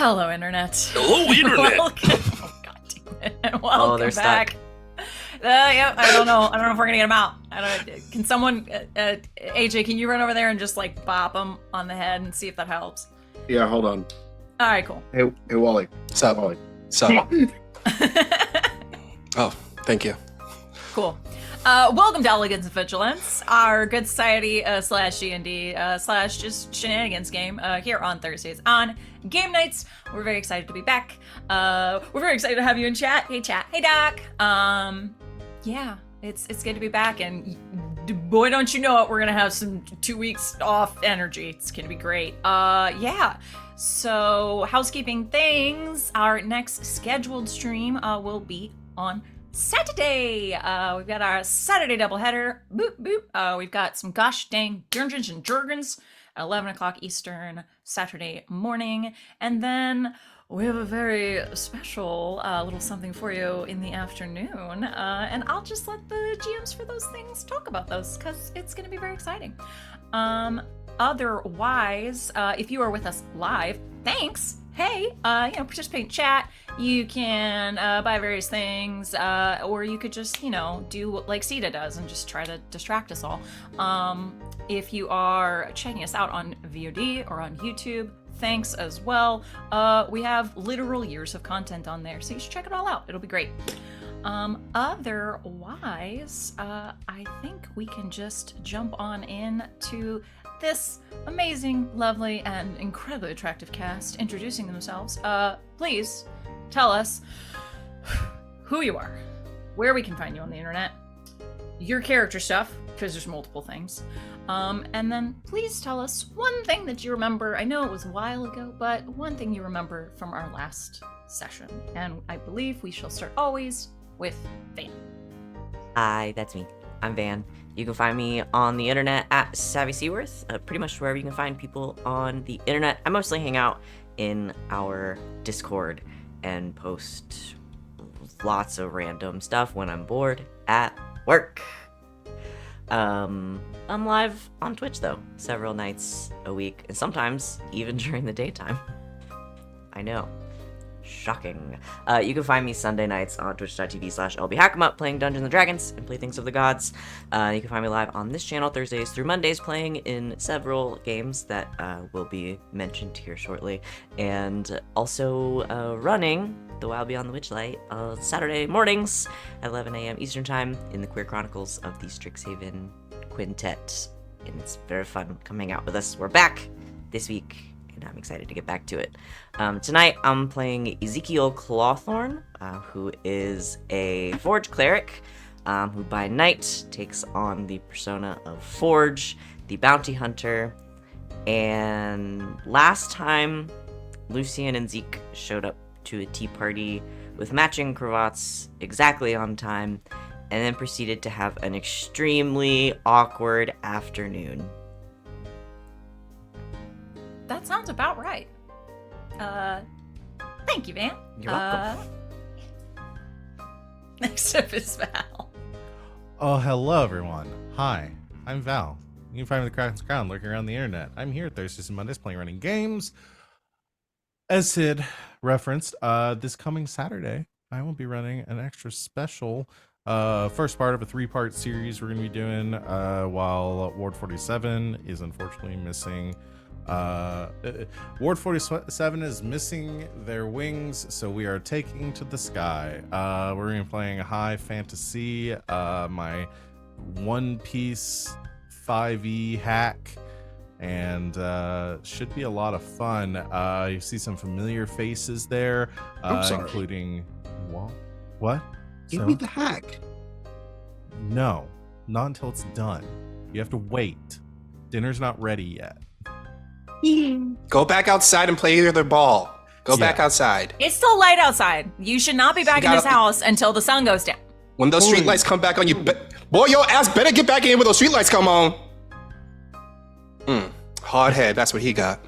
Hello, Internet. Hello, Internet. Welcome. Oh, God damn it. Welcome they're back. stuck. Yeah, I don't know if we're gonna get them out. Can someone, AJ, can you run over there and just like bop them on the head and see if that helps? Yeah, hold on. All right, cool. Hey, Wally. Sup? Wally. Sup? Oh, thank you. Cool. Welcome to Elegance and Vigilance, our good society slash D&D slash just shenanigans game here on Thursdays on game nights. We're very excited to be back. We're very excited to have you in chat. Hey chat. Hey Doc. Yeah, it's good to be back, and boy, don't you know it, we're gonna have some 2 weeks off energy. It's gonna be great. Yeah. So housekeeping things. Our next scheduled stream will be on Saturday. We've got our Saturday doubleheader. Boop boop. We've got some gosh dang Dungeons and Dragons at 11 o'clock Eastern Saturday morning, and then we have a very special little something for you in the afternoon. And I'll just let the GMs for those things talk about those because it's going to be very exciting. Otherwise, if you are with us live, thanks. Hey, participate in chat. You can buy various things, or you could just, do like Sita does and just try to distract us all. If you are checking us out on VOD or on YouTube, thanks as well. We have literal years of content on there, so you should check it all out. It'll be great. Otherwise, I think we can just jump on in to this amazing, lovely, and incredibly attractive cast introducing themselves. Please tell us who you are, where we can find you on the internet, your character stuff, because there's multiple things, and then please tell us one thing that you remember. I know it was a while ago, but one thing you remember from our last session. And I believe we shall start always with Van. Hi, that's me. I'm Van. You can find me on the internet at Savvy Seaworth, pretty much wherever you can find people on the internet. I mostly hang out in our Discord and post lots of random stuff when I'm bored at work. I'm live on Twitch though, several nights a week, and sometimes even during the daytime. I know. Shocking. You can find me Sunday nights on twitch.tv/lbhackemup playing Dungeons and Dragons and Playthings of the Gods. You can find me live on this channel Thursdays through Mondays playing in several games that will be mentioned here shortly. And also running The Wild Beyond the Witchlight Saturday mornings at 11 a.m. Eastern Time in the Queer Chronicles of the Strixhaven Quintet. And it's very fun coming out with us. We're back this week, and I'm excited to get back to it. Tonight, I'm playing Ezekiel Clawthorn, who is a Forge cleric, who by night takes on the persona of Forge, the bounty hunter. And last time, Lucien and Zeke showed up to a tea party with matching cravats exactly on time, and then proceeded to have an extremely awkward afternoon. That sounds about right. Thank you, Van. You're welcome. Next up is Val. Oh, hello, everyone. Hi, I'm Val. You can find me at the Kraken's Crown lurking around the internet. I'm here Thursdays and Mondays playing running games. As Sid referenced, this coming Saturday, I will be running an extra special first part of a 3-part series we're going to be doing while Ward 47 is unfortunately missing. Ward 47 is missing their wings, so we are taking to the sky. We're going to be playing high fantasy, my One Piece 5e hack, and should be a lot of fun. You see some familiar faces there, including what? Give me the hack. No, not until it's done. You have to wait. Dinner's not ready yet. Go back outside and play your other ball. Go back outside. It's still light outside. You should not be back in this house until the sun goes down. When those street lights come back on, boy, your ass better get back in when those street lights come on. Hard head, that's what he got.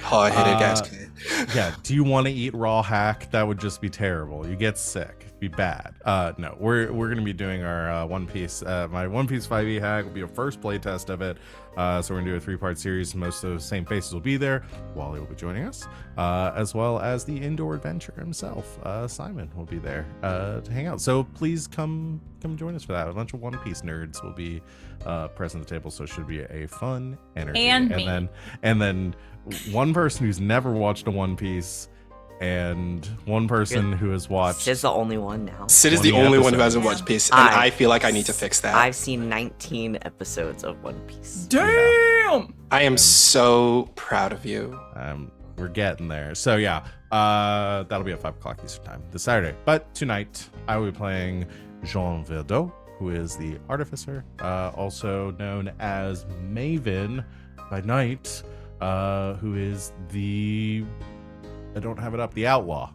Hard-headed gas kid. Yeah, do you want to eat raw hack? That would just be terrible. You get sick. It'd be bad. No, we're gonna be doing our One Piece. My One Piece 5e hack will be a first play test of it. So we're gonna do a 3-part series. Most of the same faces will be there. Wally will be joining us, as well as the indoor adventure himself. Simon will be there to hang out. So please come join us for that. A bunch of One Piece nerds will be present at the table, so it should be a fun energy. And then one person who's never watched a One Piece, and one person who has watched. Sid's the only one now. Sid is the 20 only one who episodes. hasn't watched Piece, and I feel like I need to fix that. I've seen 19 episodes of One Piece. damn. I am so proud of you. We're getting there. So yeah, that'll be at 5 o'clock Eastern time this Saturday. But tonight I will be playing Jean Verdot, who is the artificer, also known as Maven by night, who is the, I don't have it up, the outlaw.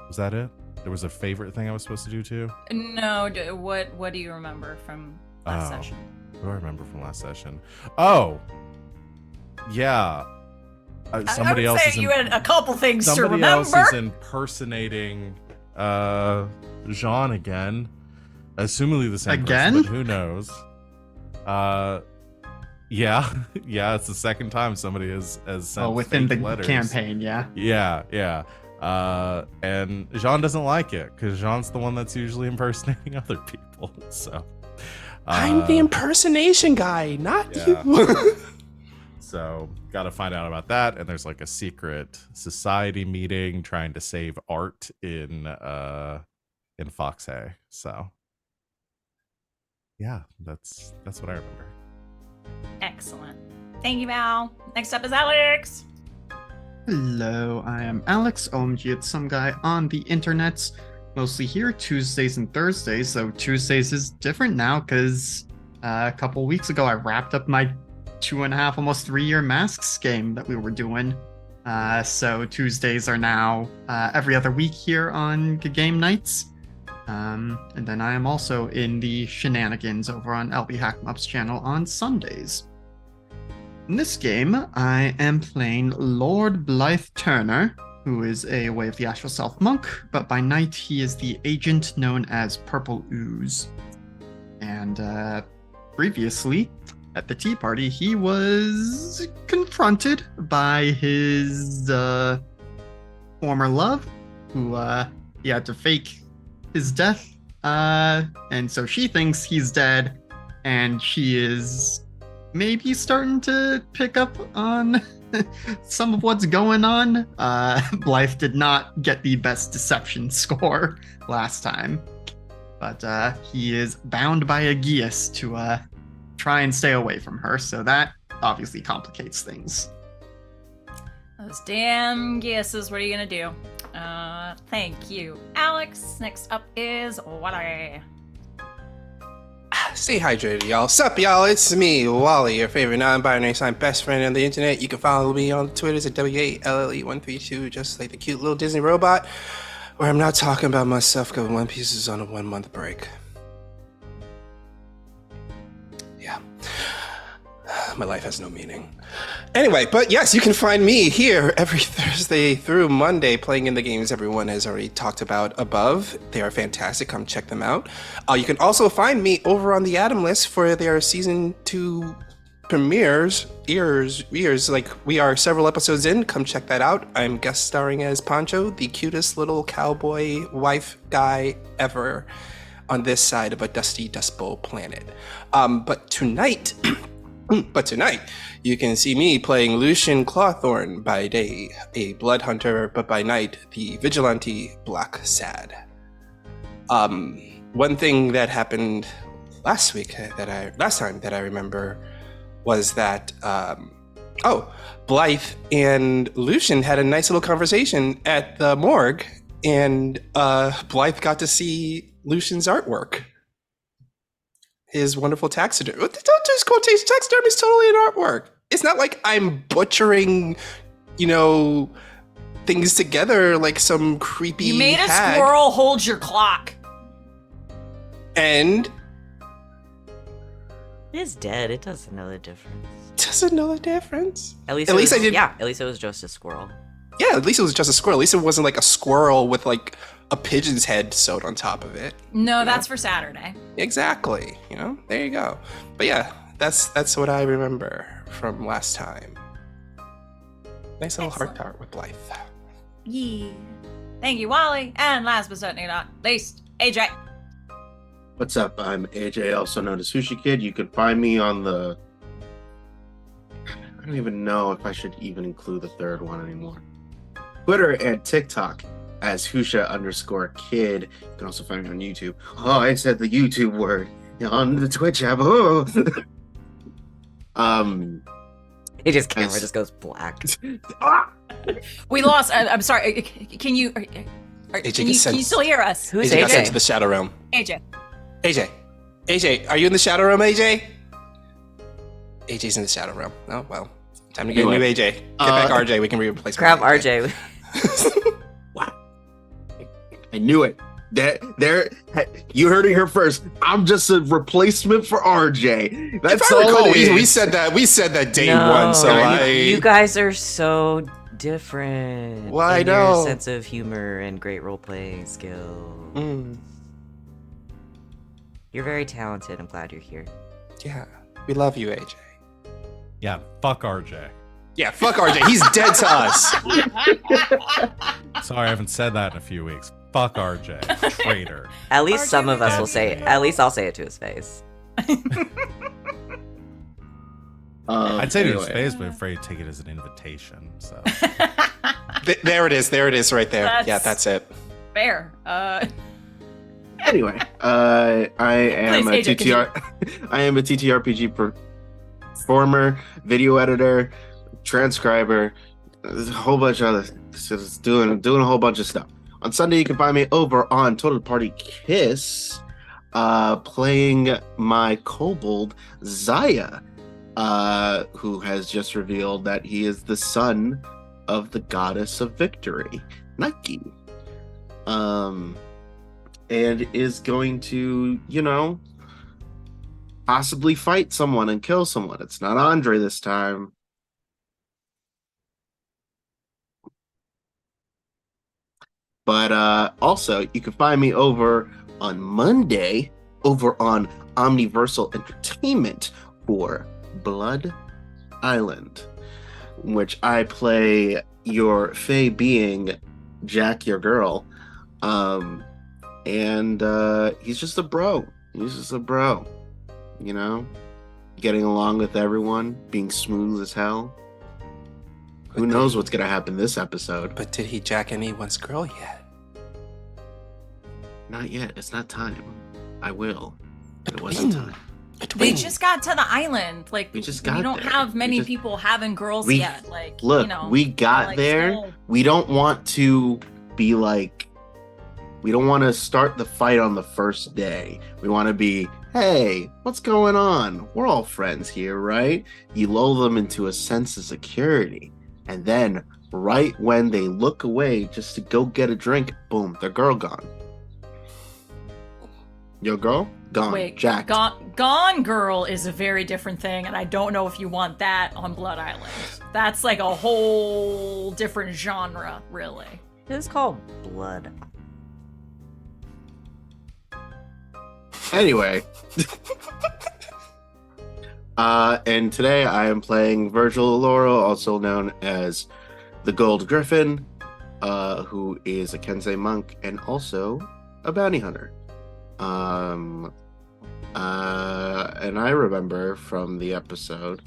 Was that it? There was a favorite thing I was supposed to do too? No, what do you remember from last session? What do I remember from last session? Oh, yeah. Somebody I would else say is you had a couple things to somebody remember. else is impersonating Jean again. Assumingly the same Again? person, but who knows? Yeah, yeah. It's the second time somebody has sent within the fake letters. campaign, yeah. Yeah. And Jean doesn't like it because Jean's the one that's usually impersonating other people. So I'm the impersonation guy, not yeah. you. So got to find out about that. And there's like a secret society meeting trying to save art in Foxhay. So yeah, that's what I remember. Excellent. Thank you, Val. Next up is Alex. Hello, I am Alex, OMG, it's some guy on the internets, mostly here Tuesdays and Thursdays, though Tuesdays is different now because a couple weeks ago I wrapped up my 2.5, almost 3-year Masks game that we were doing. So Tuesdays are now every other week here on game nights. And then I am also in the shenanigans over on LB Hackmup's channel on Sundays. In this game, I am playing Lord Blythe Turner, who is a Way of the Astral Self monk, but by night he is the agent known as Purple Ooze. And previously, at the tea party, he was confronted by his former love, who he had to fake his death, and so she thinks he's dead, and she is maybe starting to pick up on some of what's going on. Blythe did not get the best deception score last time, but he is bound by a geas to try and stay away from her, so that obviously complicates things. Those damn guesses. What are you gonna do? Thank you, Alex. Next up is Wally. Stay hydrated, y'all. Sup, y'all? It's me, Wally, your favorite non-binary sign best friend on the internet. You can follow me on Twitter at W8LLE132, just like the cute little Disney robot, where I'm not talking about myself because One Piece is on a 1-month break. Yeah. My life has no meaning. Anyway, but yes, you can find me here every Thursday through Monday playing in the games everyone has already talked about above. They are fantastic. Come check them out. You can also find me over on the Adam list for their season 2 premieres. Like we are several episodes in. Come check that out. I'm guest starring as Pancho, the cutest little cowboy wife guy ever on this side of a dusty Dust Bowl planet. But tonight, you can see me playing Lucien Clawthorn by day, a blood hunter, but by night, the vigilante Black Saad. One thing that happened last time that I remember was that Blythe and Lucien had a nice little conversation at the morgue, and Blythe got to see Lucien's artwork. His wonderful taxidermy. Don't just quotation. Taxidermy is totally an artwork. It's not like I'm butchering, things together like some creepy You made a hag. squirrel hold your clock. And It is dead. It doesn't know the difference. doesn't know the difference. At least At least I did. Yeah, at least it was just a squirrel. Yeah, at least it was just a squirrel. At least it wasn't like a squirrel with like a pigeon's head sewed on top of it. No, that's for Saturday. Exactly. There you go. But yeah, that's what I remember from last time. Nice little Excellent. heart with Blythe. Yeah. Thank you, Wally. And last but certainly not least, AJ. What's up? I'm AJ, also known as Sushi Kid. You can find me on the... I don't even know if I should even include the third one anymore. Twitter and TikTok as Husha_kid. You can also find me on YouTube. Oh, I said the YouTube word on the Twitch app. Oh. AJ's camera Yes. just goes black. Ah! We lost. I'm sorry. Can you? AJ Can you still hear us? Who's AJ got sent AJ? to the Shadow Realm. AJ. AJ, are you in the Shadow Realm, AJ? AJ's in the Shadow Realm. Oh, well. Time to get a new AJ. Get back RJ, we can replace Grab my RJ. Wow. I knew it. There, you heard it here first. I'm just a replacement for RJ. That's If I all recall, it is. we said that day No, one, so you guys are so different. Well, I in know. Your sense of humor and great role playing skill. You're very talented. I'm glad you're here. Yeah, we love you, AJ. Yeah, fuck RJ. Yeah, fuck RJ. He's dead to us. Sorry, I haven't said that in a few weeks. Fuck RJ. Traitor. At least RJ, some of we us love will say it. you. At least I'll say it to his face. I'd say to his Anyway. face, but I'm afraid to take it as an invitation. So There it is. There it is right there. That's- Yeah, that's it. Fair. Anyway, I am Please, a AJ, TTR. I am a TTRPG performer, video editor, transcriber, a whole bunch of other things. Just doing a whole bunch of stuff. On Sunday, you can find me over on Total Party Kiss, playing my kobold Zaya, who has just revealed that he is the son of the goddess of victory, Nike. And is going to, possibly fight someone and kill someone. It's not Andre this time. But also, you can find me over on Monday over on Omniversal Entertainment for Blood Island, which I play your Fae being Jack, your girl. And he's just a bro. He's just a bro. Getting along with everyone, being smooth as hell. Who knows what's gonna happen this episode? But did he jack anyone's girl yet? Not yet. It's not time. I will. But it when? wasn't time. They just got to the island. Like, We just we got don't there. have many We just- people having girls we- yet. Like, Look, we got like, there. still- We don't want to be like, we don't want to start the fight on the first day. We want to be, hey, what's going on? We're all friends here, right? You lull them into a sense of security. And then, right when they look away just to go get a drink, boom, their girl gone. Your girl? Gone. Wait, Jacked. Gone Girl is a very different thing, and I don't know if you want that on Blood Island. That's like a whole different genre, really. It is called Blood. Anyway. And today I am playing Virgil Laurel, also known as the Gold Gryffin, who is a Kensei monk and also a bounty hunter. And I remember from the episode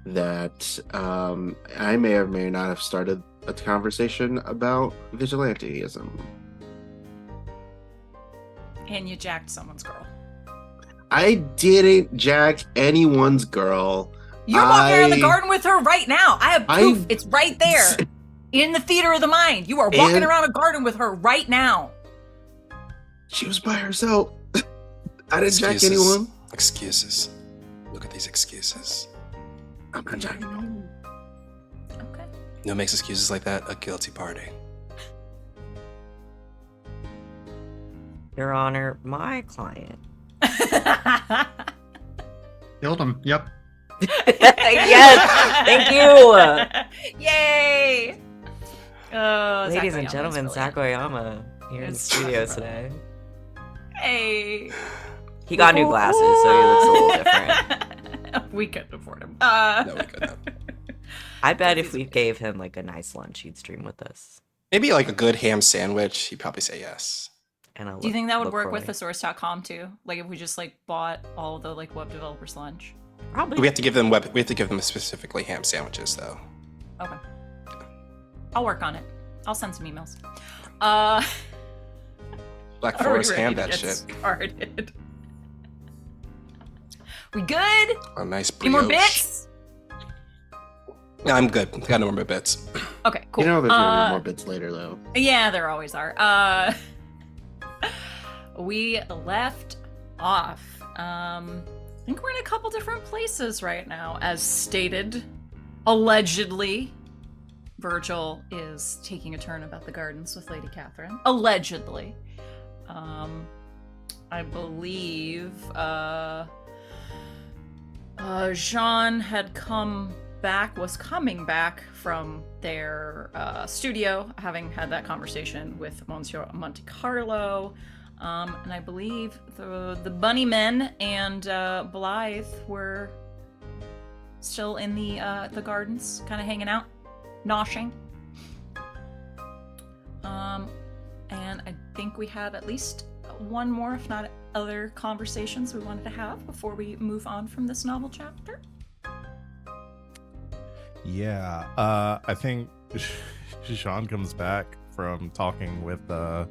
that I may or may not have started a conversation about vigilanteism. And you jacked someone's girl. I didn't jack anyone's girl. You're walking around the I- garden with her right now. I have proof. It's right there. In the theater of the mind. You are walking And- around a garden with her right now. She was by herself. I didn't jack Excuses. anyone. Excuses. Look at these excuses. I'm not jacking no one. Okay. No makes excuses like that a guilty party. Your Honor, my client. Killed him. Yep. Yes, thank you. Yay! Oh, Ladies and Sakoyama's gentlemen, brilliant. Sakoyama here in the It's studio brilliant. today. Hey. He got new glasses, so he looks a little different. We couldn't afford him. No, we could not. I bet if we gave him like a nice lunch, he'd stream with us. Maybe like a good ham sandwich. He'd probably say yes. And Do you think that would work with LaCroix. the source.com too? Like if we just like bought all the like web developers lunch? Probably. We have to give them specifically ham sandwiches though. Okay. I'll work on it. I'll send some emails. Black Are we Forest ready ham to that get shit. started? We good? A nice Any more brioche. bits? No, I'm good. Got no more bits. Okay, cool. You know there's gonna be more bits later though. Yeah, there always are. We left off. I think we're in a couple different places right now, as stated. Allegedly, Virgil is taking a turn about the gardens with Lady Catherine. Allegedly. I believe Jean had was coming back from their studio, having had that conversation with Monsieur Monte Carlo. And I believe the bunny men and Blythe were still in the gardens, kind of hanging out, noshing. And I think we had at least one more, if not other conversations we wanted to have before we move on from this novel chapter. Yeah, I think Sean comes back from talking with Mr.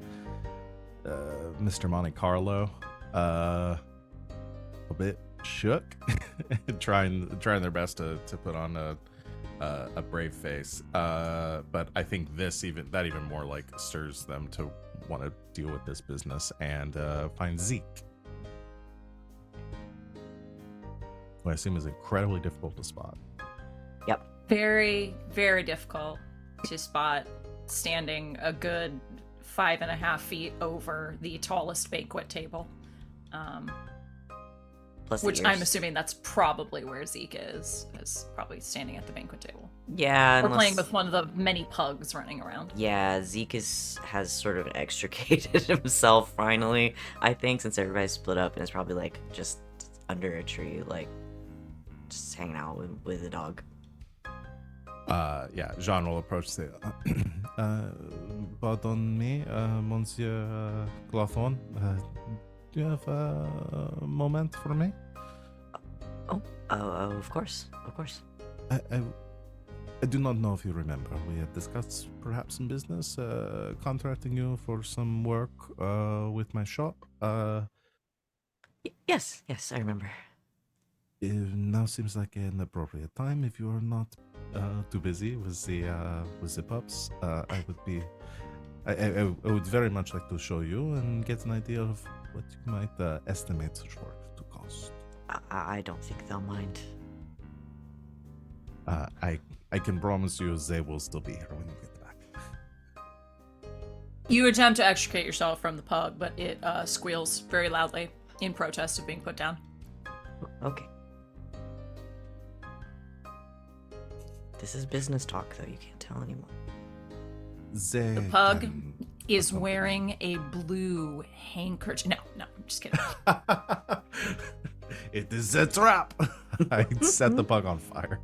Monte Carlo, a bit shook, trying their best to put on a brave face. But I think that even more like stirs them to want to deal with this business and find Zeke, who I assume is incredibly difficult to spot. Yep. Very, very difficult to spot, standing a good 5.5 feet over the tallest banquet table. Plus the Which I'm ears. assuming that's probably where Zeke is probably standing at the banquet table. Yeah, Or playing with one of the many pugs running around. Yeah, Zeke has sort of extricated himself finally, I think, since everybody's split up and is probably like just under a tree, like just hanging out with a dog. Yeah, Jean will approach and say, pardon me, Monsieur Clathon, do you have a moment for me? Oh, of course. I do not know if you remember. We had discussed perhaps some business, contracting you for some work with my shop. Yes, I remember. It now seems like an appropriate time. If you are not too busy with the pups, I would very much like to show you and get an idea of what you might estimate such work to cost. I don't think they'll mind. I can promise you they will still be here when you get back. You attempt to extricate yourself from the pug, but it squeals very loudly in protest of being put down. Okay. This is business talk, though. You can't tell anyone. The pug is wearing a blue handkerchief. No, I'm just kidding. It is a trap. I set the pug on fire.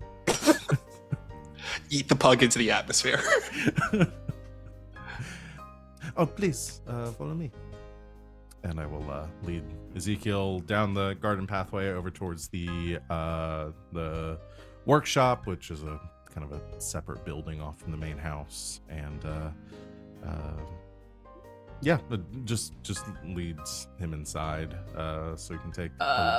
Eat the pug into the atmosphere. Oh, please, follow me. And I will lead Ezekiel down the garden pathway over towards the workshop, which is a kind of a separate building off from the main house. And yeah, but just leads him inside so he can take.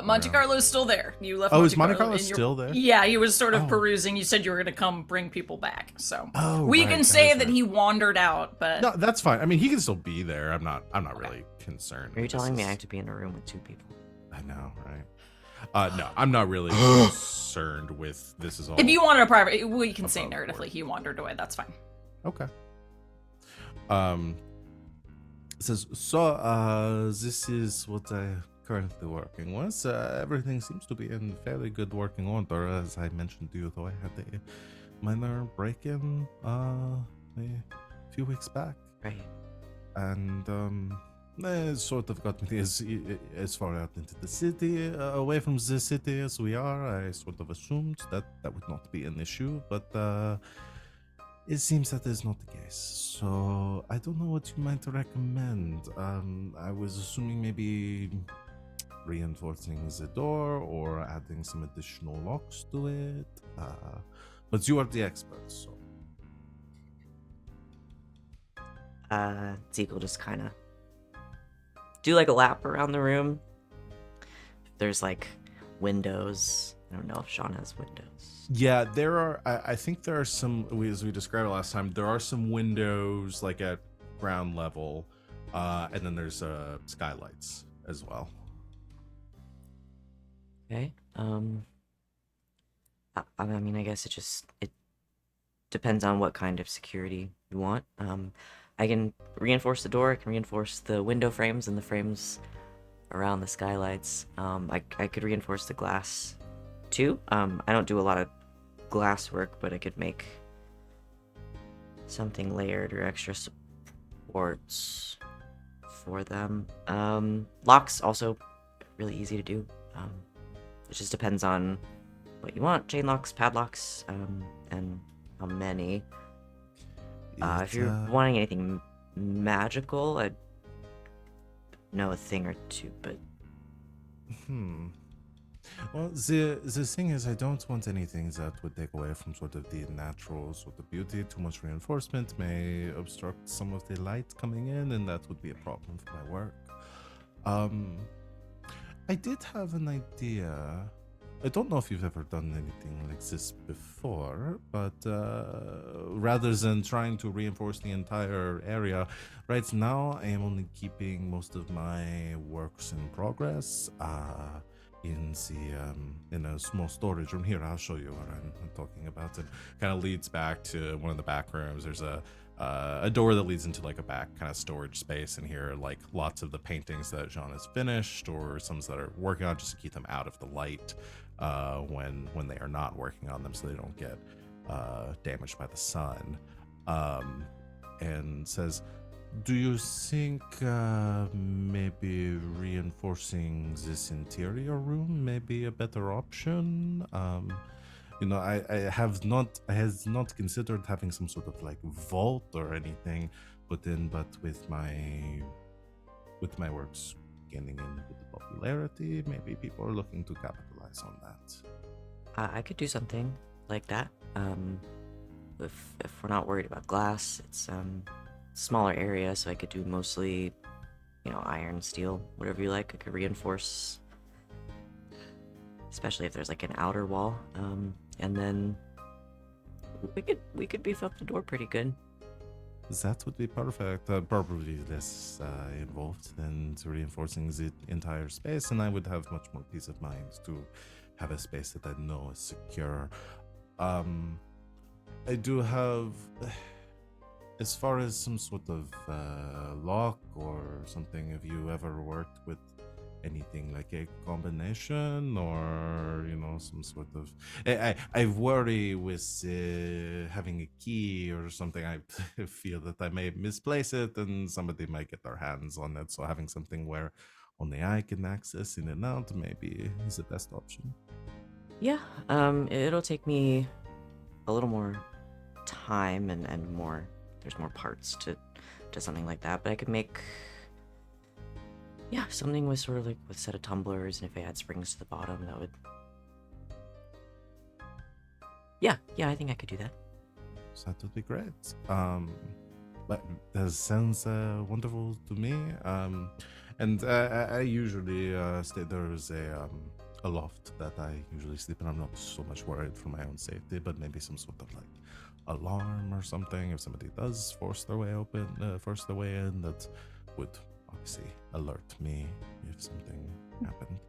Monte Carlo's still there. You left. Oh, Monte is Monte Carlo Carlo in your- still there? Yeah, he was sort of Oh. perusing. You said you were going to come bring people back, so Oh, we right, can that say is that right. he wandered out. But No, that's fine. I mean, he can still be there. I'm not really concerned. Are you This telling me I is- have to be in a room with two people? I know, right? No, I'm not really concerned with this. Is all. if you wanted a private, we can say Above board. narratively he wandered away. That's fine. Okay. It says, so, this is what I currently working with. Everything seems to be in fairly good working order. As I mentioned to you, though, I had a minor break-in a few weeks back. Right. And it sort of got me as far out into the city, away from the city as we are. I sort of assumed that would not be an issue, but it seems that is not the case. So I don't know what you might recommend. I was assuming maybe reinforcing the door or adding some additional locks to it. But you are the expert, so. Ezekiel just kind of do like a lap around the room. If there's like windows. I don't know if Sean has windows. Yeah, there are. I think there are some, as we described last time, there are some windows like at ground level, and then there's skylights as well. Okay. I mean, I guess it depends on what kind of security you want. I can reinforce the door. I can reinforce the window frames and the frames around the skylights. I could reinforce the glass too. I don't do a lot of glass work, but I could make something layered or extra supports for them. Locks also really easy to do. It just depends on what you want. Chain locks, padlocks, and how many. If you're wanting anything magical, I'd know a thing or two, but... Well, the thing is, I don't want anything that would take away from sort of the natural sort of beauty. Too much reinforcement may obstruct some of the light coming in, and that would be a problem for my work. I did have an idea. I don't know if you've ever done anything like this before, but rather than trying to reinforce the entire area, right now I am only keeping most of my works in progress in a small storage room. Here, I'll show you what I'm talking about. It kind of leads back to one of the back rooms. There's a door that leads into like a back kind of storage space, and here like lots of the paintings that Jean has finished or some that are working on, just to keep them out of the light when they are not working on them, so they don't get damaged by the sun. And says, do you think maybe reinforcing this interior room may be a better option? I have not considered having some sort of like vault or anything put in, but with my works gaining in with the popularity, maybe people are looking to capitalize on that. I could do something like that. If we're not worried about glass, it's smaller area, so I could do mostly, iron, steel, whatever you like. I could reinforce, especially if there's like an outer wall, and then we could beef up the door pretty good. That would be perfect. Probably less involved than reinforcing the entire space, and I would have much more peace of mind to have a space that I know is secure. I do have, as far as some sort of lock or something, have you ever worked with anything like a combination or, some sort of... I worry with having a key or something. I feel that I may misplace it and somebody might get their hands on it. So having something where only I can access in and out maybe is the best option. Yeah, it'll take me a little more time and more, there's more parts to something like that, but I could make something with sort of like with a set of tumblers, and if I add springs to the bottom, that would I think I could do that. So that would be great. But that sounds wonderful to me. And I usually there's a loft that I usually sleep in. I'm not so much worried for my own safety, but maybe some sort of like alarm or something if somebody does force their way in, that would obviously alert me if something happened.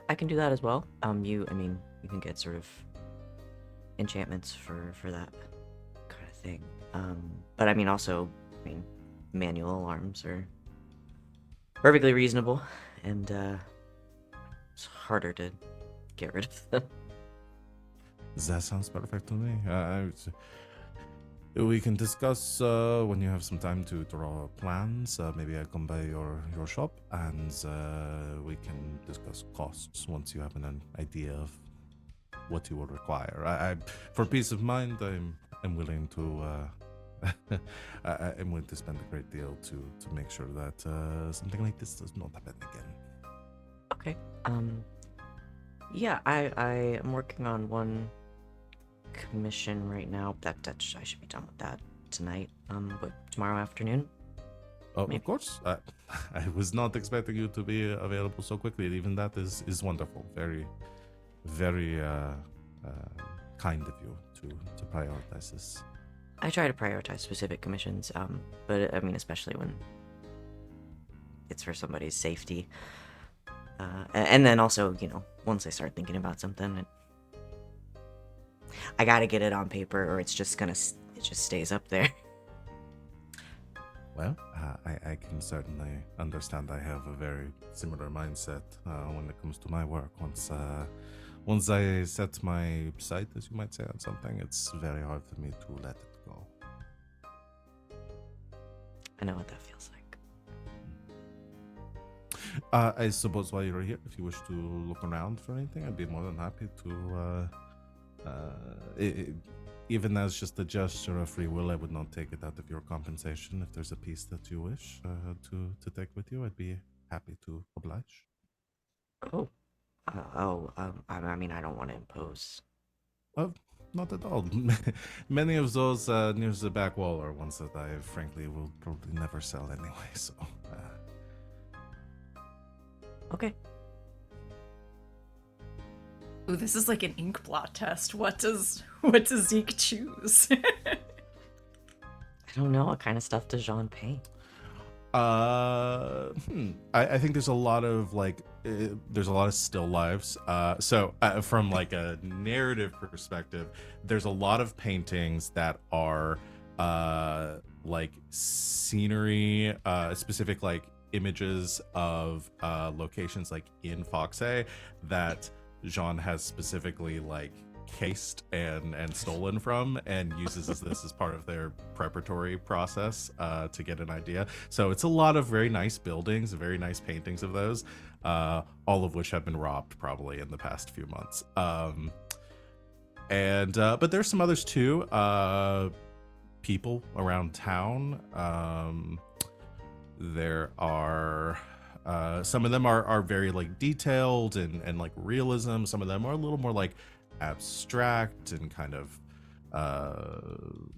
I can do that as well. You can get sort of enchantments for that kind of thing. But manual alarms are perfectly reasonable, and It's harder to get rid of them. That sounds perfect to me. We can discuss when you have some time to draw plans. Maybe I come by your shop and we can discuss costs once you have an idea of what you will require. For peace of mind, I'm willing to. I'm willing to spend a great deal to make sure that something like this does not happen again. Okay. Yeah, I am working on one commission right now. That I should be done with that tonight. But tomorrow afternoon. Of Maybe. course. I was not expecting you to be available so quickly. Even that is wonderful. Very, very kind of you to prioritize this. I try to prioritize specific commissions, but I mean, especially when it's for somebody's safety. And then also, once I start thinking about something, I gotta get it on paper, or it just stays up there. Well, I can certainly understand. I have a very similar mindset when it comes to my work. Once I set my sight, as you might say, on something, it's very hard for me to let it go. I know what that feels like. I suppose while you're here, if you wish to look around for anything, I'd be more than happy to. Even as just a gesture of free will, I would not take it out of your compensation. If there's a piece that you wish to take with you, I'd be happy to oblige. Oh. I mean, I don't want to impose. Not at all. Many of those near the back wall are ones that I frankly will probably never sell anyway, so... Okay. Ooh, this is like an ink blot test. What does Zeke choose? I don't know. What kind of stuff does Jean paint? I think there's a lot of there's a lot of still lives. So from like a narrative perspective, there's a lot of paintings that are like scenery, specific like images of locations like in Foxay that Jean has specifically like cased and stolen from and uses this as part of their preparatory process to get an idea. So it's a lot of very nice buildings, very nice paintings of those, all of which have been robbed probably in the past few months. But there's some others too. People around town. There are some of them are very like detailed and like realism. Some of them are a little more like abstract and kind of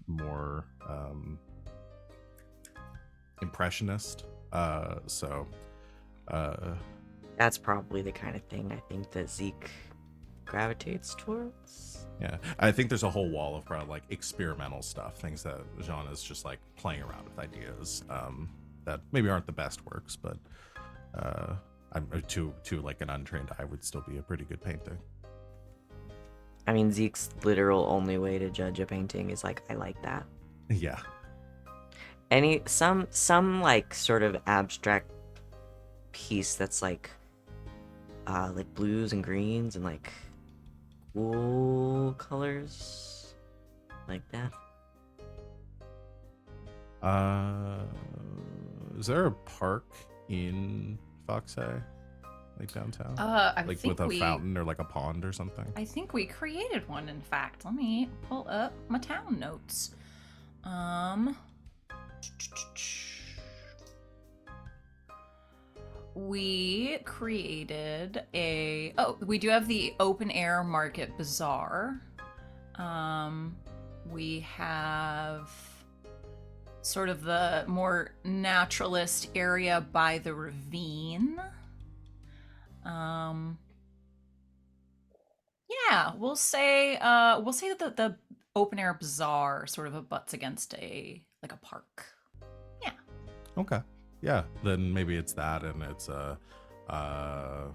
more impressionist. That's probably the kind of thing I think that Zeke gravitates towards. Yeah, I think there's a whole wall of probably like experimental stuff, things that Jean is just like playing around with ideas that maybe aren't the best works, but I'm to like an untrained eye would still be a pretty good painting. I mean, Zeke's literal only way to judge a painting is like, I like that. Yeah. Some like sort of abstract piece that's like blues and greens and like cool colors like that. Is there a park in Foxay, like downtown? I like think with a fountain or like a pond or something? I think we created one, in fact. Let me pull up my town notes. We created we do have the open air market bazaar. We have sort of the more naturalist area by the ravine. Yeah, we'll say that the open air bazaar sort of abuts against a park. Yeah. Okay. Yeah, then maybe it's that, and it's a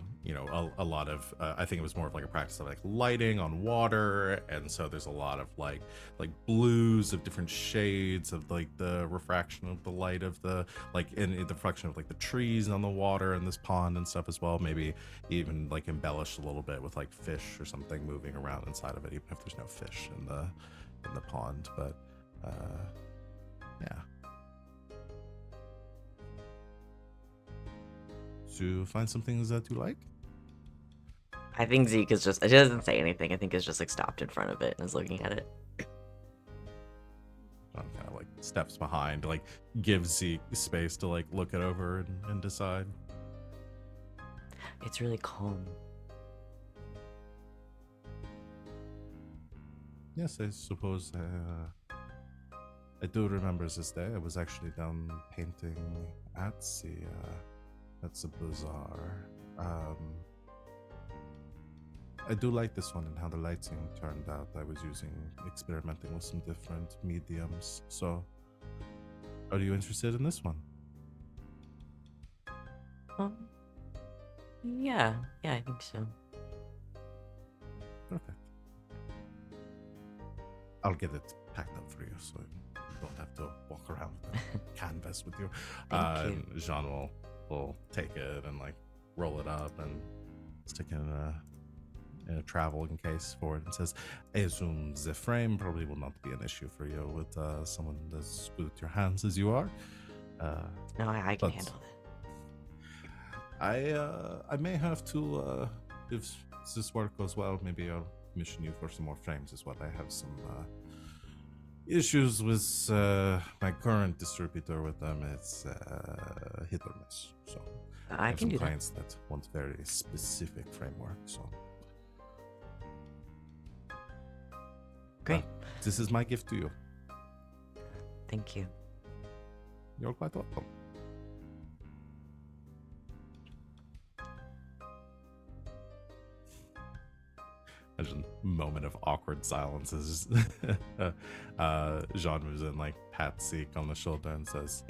lot of I think it was more of like a practice of like lighting on water, and so there's a lot of like blues of different shades of like the refraction of the light of the like in the reflection of like the trees on the water and this pond and stuff as well. Maybe even like embellish a little bit with like fish or something moving around inside of it, even if there's no fish in the pond. But yeah. To find some things that you like. I think Zeke is just, she doesn't say anything. I think it's just like stopped in front of it and is looking at it. John kind of like steps behind, like gives Zeke space to like look it over and decide. It's really calm. Yes, I suppose I do remember this day. I was actually down painting at the bazaar. I do like this one and how the lighting turned out. I was experimenting with some different mediums. So, are you interested in this one? Yeah, I think so. Perfect. I'll get it packed up for you so you don't have to walk around with a canvas with you. Thank you. And Jean will take it and like roll it up and stick it in a traveling case for it, and says, I assume the frame probably will not be an issue for you with someone as good with your hands as you are. No, I can but handle it. I may have to, if this work goes well, maybe I'll commission you for some more frames as well. I have some issues with my current distributor with them. It's hit or miss. So I have can some do that. clients that want very specific framework. So Great. this is my gift to you. Thank you. You're quite welcome. There's a moment of awkward silence as Jean moves in, like pats Zeke on the shoulder and says,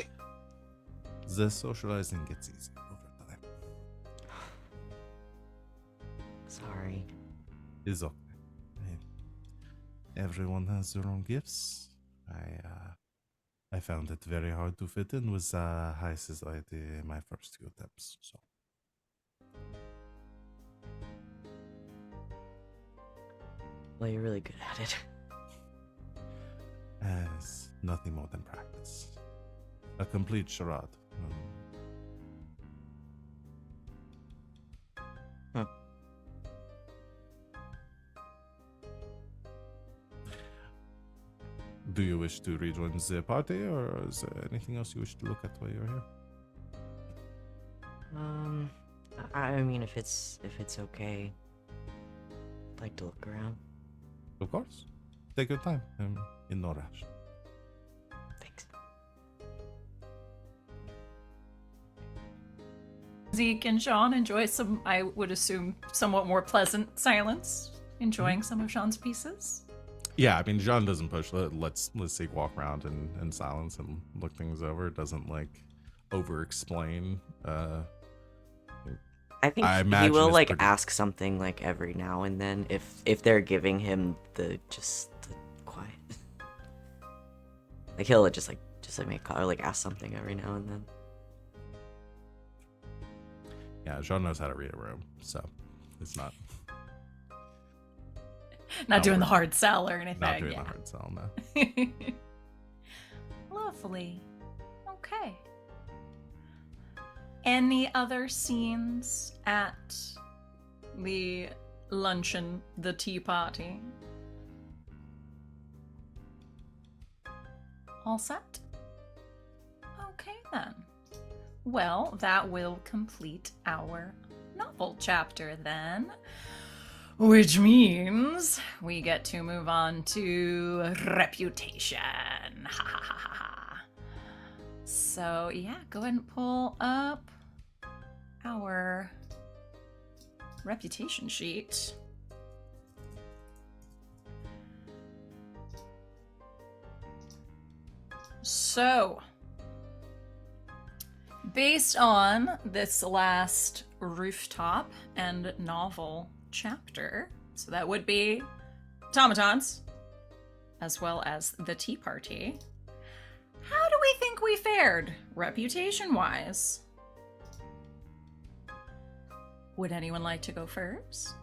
the socializing gets easy over time. Sorry. It's okay. Everyone has their own gifts. I found it very hard to fit in with high society in my first few attempts. So Well, you're really good at it. it's nothing more than practice. A complete charade. Do you wish to rejoin the party, or is there anything else you wish to look at while you're here? I mean, if it's okay, I'd like to look around. Of course. Take your time. I'm in no rush. Thanks. Zeke and Sean enjoy some, I would assume, somewhat more pleasant silence, enjoying some of Sean's pieces. Yeah, I mean, Jean doesn't push. Let's Zeke walk around in silence and look things over. It doesn't like over-explain. I think I he imagine will it's like pretty- ask something like every now and then if they're giving him the quiet. Like he'll just make a call or like ask something every now and then. Yeah, Jean knows how to read a room, so it's not Not doing the we're hard sell or anything. not doing yeah. the hard sell now. Lovely. Okay. Any other scenes at the luncheon, the tea party? All set? Okay then. Well, that will complete our novel chapter then. Which means we get to move on to reputation. Ha ha ha ha ha. So, yeah, go ahead and pull up our reputation sheet. So, based on this last rooftop and novel chapter. So that would be automatons, as well as the tea party. How do we think we fared, reputation-wise? Would anyone like to go first?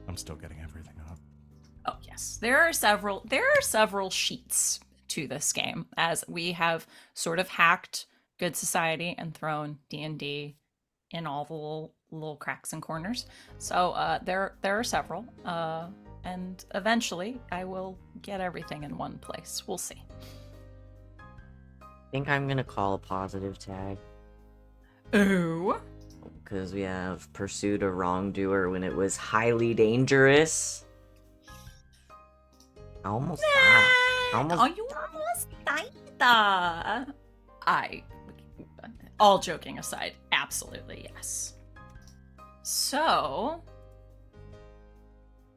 I'm still getting everything up. Oh yes, there are several sheets to this game, as we have sort of hacked Good Society and thrown D&D in all the little cracks and corners. So there are several, and eventually I will get everything in one place. We'll see. I think I'm gonna call a positive tag. Ooh. Because we have pursued a wrongdoer when it was highly dangerous. I almost died. Oh, you almost died. All joking aside, absolutely yes. So,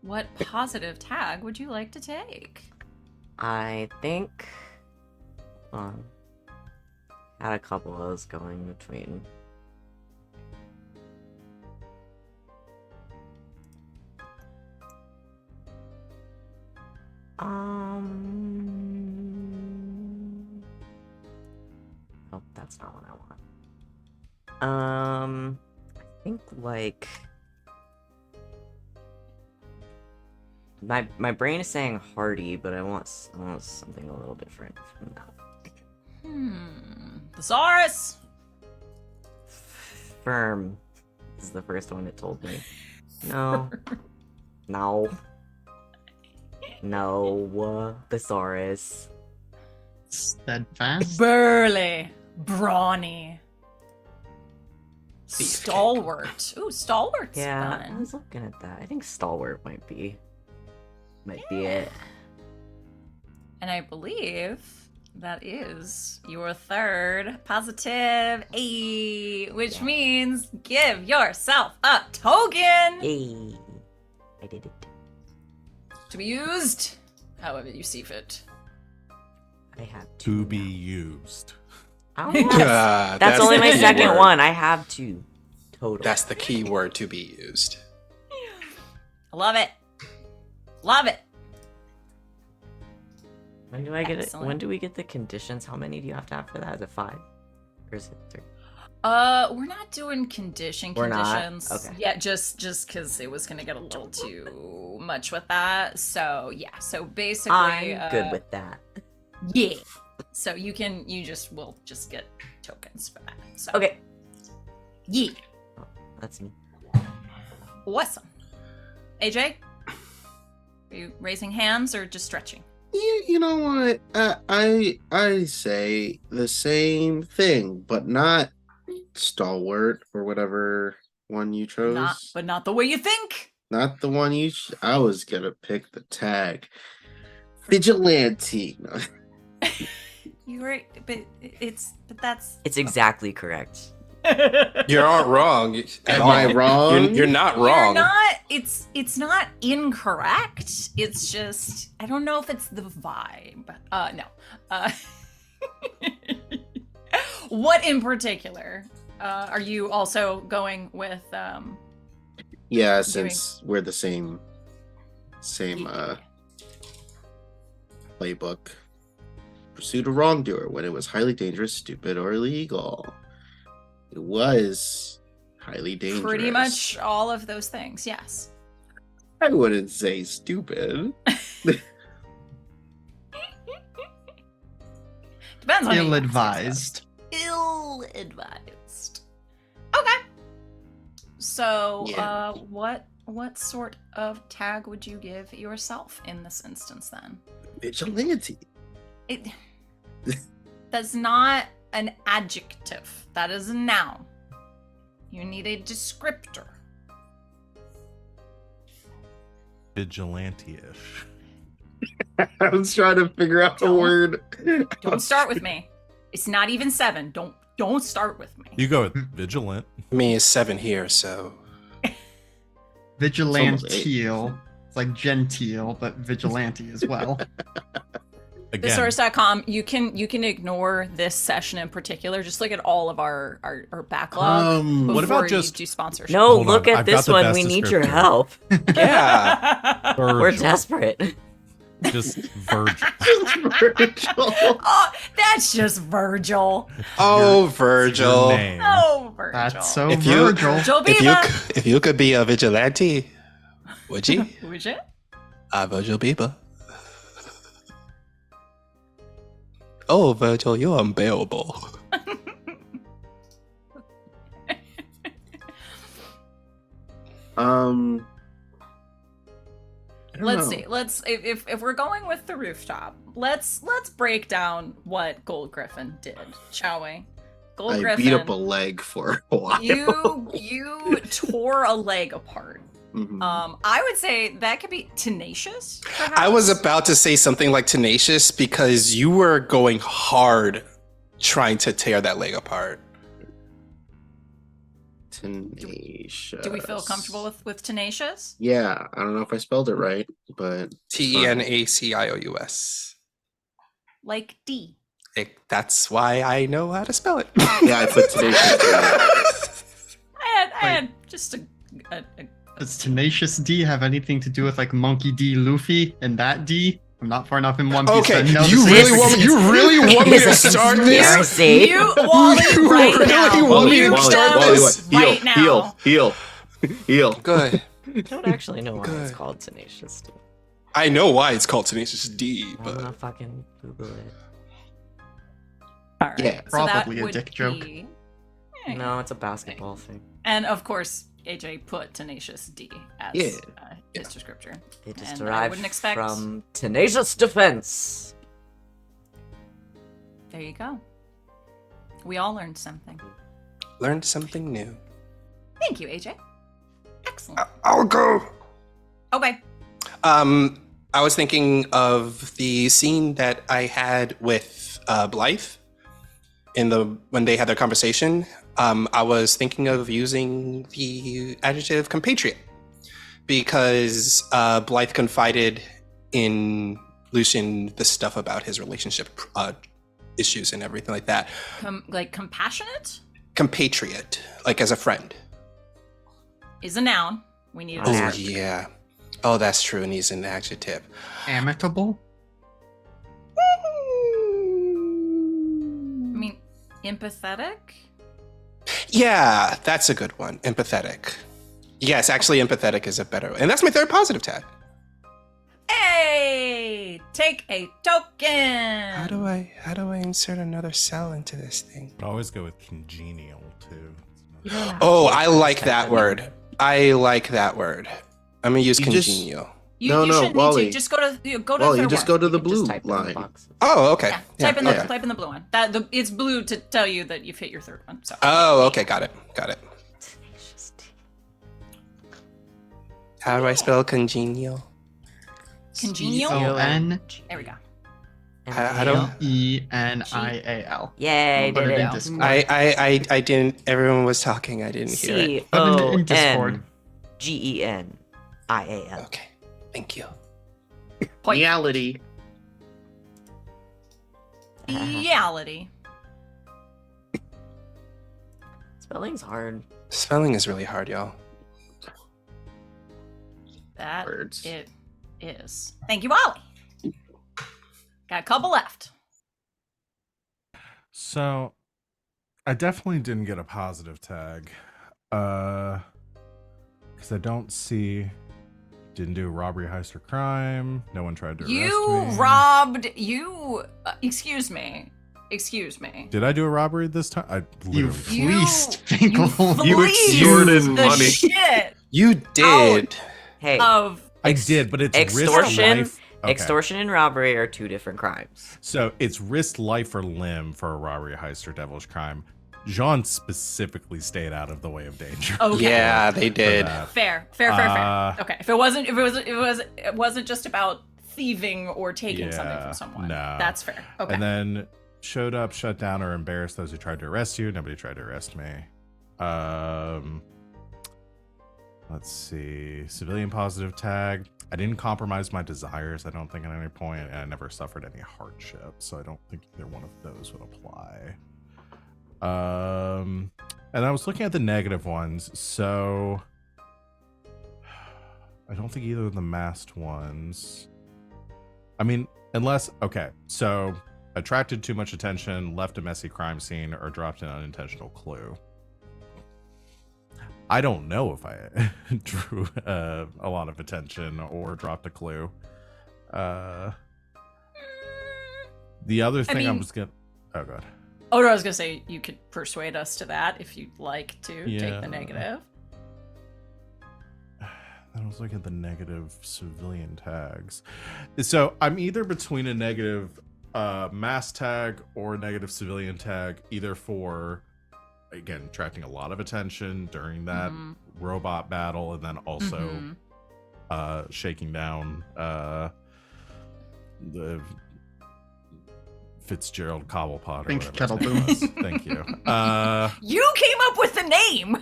what positive tag would you like to take? I think... had a couple of those going between. Oh, that's not what I want. I think like my brain is saying hearty, but I want something a little different from that. Thesaurus! Firm is the first one it told me. No. No. No. Thesaurus. Steadfast. Burly. Brawny. Beefcake. Stalwart. Ooh, stalwart's Yeah, I fun. was looking at that. I think stalwart might be it. And I believe that is your third positive A, which Yeah. means give yourself a token Yay. I did it. to be used however you see fit. I have To two be now. used. I don't have- That's only the my key second word. one. I have two total. That's the key word, to be used. Love it. Love it. When do I get it? Excellent. When do we get the conditions? How many do you have to have for that? Is it 5? Or is it 3? We're not doing conditions. We're not? Okay. Yeah, just because it was gonna get a little too much with that. So yeah. So basically, I'm good with that. Yeah. So we'll just get tokens for that. So Okay. yeah. Oh, that's me. Awesome. AJ, are you raising hands or just stretching? You know what? I say the same thing, but not stalwart or whatever one you chose. Not the way you think. Not the one you. I was gonna pick the tag, vigilante. No. You were, but that's. It's exactly correct. You aren't wrong. At Am all. I wrong? You're not You're wrong. not. It's not incorrect. It's just I don't know if it's the vibe. No. What in particular? Are you also going with Yeah, since we're the same playbook. Pursued a wrongdoer when it was highly dangerous, stupid, or illegal. It was highly dangerous. pretty much all of those things? Yes. I wouldn't say stupid. Depends on who you ask, I Ill-advised. suppose. Ill-advised. Okay. So, Yeah. what sort of tag would you give yourself in this instance then? Vigilante. That's not an adjective. That is a noun. You need a descriptor. Vigilante-ish. I was trying to figure out a Don't- word. Don't start with me. It's not even 7. Don't start with me. You go with vigilant. Me is 7 here, so Vigilanteel. It's like genteel, but vigilante as well. again, thesaurus.com, you can ignore this session in particular. Just look at all of our backlog what about before just- you do sponsorship. No, Hold look on, at I've got this the one. best We need your descriptor. help. Yeah. We're Virgil. desperate. Just Virgil. Virgil. Oh, that's just Virgil. Oh, Your Virgil. name. Oh, Virgil. That's so If you- Virgil. Virgil If you Bieber. if you could be a vigilante, would you? Would you? Virgil Bieber. Oh, Virgil, you're unbearable. I don't Let's know. see. Let's if we're going with the rooftop, let's break down what Gold Gryphon did, shall we? Gold I Gryphon. beat up a leg for a while. You tore a leg apart. Mhm. I would say that could be tenacious. Perhaps? I was about to say something like tenacious because you were going hard trying to tear that leg apart. Tenacious. Do we feel comfortable with tenacious? Yeah, I don't know if I spelled it right, but Tenacious. Like D. That's why I know how to spell it. yeah, I put tenacious. I had just a Does Tenacious D have anything to do with like Monkey D. Luffy and that D? I'm not far enough in One Piece Okay, to know you the really significance. want me to start this? Conspiracy. You, Wally, You right really now. want me You to start tell this? us right now. Heal. Good. I don't actually know why it's Good. called tenacious. I know why it's called Tenacious D, I'm but gonna fucking Google it. All right. Yeah, so that probably a would dick joke. be- No, it's a basketball thing. And of course, AJ put Tenacious D as Yeah. his descriptor. It is And I derived wouldn't expect- from tenacious defense. There you go. We all learned something. learned something new. Thank you, AJ. Excellent. I'll go. Okay. I was thinking of the scene that I had with Blythe when they had their conversation. I was thinking of using the adjective compatriot because Blythe confided in Lucien the stuff about his relationship issues and everything like that. Like compassionate Compatriot, like as a friend. is a noun. We need a Oh, Yeah. descriptor. yeah. Oh, that's true. And he's an adjective. Amicable? I mean, empathetic. Yeah, that's a good one. Empathetic. Yes, actually, empathetic is a better. And that's my third positive tag. Hey, take a token. How do I insert another cell into this thing? I'd always go with congenial too. You don't have Oh, to I like type that in. word. I like that word. I'm gonna use You just- congenial. You No, shouldn't need Wally. to. Just go to Well, the you just one. go to the You can just blue type it in the line. box. Oh, okay. Yeah, Yeah, type in the blue one. It's blue to tell you that you've hit your third one. So. Oh, okay. Got it. Tenacious D. How do I spell congenial? Congenial? C-O-N-E-N-I-A-L. There we go. How do Yay, Put did it in it. Discord. I didn't. Everyone was talking. I didn't hear it. in Discord. CONGENIAL. Okay. Thank you. Point. Reality. Reality. Spelling's hard. Spelling is really hard, y'all. That Words. it is. Thank you, Wally. Got a couple left. So, I definitely didn't get a positive tag, because I don't see. Didn't do a robbery, heist, or crime. No one tried to arrest You me. robbed. You. Excuse me. Excuse me. Did I do a robbery this time? I You literally. fleeced You Finkel. You fleeced extorted the money. shit You did. Hey, of. I did, but it's extortion- risk life. Okay. extortion and robbery are two different crimes. So it's risk life or limb for a robbery, heist, or devilish crime. Jean specifically stayed out of the way of danger. Okay. Yeah, they for did. that. Fair. Okay. If it wasn't just about thieving or taking something Yeah, from someone. no. That's fair. Okay. And then showed up, shut down, or embarrassed those who tried to arrest you. Nobody tried to arrest me. Let's see. Civilian positive tag. I didn't compromise my desires, I don't think, at any point, and I never suffered any hardship, so I don't think either one of those would apply. And I was looking at the negative ones, so I don't think either of the masked ones. I mean, unless, okay, so attracted too much attention, left a messy crime scene, or dropped an unintentional clue. I don't know if I drew a lot of attention or dropped a clue. The other thing I was gonna... Oh, God. Oh, no, I was going to say you could persuade us to that if you'd like to take the negative. I was looking at the negative civilian tags. So I'm either between a negative mass tag or a negative civilian tag, either for, again, attracting a lot of attention during that robot battle, and then also shaking down the Fitzgerald Cobblepot. Think Kettle Boom. Thank you. You came up with the name!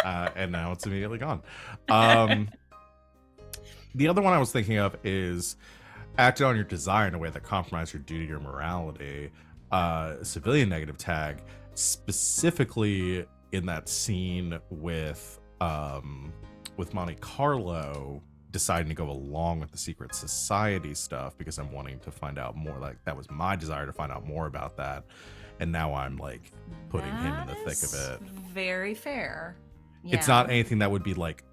And now it's immediately gone. The other one I was thinking of is acted on your desire in a way that compromised your duty or morality. Civilian negative tag, specifically in that scene with Monte Carlo deciding to go along with the secret society stuff because I'm wanting to find out more. Like, that was my desire to find out more about that, and now I'm like putting him in the thick of it. Very fair. Yeah. It's not anything that would be like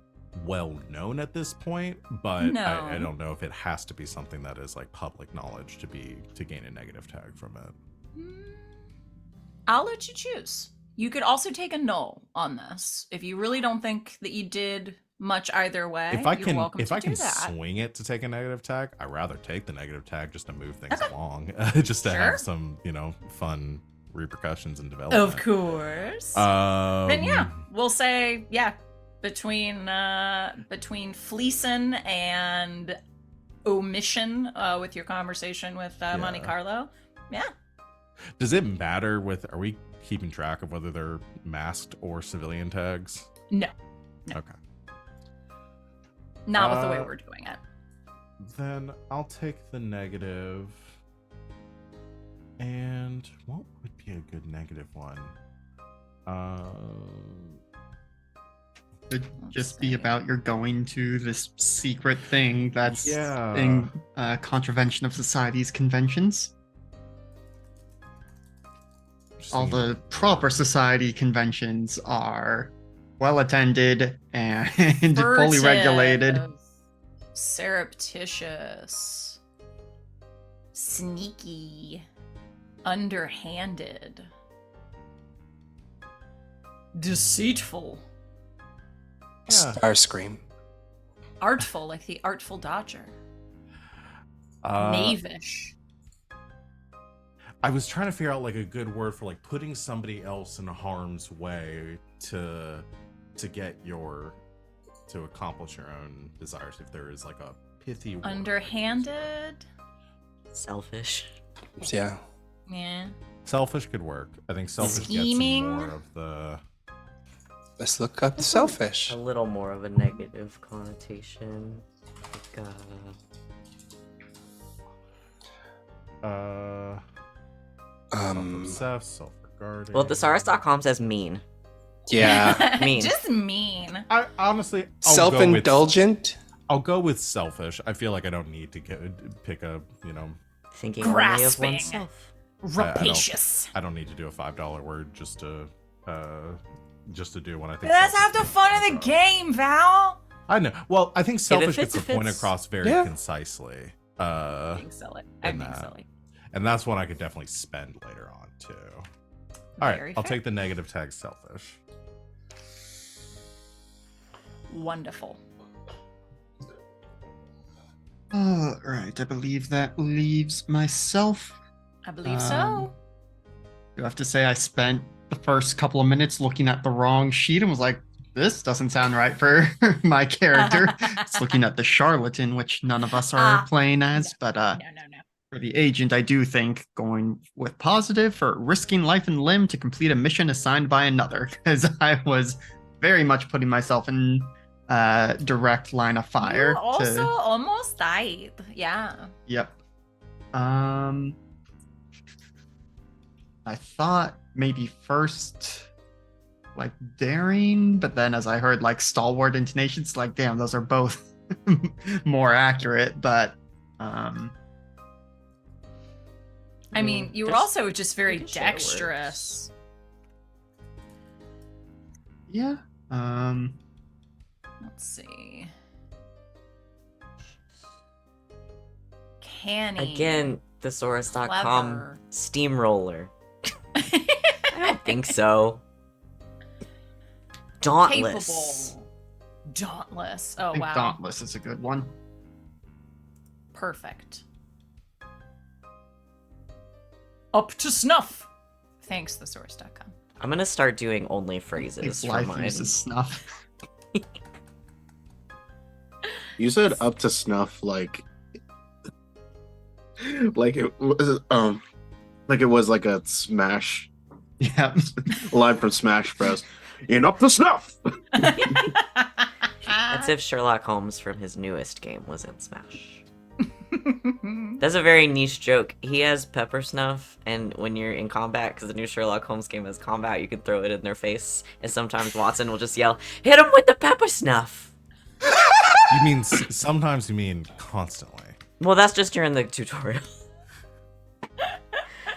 well known at this point, but No. I don't know if it has to be something that is like public knowledge to gain a negative tag from it. I'll let you choose. You could also take a null on this if you really don't think that you did much either way. If I you're can, welcome if to I can do that. swing it to take a negative tag, I'd rather take the negative tag just to move things Okay. along, just to Sure. have some, fun repercussions and development. Of course. Then yeah, we'll say between fleecing and omission with your conversation with Monte Carlo. Yeah. Does it matter are we keeping track of whether they're masked or civilian tags? No. Okay. Not with the way we're doing it. Then I'll take the negative. And what would be a good negative one? Could just be about you're going to this secret thing that's Yeah. in contravention of society's conventions. All the proper society conventions are well attended and fully regulated. Furtive, surreptitious, sneaky, underhanded, deceitful, Starscream. artful, like the Artful Dodger, knavish. I was trying to figure out like a good word for like putting somebody else in harm's way to accomplish your own desires. If there is like a pithy word. Underhanded. Selfish. Yeah. Yeah. Selfish could work. I think selfish Scheming. gets more of the. Let's look up selfish. A little more of a negative connotation. Like, Self-obsessed, self-regarding. well, thesaurus.com says mean. Yeah. Mean. Just mean. I honestly Self-indulgent. I'll go with selfish. I feel like I don't need to pick a Thinking only of Grasping. oneself. Rapacious. I don't need to do a $5 word just to do what I think. That's half selfish the is. fun of the game, Val. I know. Well, I think selfish fits, gets the it point fits. across very Yeah. concisely. I think silly. I and think that. silly. And that's one I could definitely spend later on too. All right, Very I'll fair. take the negative tag selfish. Wonderful. All right, I believe that leaves myself. I believe so. You have to say I spent the first couple of minutes looking at the wrong sheet and was like, this doesn't sound right for my character. It's looking at the charlatan, which none of us are playing as, but No. for the agent, I do think going with positive for risking life and limb to complete a mission assigned by another, because I was very much putting myself in direct line of fire. You also to... almost died. Yeah. Yep. I thought maybe first like daring, but then as I heard like stalwart intonations, like damn, those are both more accurate. But I mean, you were Just- also just very you can share dexterous. yeah. Let's see. Canny. Again, thesaurus.com Clever. steamroller. I don't think so. Dauntless. Capable. Dauntless. I Oh, think wow. Dauntless is a good one. Perfect. Up to snuff. Thanks, thesaurus.com. I'm gonna start doing only I phrases think for Blythe mine. uses snuff. You said up to snuff like it was like a Smash Yeah. line from Smash Bros. And up to snuff. That's if Sherlock Holmes from his newest game was in Smash. That's a very niche joke. He has pepper snuff, and when you're in combat, because the new Sherlock Holmes game has combat, you can throw it in their face, and sometimes Watson will just yell, "Hit him with the pepper snuff!" You mean sometimes you mean constantly. Well, that's just during the tutorial.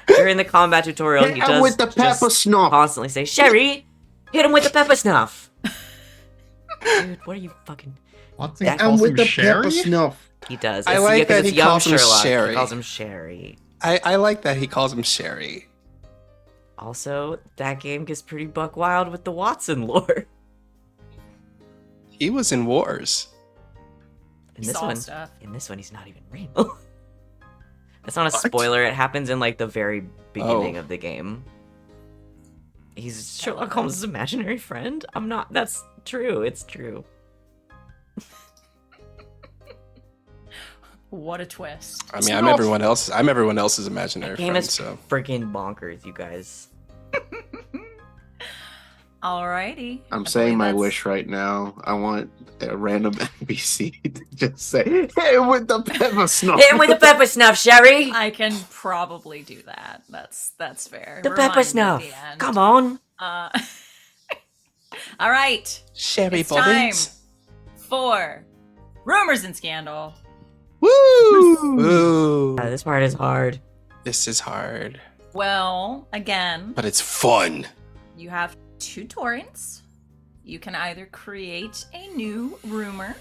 During the combat tutorial, Hit he him does with the pepper just snuff. constantly say, "Sherry, hit him with the pepper snuff!" Dude, what are you fucking... Watson That- calls And with him the Sherry? pepper snuff. He does. I It's- like 'cause that it's he young calls him Sherlock. Sherry. He calls him Sherry. I like that he calls him Sherry. Also, that game gets pretty buck wild with the Watson lore. He was in Wars. In this Saw one, stuff. he's not even real. That's not a spoiler. It happens in like the very beginning of the game. He's Sherlock Holmes' imaginary friend. I'm not. That's true. It's true. What a twist. I mean, I'm everyone else's imaginary That game friend. is So freaking bonkers, you guys. Alrighty. I'm I saying believe my that's- wish right now. I want a random NPC to just say, "Hey, with the pepper snuff." Hit him with the pepper snuff, Sherry. I can probably do that. That's fair. The Remind pepper me at snuff. the end. Come on. All right. Sherry It's time Bobbins. for rumors and scandal. Woo! Woo! This part is hard. This is hard, Well, again, but it's fun. you have two torrents. You can either create a new rumor,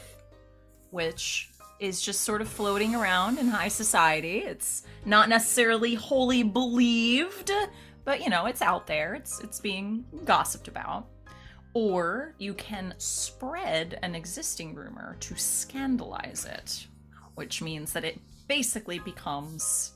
which is just sort of floating around in high society. It's not necessarily wholly believed, but you know, it's out there. It's being gossiped about. Or you can spread an existing rumor to scandalize it, which means that it basically becomes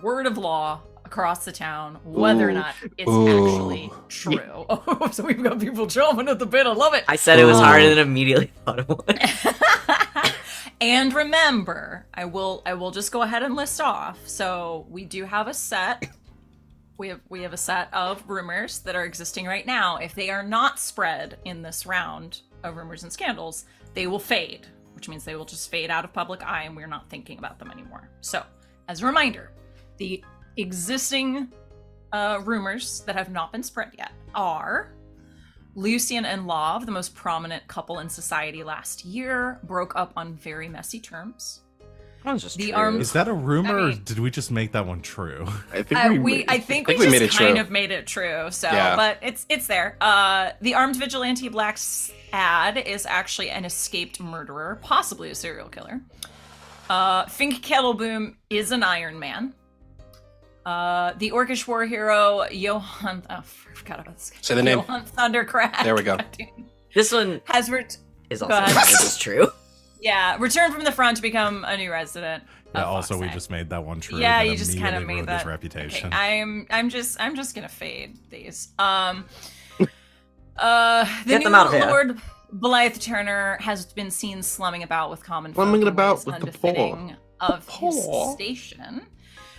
word of law across the town, whether or Ooh. not it's Ooh. actually true. Oh, so we've got people jumping at the bit. I love it. I said it was Oh. hard and then immediately thought of one. And remember, I will just go ahead and list off. So we do have a set. We have a set of rumors that are existing right now. If they are not spread in this round of rumors and scandals, they will fade, which means they will just fade out of public eye and we're not thinking about them anymore. So, as a reminder, the existing rumors that have not been spread yet are Lucien and Love, the most prominent couple in society last year, broke up on very messy terms. That was just The true. arms- Is that a rumor, I or mean- did we just make that one true? I think I think we we made just it kind true. of made it true. So, Yeah. but it's there. The armed vigilante Black Saad is actually an escaped murderer, possibly a serial killer. Fink Kettleboom is an Iron Man. The Orcish war hero Johann. Oh, I forgot about this guy. Say the name. Johann Thundercrack. There we go. This one Has is Go also ahead. this is true. returned from the front to become a new resident. Yeah, of also we Foxneck. just made that one true. Yeah, that you just kind of immediately made ruined his that. reputation. Okay, I'm just gonna fade these. The Get new them out of here. Lord Blythe Turner has been seen slumming about with common folk Slumming in about ways with the unbefitting of poor. his station.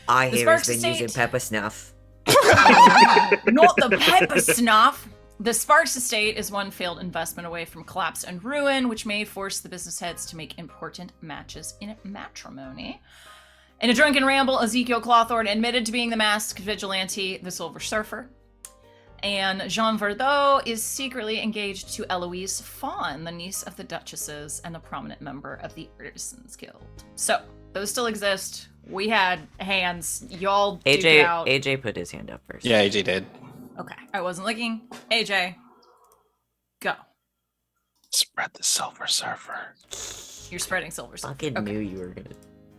I The hear Sparks he's been Estate- using pepper snuff. Not the pepper snuff. The Sparks estate is one failed investment away from collapse and ruin, which may force the business heads to make important matches in matrimony. In a drunken ramble, Ezekiel Clawthorne admitted to being the masked vigilante, the Silver Surfer. And Jean Verdot is secretly engaged to Eloise Fawn, the niece of the Duchesses and a prominent member of the Artisans Guild. So, those still exist. We had hands. Y'all duke it out. AJ put his hand up first. Yeah, AJ did. Okay, I wasn't looking. AJ, go. Spread the Silver Surfer. You're spreading Silver Surfer. Fucking Okay. knew you were gonna.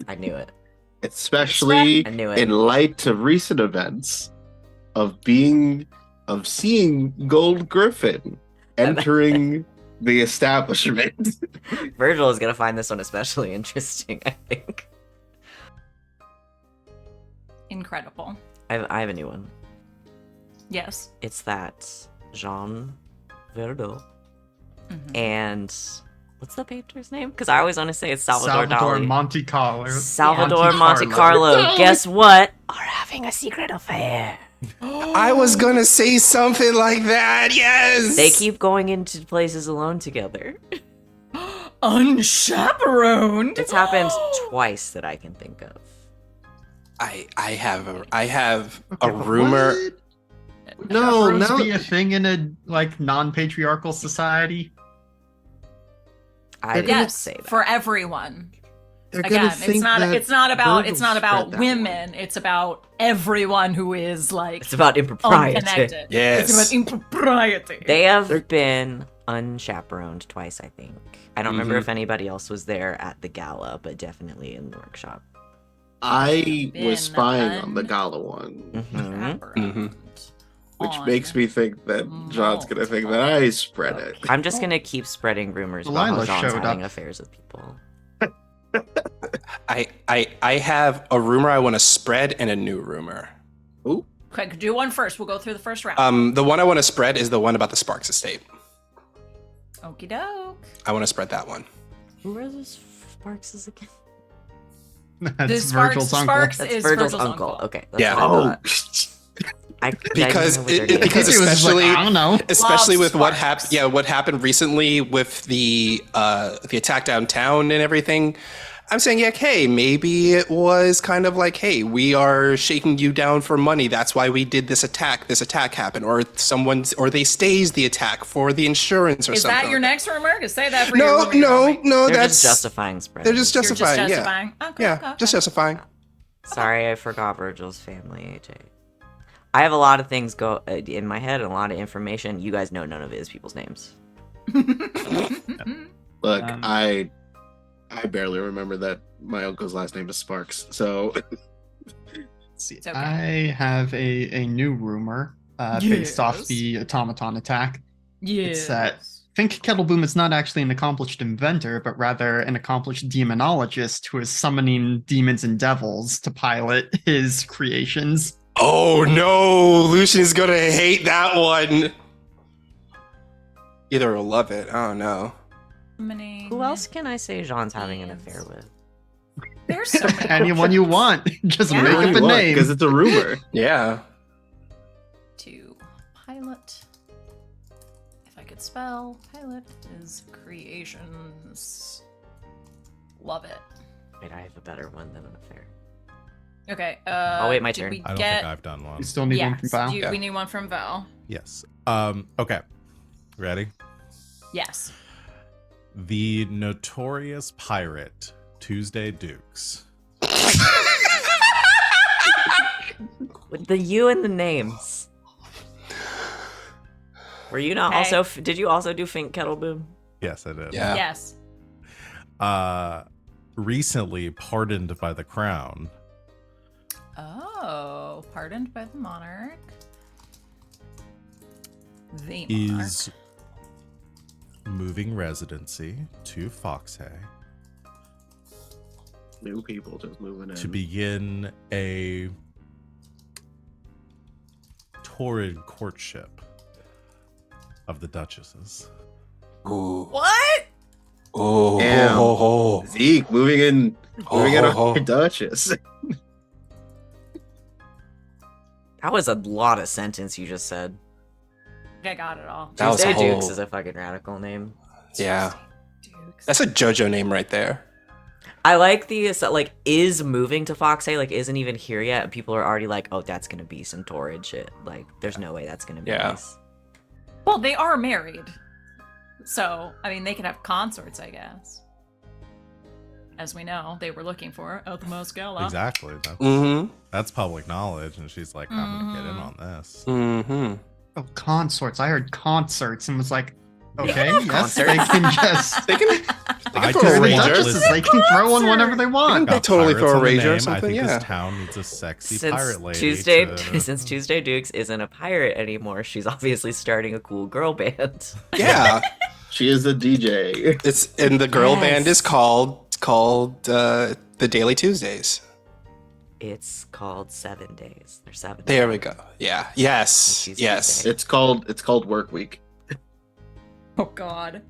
I knew it. Especially I knew it. in light of recent events of seeing Gold Gryffin entering the establishment. Virgil is gonna find this one especially interesting, I think. Incredible. I have a new one. Yes. It's that Jean Verdot Mhm. and what's the painter's name? Because I always want to say it's Salvador Dali. Monte Carlo. Salvador Monte Carlo. Guess what? Are having a secret affair. I was gonna say something like that. Yes. They keep going into places alone together. Unchaperoned. It's happened twice that I can think of. I have a Okay, but rumor. what? No, Chaperones no. be a thing in a like non-patriarchal society. I didn't Yes, say that. for everyone. They're gonna Again, think it's not Virgil about spread that women. It's about everyone who is like It's about impropriety. unconnected. Yes. It's about impropriety. They have been unchaperoned twice, I think. I don't remember Mhm. if anybody else was there at the gala, but definitely in the workshop. I Been was spying on the gala one, Mhm. Chaperoned which on- makes me think that John's gonna think that I spread it. I'm just gonna keep spreading rumors about how Delilah John's showed having up. affairs with people. I have a rumor I want to spread and a new rumor. Ooh, Okay, do one first. We'll go through the first round. The one I want to spread is the one about the Sparks estate. Okie doke. I want to spread that one. Who are those Sparkses again? That's The Virgil's uncle. Sparks That's is Virgil's uncle. Okay. That's Yeah. what I oh, thought. I Because didn't know what their because name He was just like, especially I don't know. especially Loves with what Sparks. happened. Yeah, what happened recently with the attack downtown and everything. I'm saying, yeah, hey, maybe it was kind of like, hey, we are shaking you down for money. That's why we did this attack. This attack happened, or they staged the attack for the insurance or Is something. that your like next rumor? Just say that for your No, rumor you're no, telling me. no. They're That's just justifying spread. They're just You're just justifying. Yeah, justifying. Okay, yeah, okay, just okay. justifying. Sorry, I forgot Virgil's family, AJ. I have a lot of things go in my head and a lot of information. You guys know none of his people's names. look, Um, I barely remember that my uncle's last name is Sparks. So See, It's okay. I have a new rumor based off Yes. the automaton attack. Yes. It's that Think Kettleboom is not actually an accomplished inventor, but rather an accomplished demonologist who is summoning demons and devils to pilot his creations. Oh no, Lucian's gonna hate that one. Either he'll love it. I don't know. Summoning. Who else can I say Jean's having an Yes. affair with? There's so many. Anyone you want, just Yeah. make up a name. because it's a rumor. Yeah. To pilot. If I could spell, pilot is creations. Love it. Wait, I have a better one than an affair. Okay. I'll wait my did turn. We I don't get... think I've done one. We still need one Yes. from Val. Do you- We need one from Val. Yes. Okay. Ready? Yes. The notorious pirate Tuesday Dukes. With the U in the names. Were you not Okay. also? Did you also do Fink Kettleboom? Yes, I did. Yeah. Yes. Recently pardoned by the crown. Oh, pardoned by the monarch. The monarch. Is moving residency to Foxhay New people just moving in. to begin a torrid courtship of the duchesses. Ooh. What? Oh. Damn. Oh. Zeke moving in on Oh. our Duchess. That was a lot of sentence you just said. I got it all. That was a Tuesday whole- Dukes is a fucking radical name. Yeah. Dukes. That's a JoJo name right there. I like the like is moving to Foxhay, like isn't even here yet, and people are already like, oh, that's gonna be some torrid shit. Like, there's no way that's gonna be Yeah. nice. Well, they are married. So, I mean, they can have consorts, I guess. As we know, they were looking for at the most gala. Exactly. Mm-hmm. That's public knowledge, and she's like, I'm gonna get in on this. Mm-hmm. Oh, consorts. I heard concerts and was like, okay, have yes, concerts. they can just. They can I throw a just They're the ranger. want duchesses. listen- They can throw one whenever they want. They Got totally pirates throw a on the ranger or name. I something, think yeah. this town needs a sexy Since pirate lady. Tuesday, to- since Tuesday Dukes isn't a pirate anymore, she's obviously starting a cool girl band. Yeah. She is a DJ. It's and the girl band is Yes. called the Daily Tuesdays. It's called 7 Days. There's 7. There we go. Yeah. Yes. She's Yes. Tuesday. It's called Work Week. Oh, God.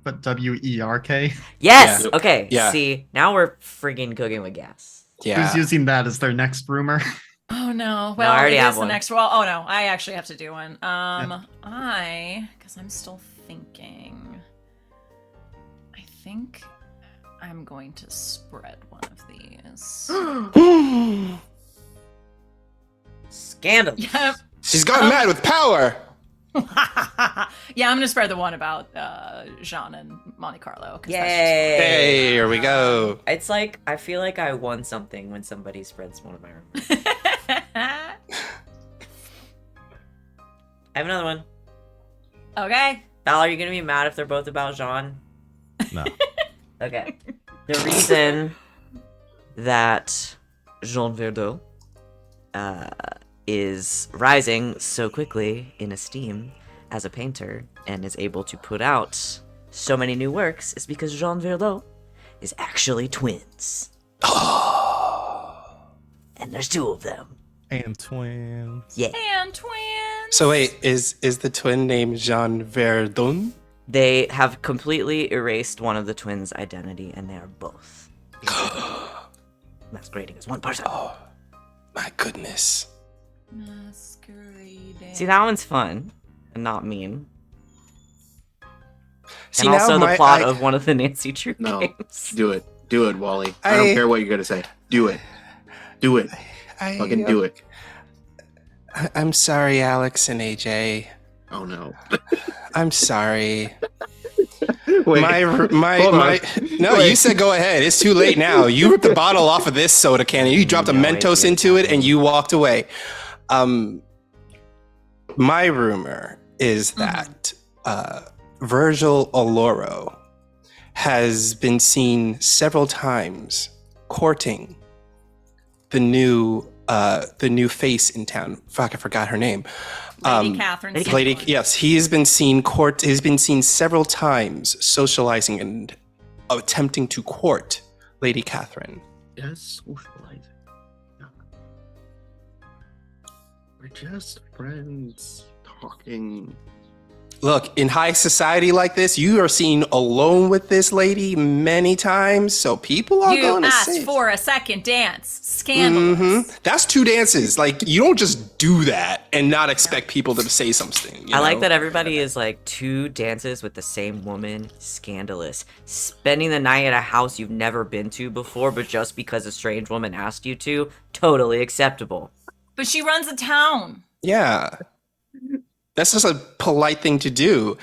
But WERK? Yes. Yeah. Okay. Yeah. See, now we're friggin' cooking with gas. Yeah. Who's using that as their next rumor? Oh, no. Well, I already it have is the one. next. Well, oh, no. I actually have to do one. Because I'm still thinking. I think I'm going to spread one of these. Scandal. Yep. She's gone mad with power. Yeah, I'm gonna spread the one about Jean and Monte Carlo. 'Cause that's Yay. Hey, here we go. It's like I feel like I won something when somebody spreads one of my rumors. just- I have another one. Okay. Val, are you gonna be mad if they're both about Jean? No. Okay. The reason that Jean Verdot is rising so quickly in esteem as a painter and is able to put out so many new works is because Jean Verdot is actually twins. And there's 2 of them. And twins. Yeah. And twins. So wait, is the twin named Jean Verdun? They have completely erased one of the twins' identity, and they are both masquerading as one person. Oh, my goodness. Masquerading. See, that one's fun and not mean. See, And now also the my- plot I- of one of the Nancy Drew No. games. Do it, Wally. I don't care what you're gonna say. Do it. Fucking do it. I'm sorry, Alex and AJ. Oh no. I'm sorry. Wait. Hold on. No, Wait. you said go ahead. It's too late now. You ripped the bottle off of this soda can and you dropped a No, Mentos it into it didn't. and you walked away. My rumor is that Virgil Oloro has been seen several times courting the new face in town. Fuck, I forgot her name. Lady Catherine. Lady, Sandlin. yes, he has been seen He's been seen several times socializing and attempting to court Lady Catherine. Yes, socializing. No. We're just friends talking. Look, in high society like this, you are seen alone with this lady many times, so people are You going to asked say. for a second dance. Scandalous. That's 2 dances. Like, you don't just do that and not expect people to say something. you I like know? that everybody is like 2 dances with the same woman. Scandalous. Spending the night at a house you've never been to before, but just because a strange woman asked you to, totally acceptable. But she runs a town. Yeah. That's just a polite thing to do.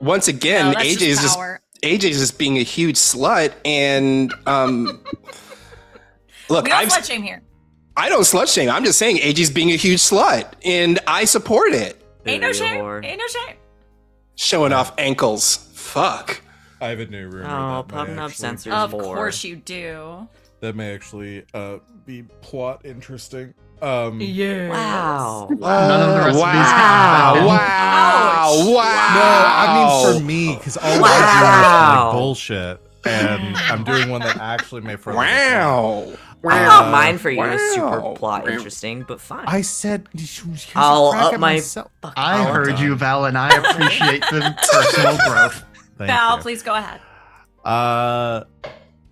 Once again, No, that's AJ is just power. AJ is just being a huge slut, and look, We don't slut shame here. I don't slut shame. I'm just saying AJ's being a huge slut, and I support it. Ain't no Booty shame. whore. Ain't no shame. Showing off ankles. Fuck. I have a new rumor. Oh, that may Pubnub actually censors. be- Of more. course you do. That may actually be plot interesting. Yeah. Wow. None of the rest of these Wow! can Wow! Ouch. Wow! No, I mean for me, because all of Wow. that is like bullshit, and I'm doing one that actually may further. the plot. Wow! Mine for you is super Wow. plot interesting, but fine. I said, here's a I'll crack up at my myself. I Oh, heard done. you, Val, and I appreciate the personal growth. Thank Val, you. please go ahead.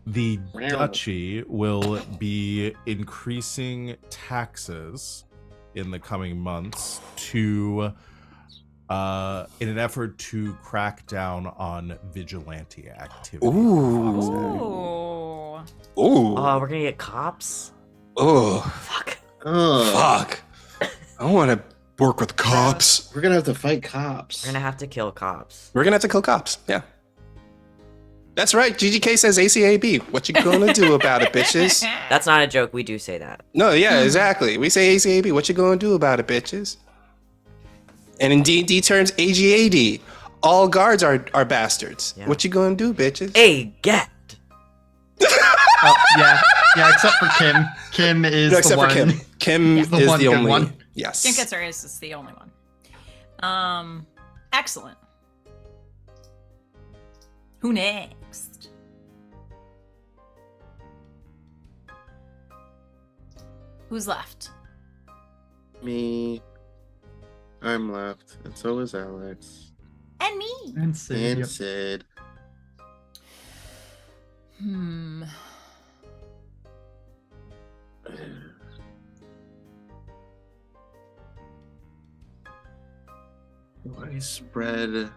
The duchy will be increasing taxes in the coming months to in an effort to crack down on vigilante activity. Ooh. Ooh. Ooh. Oh, we're gonna get cops? Oh. Fuck. Fuck. I want to work with cops. We're gonna have to fight cops. We're gonna have to kill cops. We're gonna have to kill cops. Yeah. That's right. GGK says ACAB. What you gonna do about it, bitches? That's not a joke. We do say that. No, yeah, exactly. We say ACAB. What you gonna do about it, bitches? And in D&D terms, AGAD. All guards are bastards. Yeah. What you gonna do, bitches? Hey, get. Oh, yeah, except for Kim. Kim is No, the except one. for Kim. Kim The is one the good only one. Yes. Kim Katsura is the only one. Excellent. Who next? Who's left? Me. I'm left, and so is Alex. And me. And Sid, And yep. Sid. Hmm. I spread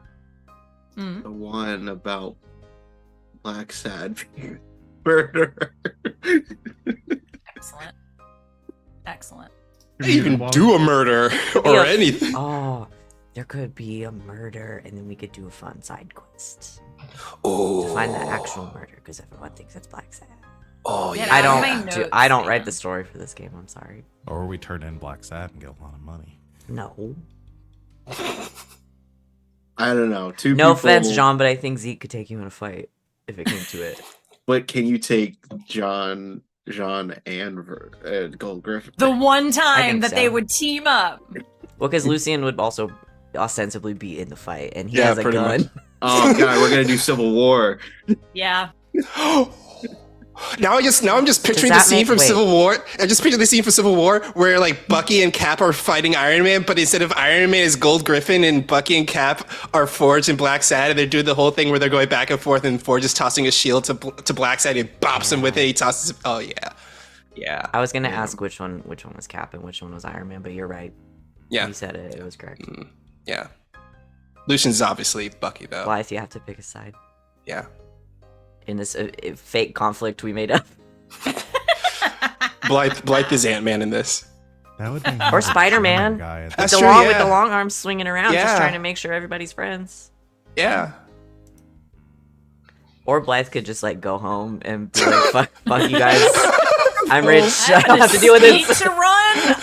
Hmm. the one about Black Sad murder. Excellent. Excellent. You can do a murder or Yeah. anything. Oh, there could be a murder, and then we could do a fun side quest Oh. to find the actual murder, because everyone thinks it's Black Sad. Oh, Yeah, yeah. I my don't. notes, I don't write man. the story for this game. I'm sorry. Or we turn in Black Sad and get a lot of money. No. I don't know. No offense, John, but I think Zeke could take you in a fight if it came to it. But can you take John, and Gold Gryffin? The one time think that so. they would team up. Well, because Lucien would also ostensibly be in the fight, and he Yeah, has a pretty gun. much. Oh god, we're gonna do Civil War. Yeah. Now I'm just picturing the that scene make- from wait. Civil War. I'm just picturing the scene from Civil War where like Bucky and Cap are fighting Iron Man, but instead of Iron Man is Gold Gryffin and Bucky and Cap are Forge and Black Sad, and they're doing the whole thing where they're going back and forth, and Forge is tossing a shield to Black Sad and bops him with it. He tosses. Oh yeah, yeah, I was gonna ask which one was Cap and which one was Iron Man, but you're right. yeah, You said it. It was correct. yeah. Lucian's obviously Bucky though. Blythe, you have to pick a side Yeah. in this fake conflict we made up. Blythe is Ant-Man in this. That would be Or Spider-Man. Guy at That's With true, with yeah. the long arms swinging around, just Yeah. trying to make sure everybody's friends. Yeah. Or Blythe could just like go home and be like, fuck you guys. I'm rich. I don't have to deal with Need this. to run.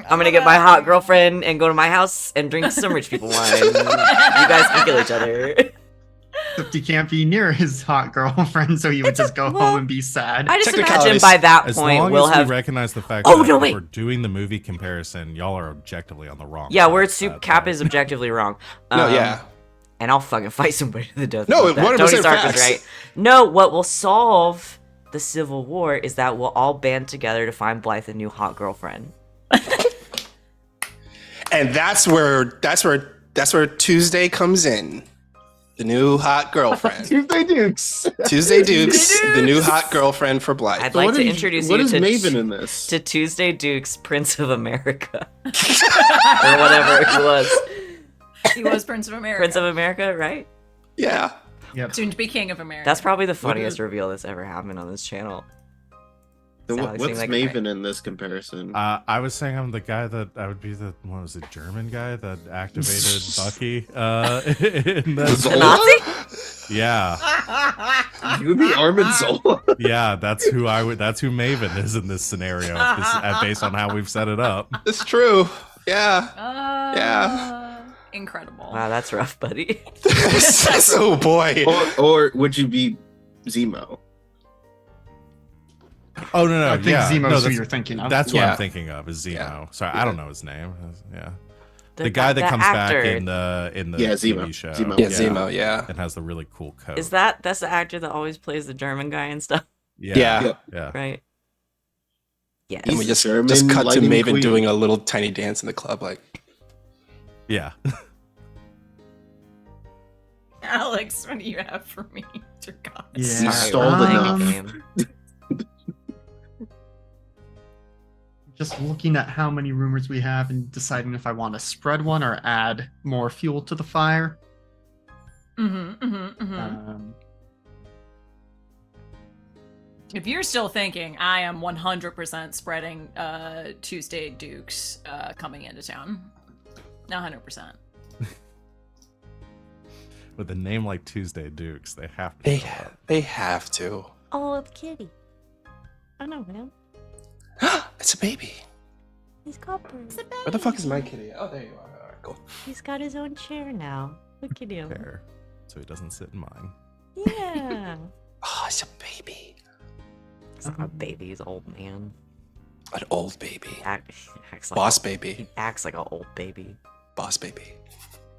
I'm gonna get my hot girlfriend and go to my house and drink some rich people wine. You guys can kill each other. Except he can't be near his hot girlfriend, so he would just go home and be sad. I just imagine Technicalities. by that As point long we'll as have. we recognize the fact Oh, that no, if wait. we're doing the movie comparison, y'all are objectively on the wrong Yeah, side we're of that, Cap though. is objectively wrong. No, yeah. And I'll fucking fight somebody to the death. No, about that. 100% Tony Stark facts. is right. No, what will solve the Civil War is that we'll all band together to find Blythe a new hot girlfriend. And that's where Tuesday comes in. The new hot girlfriend. Tuesday Dukes. Tuesday Dukes, the new hot girlfriend for Blythe. I'd like to introduce you What is to Maven in this? to Tuesday Dukes, Prince of America, or whatever he was. He was Prince of America. Prince of America, right? Yeah. Yep. Soon to be King of America. That's probably the funniest reveal that's ever happened on this channel. Then Alex what's being like, Maven in this comparison? I was saying I'm the guy that I would be the what was it, German guy that activated Bucky. In The the, Nazi? yeah, You would be Armin Zola. yeah, that's who I would. That's who Maven is in this scenario, based on how we've set it up. It's true. Yeah. Yeah. Incredible. Wow, that's rough, buddy. Oh boy. or would you be Zemo? Oh no, I think yeah, Zemo's no, who that's- you're thinking of. That's what Yeah. I'm thinking of is Zemo. Yeah. Sorry, I don't know his name. Yeah, the guy that the comes actor. back in the Yeah, TV Zemo. show. Zemo. Yeah, Zemo, yeah. and has the really cool coat. Is that's the actor that always plays the German guy and stuff, Yeah. yeah. right? Yes. And we He's just German cut to lighting Maven queen. doing a little tiny dance in the club, like Yeah. Alex, what do you have for me? Dear God. Yeah. Sorry, stole we're the playing a Um, game. just looking at how many rumors we have and deciding if I want to spread one or add more fuel to the fire. If you're still thinking, I am 100% spreading Tuesday Dukes coming into town. 100%. With a name like Tuesday Dukes, they have to. They have to. Oh, it's Kitty. I know him. It's a baby. He's copper. Where the fuck is my kitty? Oh, there you are. All right, cool. He's got his own chair now. Look at him. Chair, so he doesn't sit in mine. Yeah. Oh, it's a baby. He's not a baby, he's an old man. An old baby. Acts like Boss he baby. acts like an old baby. Boss baby.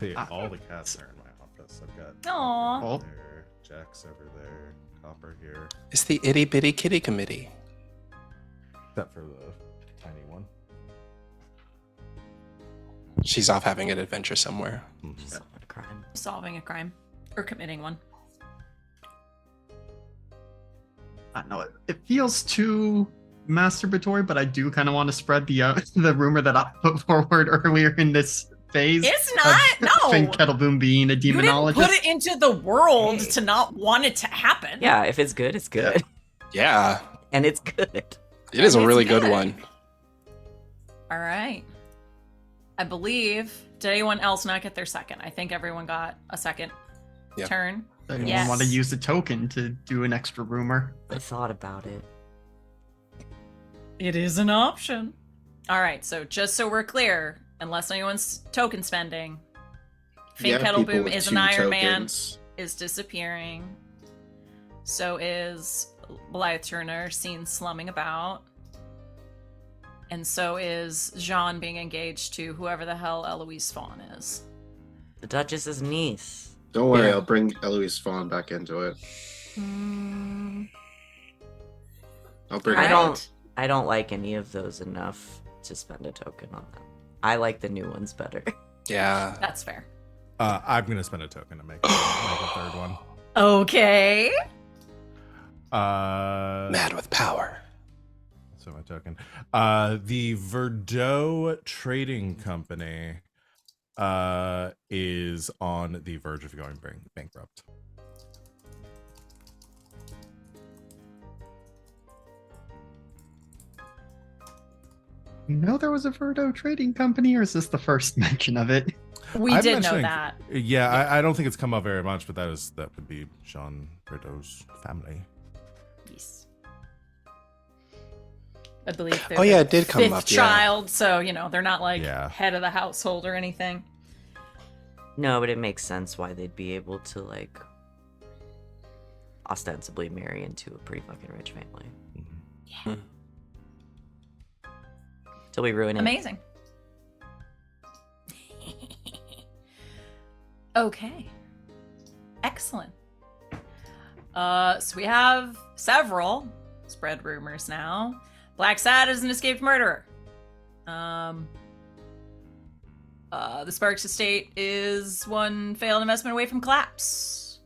See, all the cats are in my office. I've got Aw. Oh, there, Jack's over there, Copper here, It's the itty bitty kitty committee. except for the tiny one. She's off having an adventure somewhere. Just a crime. Solving a crime. Or committing one. I don't know. It feels too masturbatory, but I do kind of want to spread the rumor that I put forward earlier in this phase. It's not. No. Finn Kettleboom being a You didn't demonologist. put it into the world Hey. to not want it to happen. Yeah, if it's good, it's good. Yeah, And it's good. it is a It's really good good. one. All right. I believe. Did anyone else not get their second? I think everyone got a second Yeah. turn. Anyone Yes. want to use the token to do an extra rumor? I thought about it. It is an option. All right. So just so we're clear, unless anyone's token spending, Finn people Kettleboom with is an 2 Iron Man. tokens. Is disappearing. So is Blythe Turner seen slumming about. And so is Jean being engaged to whoever the hell Eloise Fawn is. The Duchess's niece. Don't worry, Yeah. I'll bring Eloise Fawn back into it. I'll bring I her Alright. back. I don't like any of those enough to spend a token on them. I like the new ones better. Yeah. That's fair. I'm gonna spend a token to make a third one. Okay. Mad with power. So my token. The Verdot Trading Company is on the verge of going bankrupt. You know there was a Verdo trading company, or is this the first mention of it? We I'm did know mentioning- that. Yeah, I don't think it's come up very much, but that would be Jean Verdot's family. Yes. I believe they're Oh, yeah, the it did come fifth up, yeah. child, so they're not like Yeah. head of the household or anything. No, but it makes sense why they'd be able to like ostensibly marry into a pretty fucking rich family. Mm-hmm. Till we ruin it. Amazing. Okay. Excellent. So we have several spread rumors now. Black Saad is an escaped murderer. The Sparks estate is one failed investment away from collapse.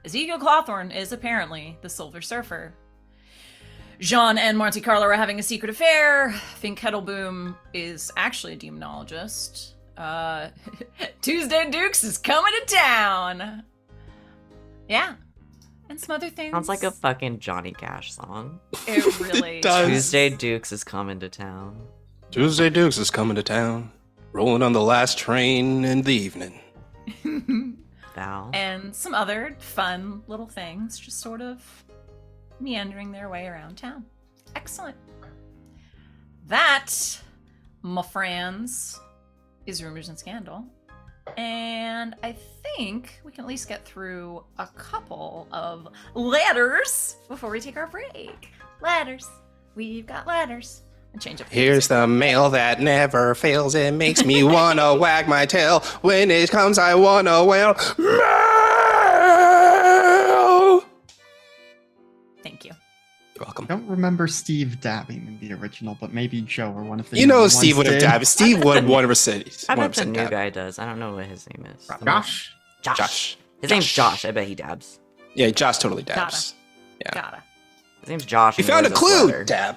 Ezekiel Clawthorne is apparently the Silver Surfer. Jean and Monte Carlo are having a secret affair. Finn Kettleboom is actually a demonologist. Tuesday Dukes is coming to town. Yeah. And some other things. Sounds like a fucking Johnny Cash song. It really It does. Tuesday Dukes is coming to town. Tuesday Dukes is coming to town, rolling on the last train in the evening. Val. And some other fun little things just sort of meandering their way around town. Excellent. That, my friends, is Rumors and Scandal. And I think we can at least get through a couple of letters before we take our break. Letters. We've got letters. And change up. Here's the mail that never fails. It makes me wanna wag my tail. When it comes, I wanna wail. Mail! Thank you. You're welcome. I don't remember Steve dabbing in the original, but maybe Joe or one of the You new know ones Steve would have did. dabbed. Steve would 100%. I bet the 100% new dab. guy does. I don't know what his name is. Josh? Josh. His name's Josh. I bet he dabs. Yeah, Josh totally dabs. Yeah. Gotta. His name's Josh. You and he found a wears clue, sweater. dab.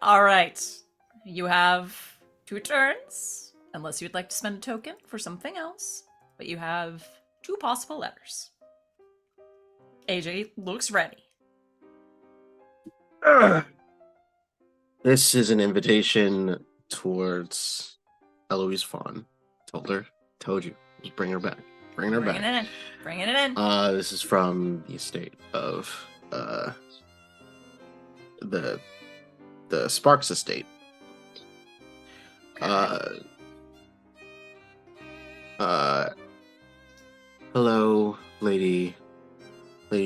All right. You have 2 turns, unless you'd like to spend a token for something else. But you have 2 possible letters. AJ looks ready. This is an invitation towards Eloise Fawn. Told you. Just bring her back. Bring her Bringing back. it in. Bringing it in. This is from the estate of the Sparks estate. Hello, Lady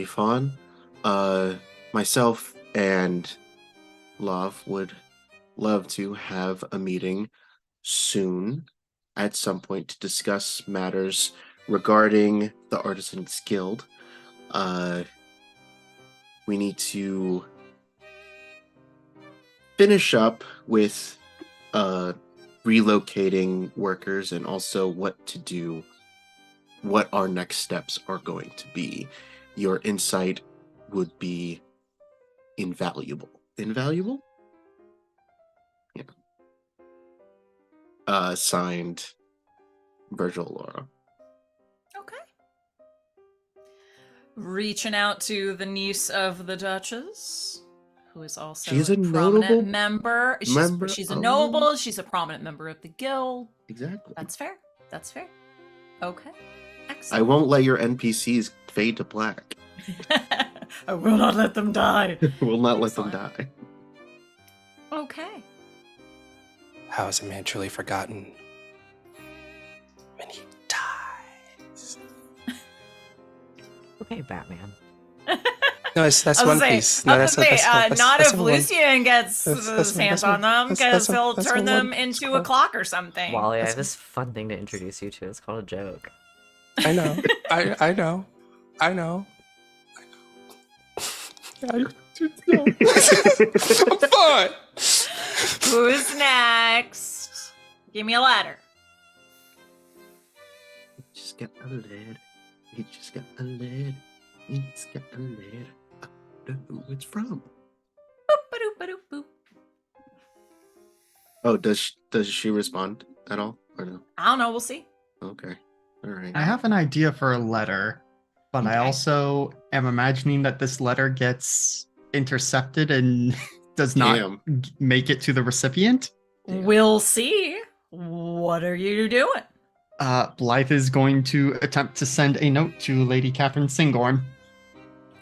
Fawn. Myself and Love would love to have a meeting soon at some point to discuss matters regarding the Artisans Guild. We need to finish up with relocating workers and also what our next steps are going to be. Your insight would be invaluable. Invaluable? Yeah. Signed, Virgil Laura. Okay. Reaching out to the niece of the Duchess, who is also She's a prominent notable member. She's a Oh. noble. She's a prominent member of the guild. Exactly. That's fair. That's fair. Okay. I Excellent. won't let your NPCs fade to black. I will not let them die. Will not let them Excellent. die. Okay. How is a man truly forgotten? When he dies. Okay, Batman. No, that's I was One gonna Piece. say, No, I was that's gonna say, not that's if one- Lucien gets that's- his hands that's on them, that's- because that's- he'll that's turn what them one- into a called. clock or something. Wally, I That's- have this fun thing to introduce you to. It's called a joke. I know. I know. I know. I'm fine. Who's next? Give me a letter. Just got a lead. He just got a lead. He just got a lead. I don't know who it's from. Boop-a-doop-a-doop-boop. Oh, does she respond at all or no? I don't know. We'll see. Okay, all right. I have an idea for a letter, but I Okay. also am imagining that this letter gets intercepted and does not Damn. make it to the recipient. Damn. We'll see. What are you doing? Blythe is going to attempt to send a note to Lady Catherine Singorn.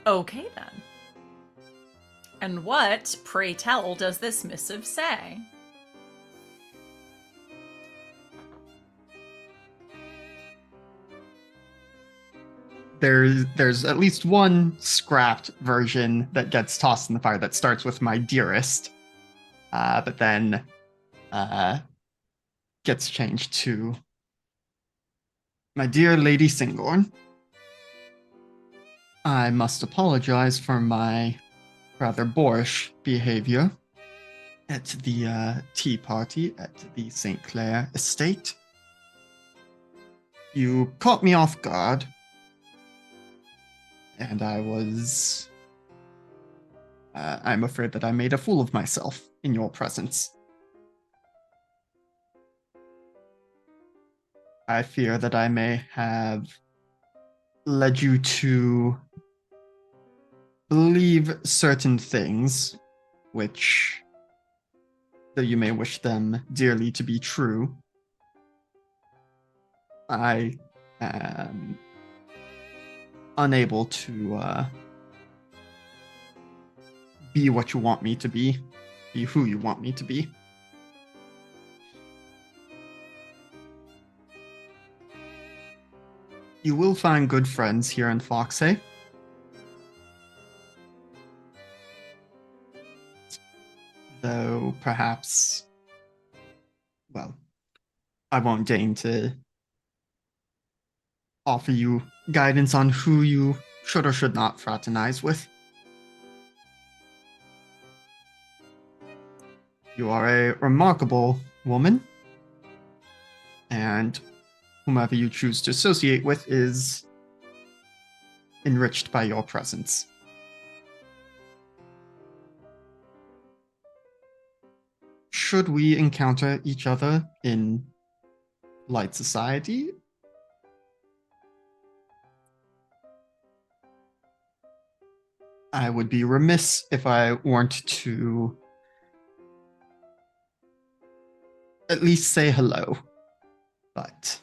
Okay, then. And what, pray tell, does this missive say? There's at least one scrapped version that gets tossed in the fire that starts with "my dearest," but then gets changed to "my dear Lady Singorn. I must apologize for my rather boorish behavior at the tea party at the St. Clair estate. You caught me off guard, and I'm afraid that I made a fool of myself in your presence. I fear that I may have led you to believe certain things, which, though you may wish them dearly to be true, I am unable to be what you want me to be who you want me to be. You will find good friends here in Foxhay. Though perhaps, well, I won't deign to offer you guidance on who you should or should not fraternize with. You are a remarkable woman, and whomever you choose to associate with is enriched by your presence. should we encounter each other in light society, I would be remiss if I weren't to at least say hello. But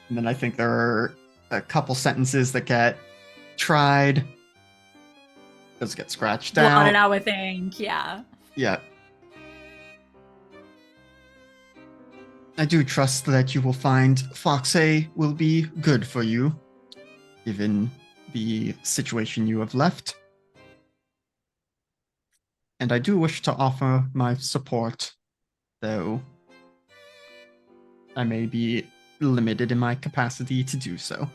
and then I think there are a couple sentences that get tried. Those get scratched Blotted out. out, I think. Yeah. Yeah. I do trust that you will find Foxay will be good for you, given the situation you have left. And I do wish to offer my support, though I may be limited in my capacity to do so.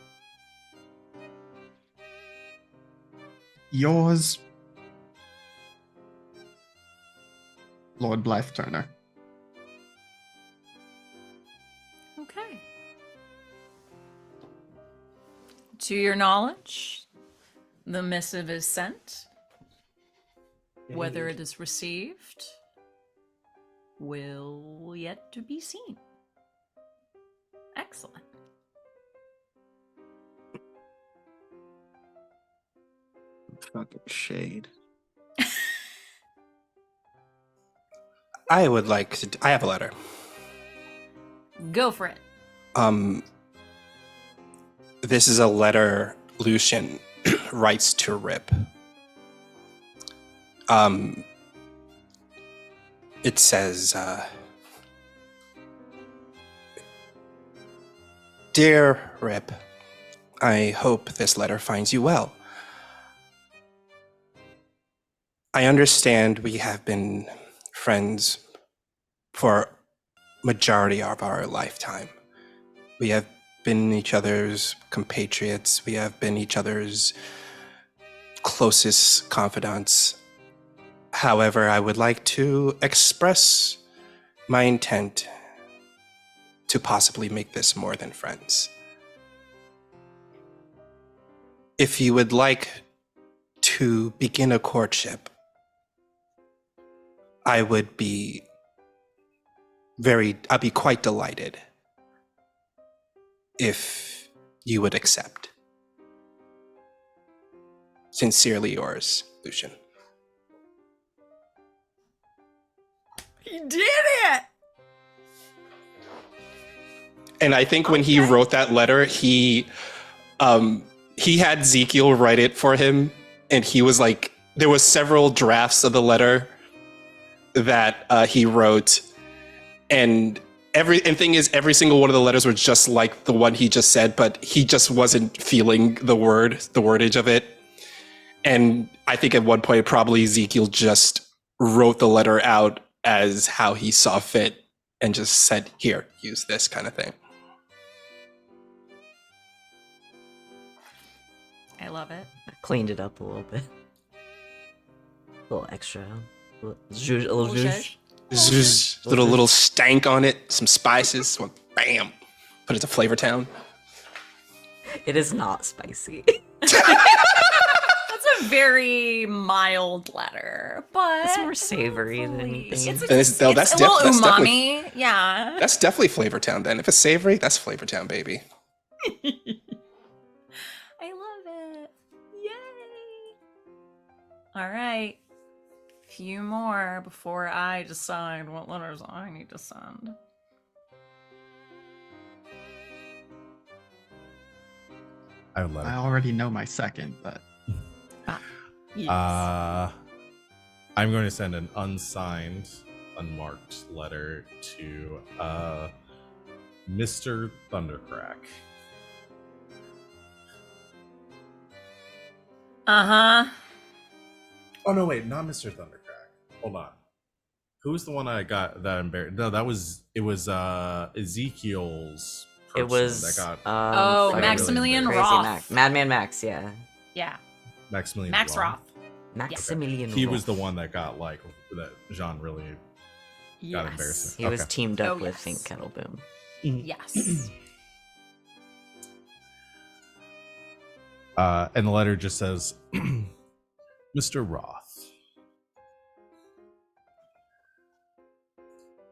Yours, Lord Blythe Turner. Okay. To your knowledge, the missive is sent. Whether it is received will yet to be seen. Excellent. Fucking shade. I would like to. I have a letter. Go for it. This is a letter Lucien writes to Rip. It says, Dear Rip, I hope this letter finds you well. I understand we have been friends for majority of our lifetime. We have been each other's compatriots. We have been each other's closest confidants. However, I would like to express my intent to possibly make this more than friends. If you would like to begin a courtship, I'd be quite delighted if you would accept. Sincerely yours, Lucien. He did it! And I think when he wrote that letter, he had Ezekiel write it for him, and he was like, there was several drafts of the letter that he wrote, and thing is, every single one of the letters were just like the one he just said, but he just wasn't feeling the wordage of it. And I think at one point, probably Ezekiel just wrote the letter out as how he saw fit and just said, here, use this kind of thing. I love it. I cleaned it up a little bit. A little extra. A little zhuzh. Zzz, little stank on it, some spices, bam, put it to Flavor Town. It is not spicy. That's a very mild letter, but It's more savory than anything. It's a little umami. Yeah. That's definitely Flavor Town then. If it's savory, that's Flavor Town, baby. I love it. Yay. All right. Few more before I decide what letters I need to send. I have a letter. I already know my second, but Yes. I'm going to send an unsigned, unmarked letter to Mr. Thundercrack. Uh-huh. Oh no, wait, not Mr. Thundercrack. Hold on. Who's the one I got that embarrassed? No, it was Ezekiel's person It was that got Oh, really Maximilian embarrassed. Roth. Max. Madman Max, yeah. Yeah. Maximilian Max Roth. Roth. Maximilian He Roth. was the one that got like that Jean really got Yes. embarrassing. He was Okay. teamed up Oh, with yes. Think Kettle Boom. Yes. And the letter just says, Mr. Roth,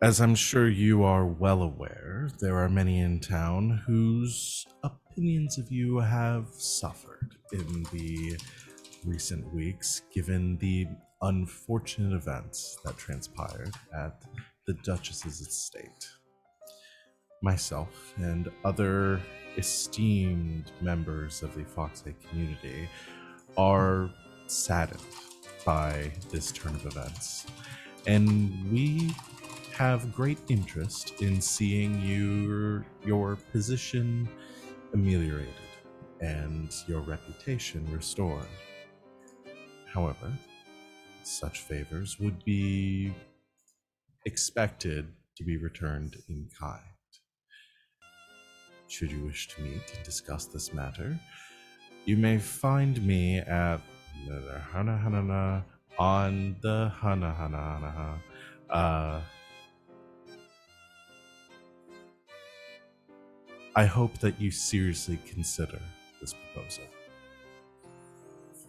as I'm sure you are well aware, there are many in town whose opinions of you have suffered in the recent weeks, given the unfortunate events that transpired at the Duchess's estate. Myself and other esteemed members of the Foxhead community are saddened by this turn of events, and we have great interest in seeing your position ameliorated and your reputation restored. However, such favors would be expected to be returned in kind. Should you wish to meet and discuss this matter, you may find me at on the I hope that you seriously consider this proposal,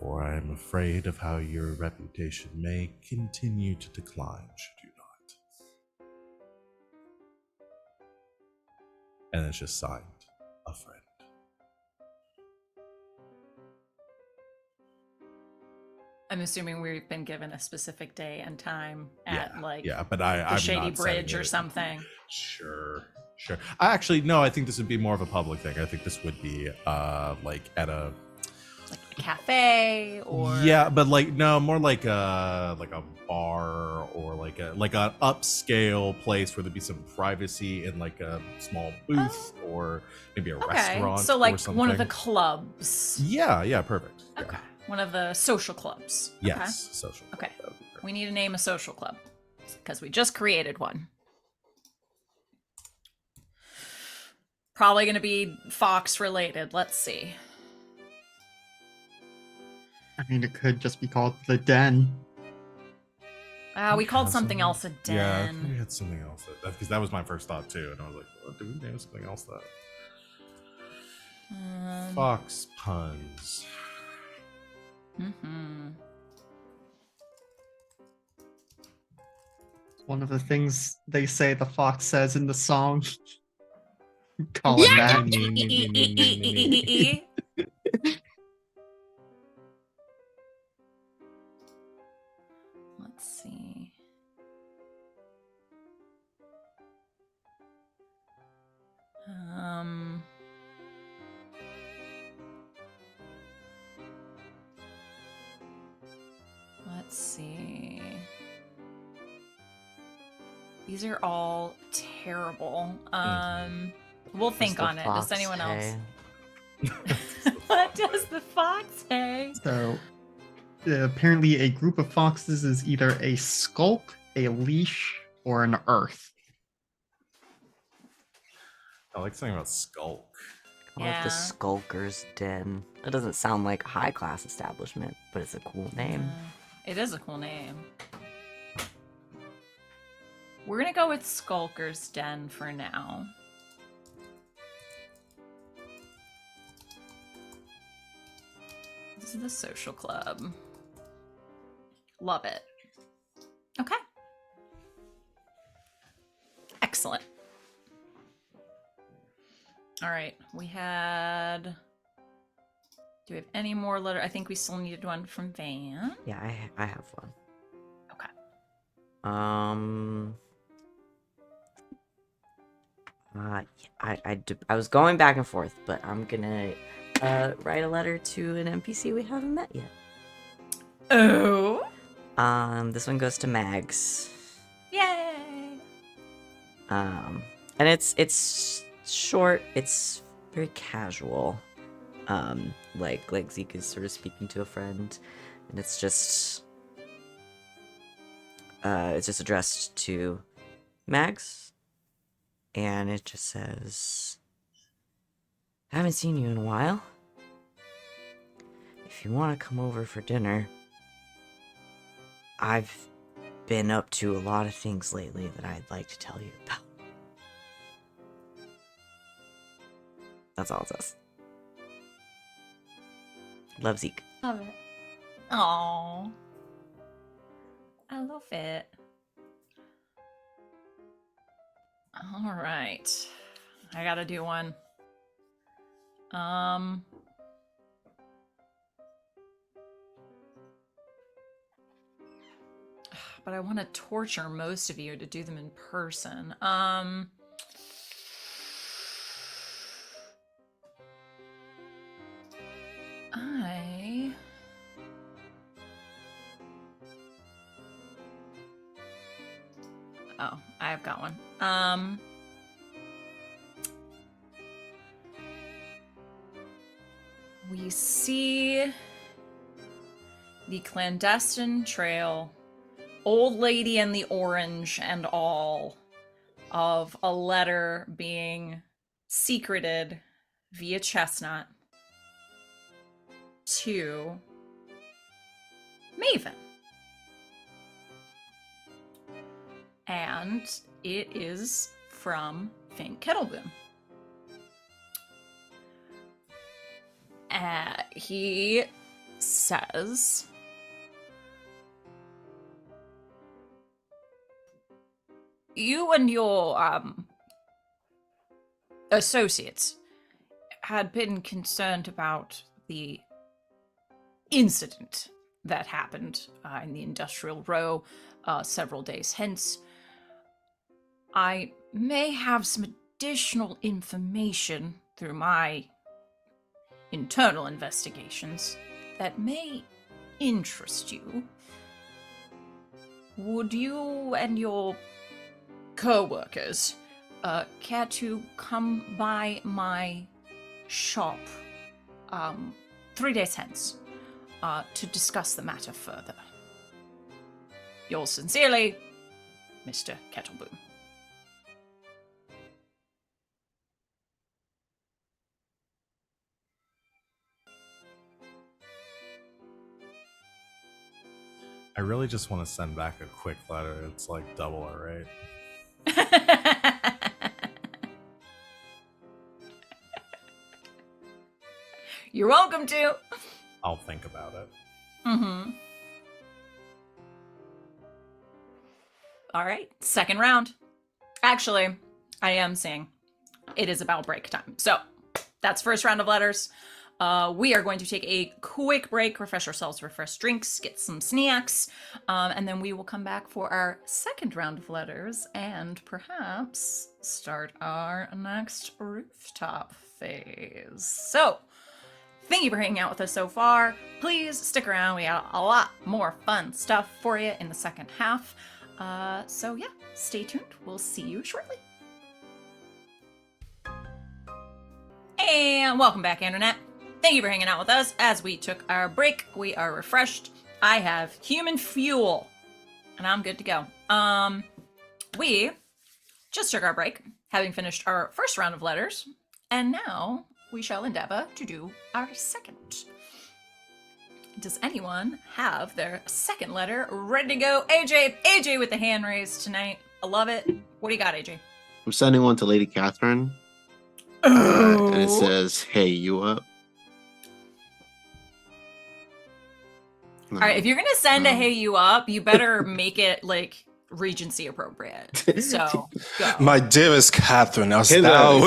for I am afraid of how your reputation may continue to decline should you not. And it's just signed, a friend. I'm assuming we've been given a specific day and time at but the I'm Shady not setting Bridge or it. something. Sure. I actually no. I think this would be more of a public thing. I think this would be like at a cafe or but more like a bar or like an upscale place where there'd be some privacy in like a small booth or maybe a restaurant. So or one of the something. clubs. Yeah, perfect. Okay. Yeah. One of the social clubs. Yes, social. Okay. That would be great. We need to name a social club because we just created one. Probably going to be Fox related. Let's see. I mean, it could just be called the Den. We called something else a den. Yeah, I think we had something else because that was my first thought too, and I was like, "What, did we name something else that?" Fox puns. Mm-hmm. One of the things they say the fox says in the song. Call it that. Let's see. Let's see. These are all terrible. We'll think on it. Does anyone else? What does the fox say? So, apparently a group of foxes is either a skulk, a leash, or an earth. I like something about skulk. I like the Skulker's Den. It doesn't sound like a high-class establishment, but it's a cool name. It is a cool name. We're gonna go with Skulker's Den for now. This is the social club. Love it. Okay. Excellent. All right, we had... Do we have any more letter? I think we still needed one from Van. Yeah, I have one. Okay. I was going back and forth, but I'm gonna write a letter to an NPC we haven't met yet. Oh. This one goes to Mags. Yay. And it's short. It's very casual. Like Zeke is sort of speaking to a friend, and it's just addressed to Mags, and it just says, "I haven't seen you in a while. If you want to come over for dinner, I've been up to a lot of things lately that I'd like to tell you about." That's all it says. Love, Zeke. Love it. Aww. I love it. All right. I gotta do one. But I want to torture most of you to do them in person. Oh, I've got one. We see the clandestine trail, old lady and the orange and all, of a letter being secreted via Chestnut to Maven. And it is from Faint Kettleboom. He says, you and your associates had been concerned about the incident that happened in the Industrial Row several days hence. I may have some additional information through my internal investigations that may interest you. Would you and your co-workers care to come by my shop 3 days hence to discuss the matter further? Yours sincerely, Mr. Kettleboom. I really just want to send back a quick letter. It's like double it, right? You're welcome to. I'll think about it. Mm-hmm. All right, second round. Actually, I am saying it is about break time. So that's first round of letters. We are going to take a quick break, refresh ourselves, refresh drinks, get some snacks, and then we will come back for our second round of letters and perhaps start our next rooftop phase. So, thank you for hanging out with us so far. Please stick around. We got a lot more fun stuff for you in the second half. So yeah, stay tuned. We'll see you shortly. And welcome back, Internet. Thank you for hanging out with us as we took our break. We are refreshed. I have human fuel, and I'm good to go. We just took our break, having finished our first round of letters, and now we shall endeavor to do our second. Does anyone have their second letter ready to go? AJ with the hand raised tonight. I love it. What do you got, AJ? I'm sending one to Lady Catherine. Oh. And it says, "Hey, you up?" All right, if you're gonna send a "Hey you up," you better make it like Regency appropriate. So go. My dearest Catherine, art Hither. thou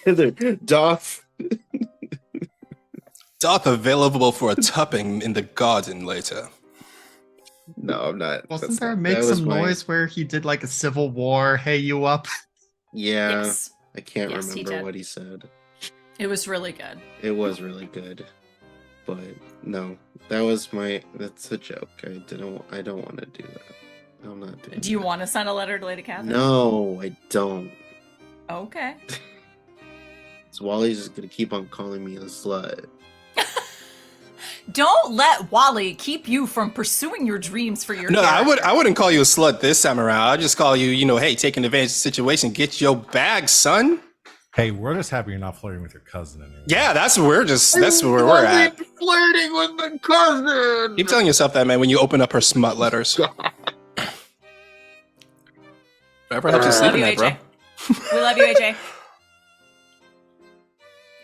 Hither. Doth available for a tupping in the garden later? No, I'm not. Wasn't That's there not- make that was some my- noise where he did like a civil war, hey you up? Yeah, Yes, I can't Yes, he remember did. what he said. it was really good. It was really good, but no, that's a joke. I don't want to do that. I'm not doing. Do you that. want to send a letter to Lady Catherine? No, I don't. Okay. So Wally's just gonna keep on calling me a slut. Don't let Wally keep you from pursuing your dreams for your No, character. I wouldn't call you a slut this time around. I'd just call you, hey, taking advantage of the situation. Get your bag, son. Hey, we're just happy you're not flirting with your cousin anymore. Yeah, that's where we're at. Flirting with the cousin. Keep telling yourself that, man, when you open up her smut letters. Whatever helps you We sleep love you, at night, bro. AJ. We love you, AJ.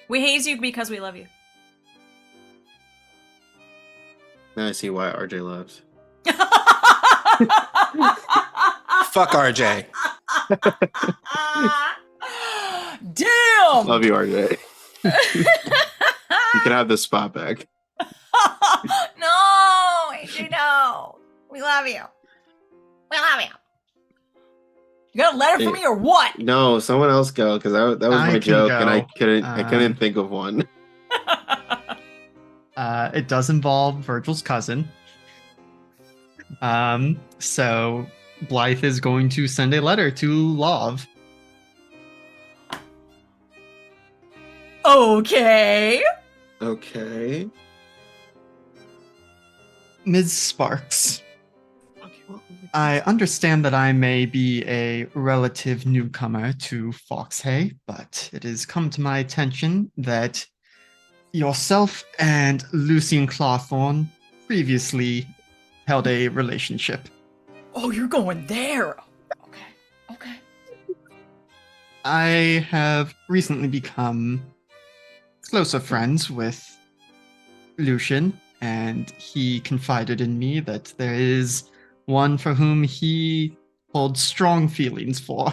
We haze you because we love you. Now I see why RJ left. Fuck RJ. Damn! Love you, RJ. You can have this spot back. No, AJ, no. We love you. We love you. You got a letter for me or what? No, someone else go, because that was I my can joke, and I go. couldn't think of one. It does involve Virgil's cousin. So Blythe is going to send a letter to Love. Okay. Okay. Ms. Sparks, I understand that I may be a relative newcomer to Foxhay, but it has come to my attention that yourself and Lucien Clawthorne previously held a relationship. Oh, you're going there. Okay. Okay. I have recently become closer friends with Lucien, and he confided in me that there is one for whom he holds strong feelings for.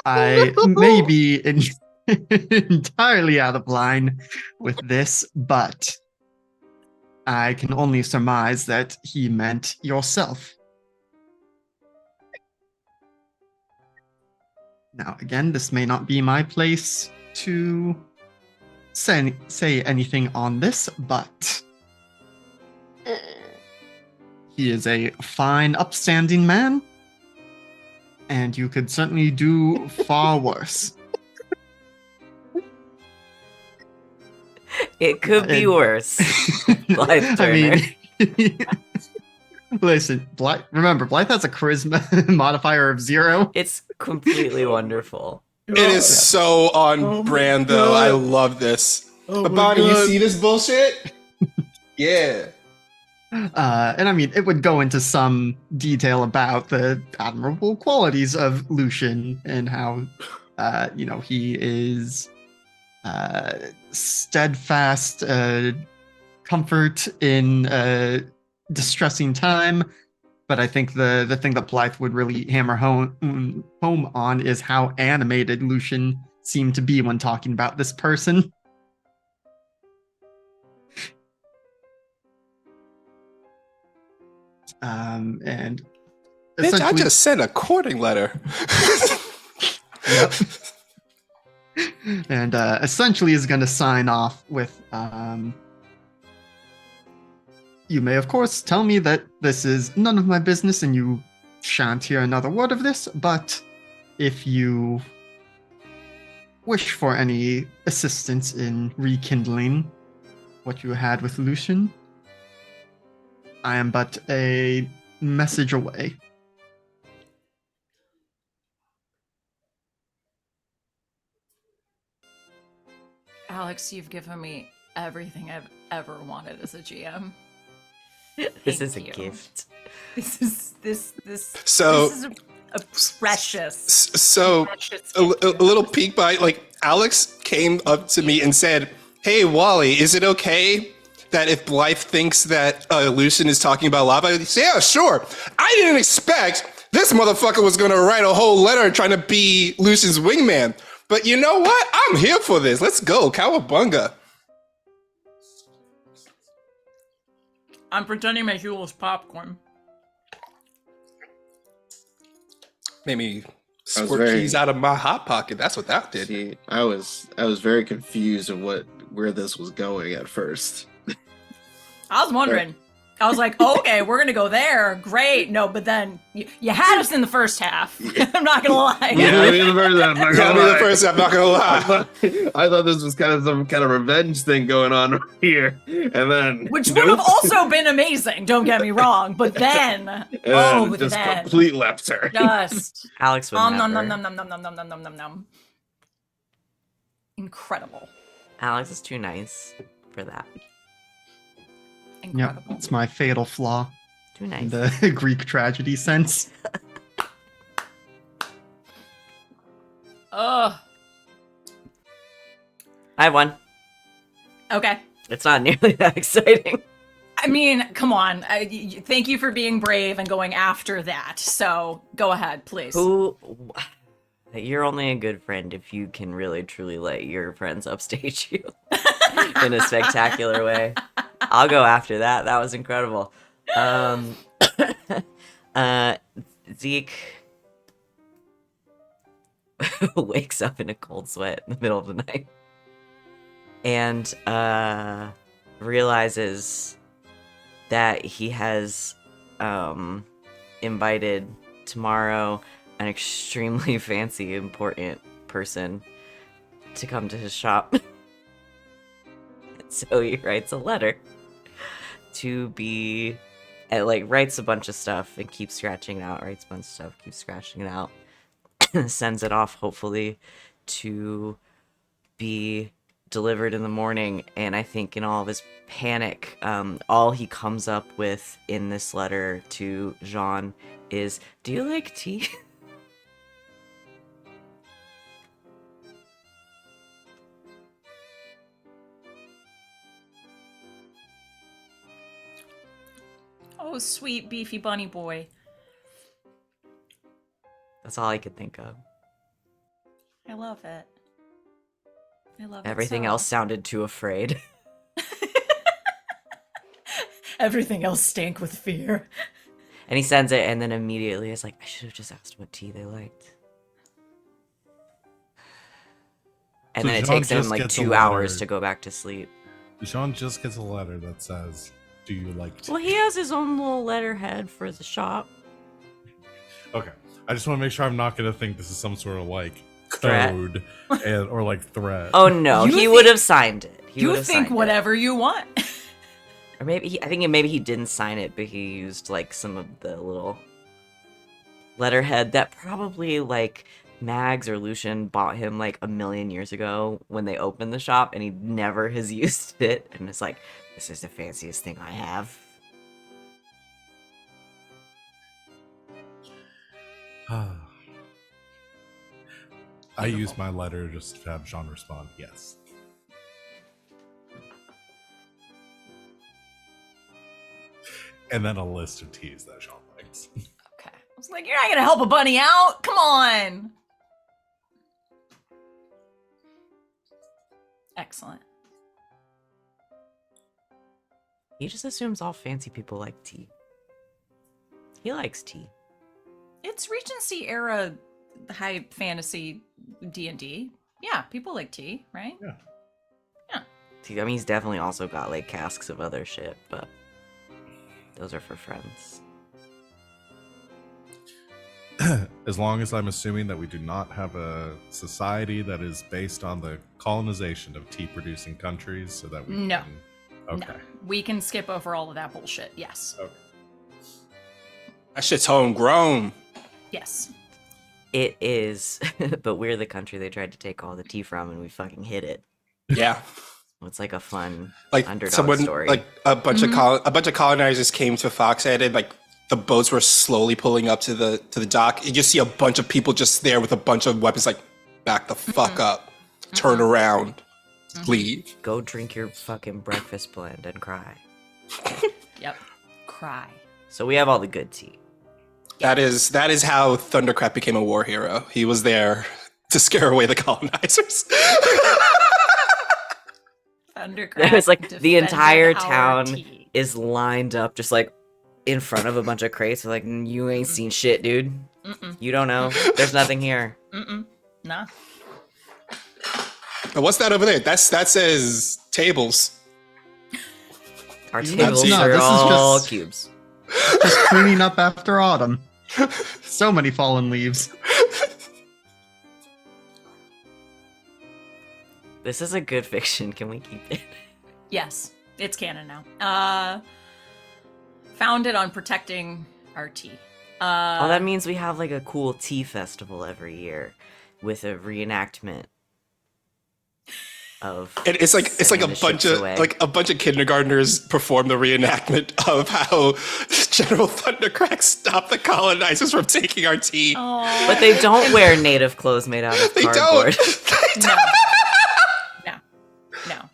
I may be entirely out of line with this, but I can only surmise that he meant yourself. Now, again, this may not be my place to say anything on this, but he is a fine, upstanding man, and you could certainly do far worse. It could be worse. Blythe I mean, Turner. listen, remember, Blythe has a charisma modifier of 0. It's completely wonderful. It is so on brand, though. I love this. But Bonnie, you see this bullshit? Yeah. And I mean, it would go into some detail about the admirable qualities of Lucien and how, he is steadfast, comfort in distressing time. But I think the thing that Blythe would really hammer home on is how animated Lucien seemed to be when talking about this person. And Bitch, I essentially- just sent a courting letter. Yep. And essentially is going to sign off with, you may, of course, tell me that this is none of my business and you shan't hear another word of this, but if you wish for any assistance in rekindling what you had with Lucien, I am but a message away. Alex, you've given me everything I've ever wanted as a GM. This is a Thank you. gift. This is So- this is a precious. So, precious a gift. little peek by, like, Alex came up to me and said, "Hey, Wally, is it okay that if Blythe thinks that Lucien is talking about lava?" I say, "Yeah, sure." I didn't expect this motherfucker was going to write a whole letter trying to be Lucien's wingman. But you know what? I'm here for this. Let's go. Cowabunga. I'm pretending my Huel is popcorn. Made me I was squirt very- keys out of my hot pocket. That's what that did. See, I was very confused of where this was going at first. I was wondering. I was like, oh, okay, we're gonna go there. Great. No, but then you had us in the first half. I'm not gonna lie. Yeah, I mean, the first, I'm not Gotta gonna be the lie. first, I'm not gonna lie. I thought this was kind of some kind of revenge thing going on here, and then Which would have also been amazing, don't get me wrong. But then, but just then, complete left turn. just Alex would nom nom never. nom nom nom nom nom nom nom nom nom. Incredible, Alex is too nice for that. Yep, incredible. it's my fatal flaw Too in nice. the Greek tragedy sense. Ugh. I have one. Okay. It's not nearly that exciting. I mean, come on. Thank you for being brave and going after that. So go ahead, please. You're only a good friend if you can really truly let your friends upstage you in a spectacular way. I'll go after that. That was incredible. Zeke wakes up in a cold sweat in the middle of the night and realizes that he has invited tomorrow an extremely fancy, important person to come to his shop. So he writes a letter to be, and writes a bunch of stuff and keeps scratching it out, writes a bunch of stuff, keeps scratching it out, sends it off, hopefully, to be delivered in the morning. And I think in all of his panic, all he comes up with in this letter to Jean is, "Do you like tea?" Oh, sweet beefy bunny boy. That's all I could think of. I love it. I love Everything it so. else sounded too afraid. Everything else stank with fear. And he sends it, and then immediately is like, I should have just asked what tea they liked. And So then it Jean takes him just like gets a 2 hours letter. to go back to sleep. Jean just gets a letter that says, "Do you like tea?" Well, he has his own little letterhead for the shop. Okay. I just want to make sure I'm not going to think this is some sort of like Threat. code or like threat. Oh no, You he think- would have signed it. He You would have think signed it. whatever you want. Or maybe maybe he didn't sign it, but he used like some of the little letterhead that probably like Mags or Lucien bought him like 1,000,000 years ago when they opened the shop, and he never has used it. And it's like, this is the fanciest thing I have. I use my letter just to have Jean respond, yes. And then a list of teas that Jean likes. Okay. I was like, you're not gonna help a bunny out? Come on. Excellent. He just assumes all fancy people like tea. He likes tea. It's Regency era high fantasy D&D. Yeah, people like tea, right? I mean, he's definitely also got like casks of other shit, but those are for friends. As long as I'm assuming that we do not have a society that is based on the colonization of tea-producing countries, so that we No. can... Okay. No, we can skip over all of that bullshit. Yes. Okay. That shit's homegrown. Yes. It is, but we're the country they tried to take all the tea from, and we fucking hit it. Yeah. It's like a fun Like underdog someone, story. like a bunch of colonizers came to Foxhead, and like the boats were slowly pulling up to the dock. You just see a bunch of people just there with a bunch of weapons. Like, back the fuck up, turn around, leave. Go drink your fucking breakfast blend and cry. Yep. Cry. So we have all the good tea. That is how Thundercraft became a war hero. He was there to scare away the colonizers. Thundercraft. It's like the defended entire our town tea. is lined up just like in front of a bunch of crates. Like, you ain't seen shit, dude. You don't know. There's nothing here. Nah. But what's that over there? That says tables. Our No, tables this are is all just- cubes. Just cleaning up after autumn. So many fallen leaves. This is a good fiction. Can we keep it? Yes, it's canon now. Founded on protecting our tea. Oh, that means we have like a cool tea festival every year with a reenactment of. It's like sending a the bunch ships of away. a bunch of kindergartners perform the reenactment of how General Thundercrack stopped the colonizers from taking our tea. Oh, But they don't wear native clothes made out of They cardboard. don't. They don't. no. No.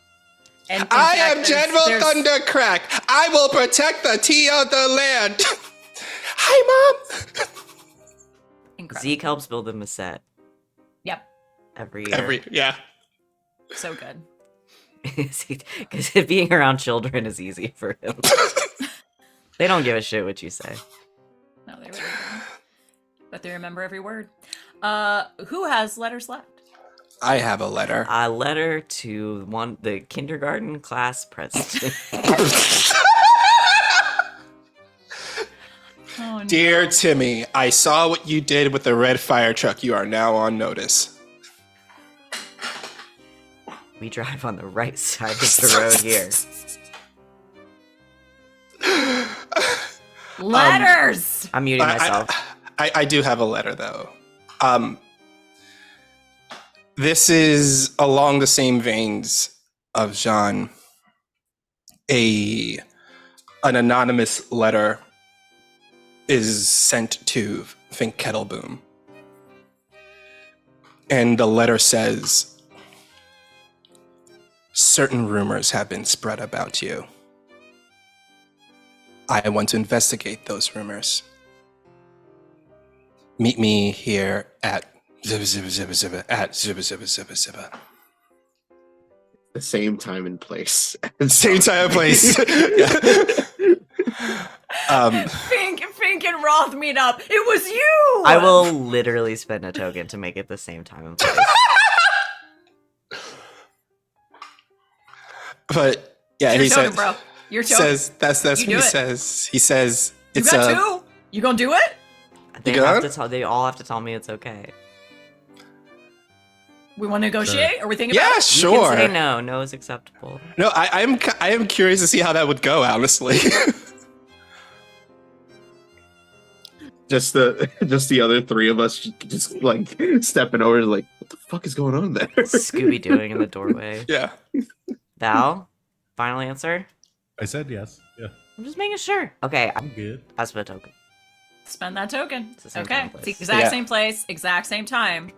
And I fact, am General there's- Thundercrack. I will protect the tea of the land. Hi, Mom. Incredible. Zeke helps build them a set Yep. every year. Yeah. So good. Because being around children is easy for him. They don't give a shit what you say. No, they really don't. But they remember every word. Who has letters left? I have a letter. A letter to the kindergarten class president. Oh, no. Dear Timmy, I saw what you did with the red fire truck. You are now on notice. We drive on the right side of the road here. Letters! I'm muting myself. I do have a letter though. This is along the same veins of Jean. An anonymous letter is sent to Fink Kettleboom. And the letter says, certain rumors have been spread about you. I want to investigate those rumors. Meet me here at at The same time and place. same time and place. Fink and Roth meet up. It was you! I will literally spend a token to make it the same time and place. But yeah, Your he token, says, bro. Your token. says that's You what do he it. says. He says You it's got two? You gonna do it? They got have it? to tell. They all have to tell me it's okay. We want to negotiate? Or we thinking yeah, about it? You sure. can say no. No is acceptable. No, I am curious to see how that would go. Honestly, Just the other three of us just like stepping over, like, what the fuck is going on there? Scooby Dooing in the doorway. yeah. Val, final answer. I said yes. Yeah, I'm just making sure. Okay, I'm good. I'll spend a token. Spend that token. It's the same Okay. time and It's the place. exact Yeah. same place, exact same time.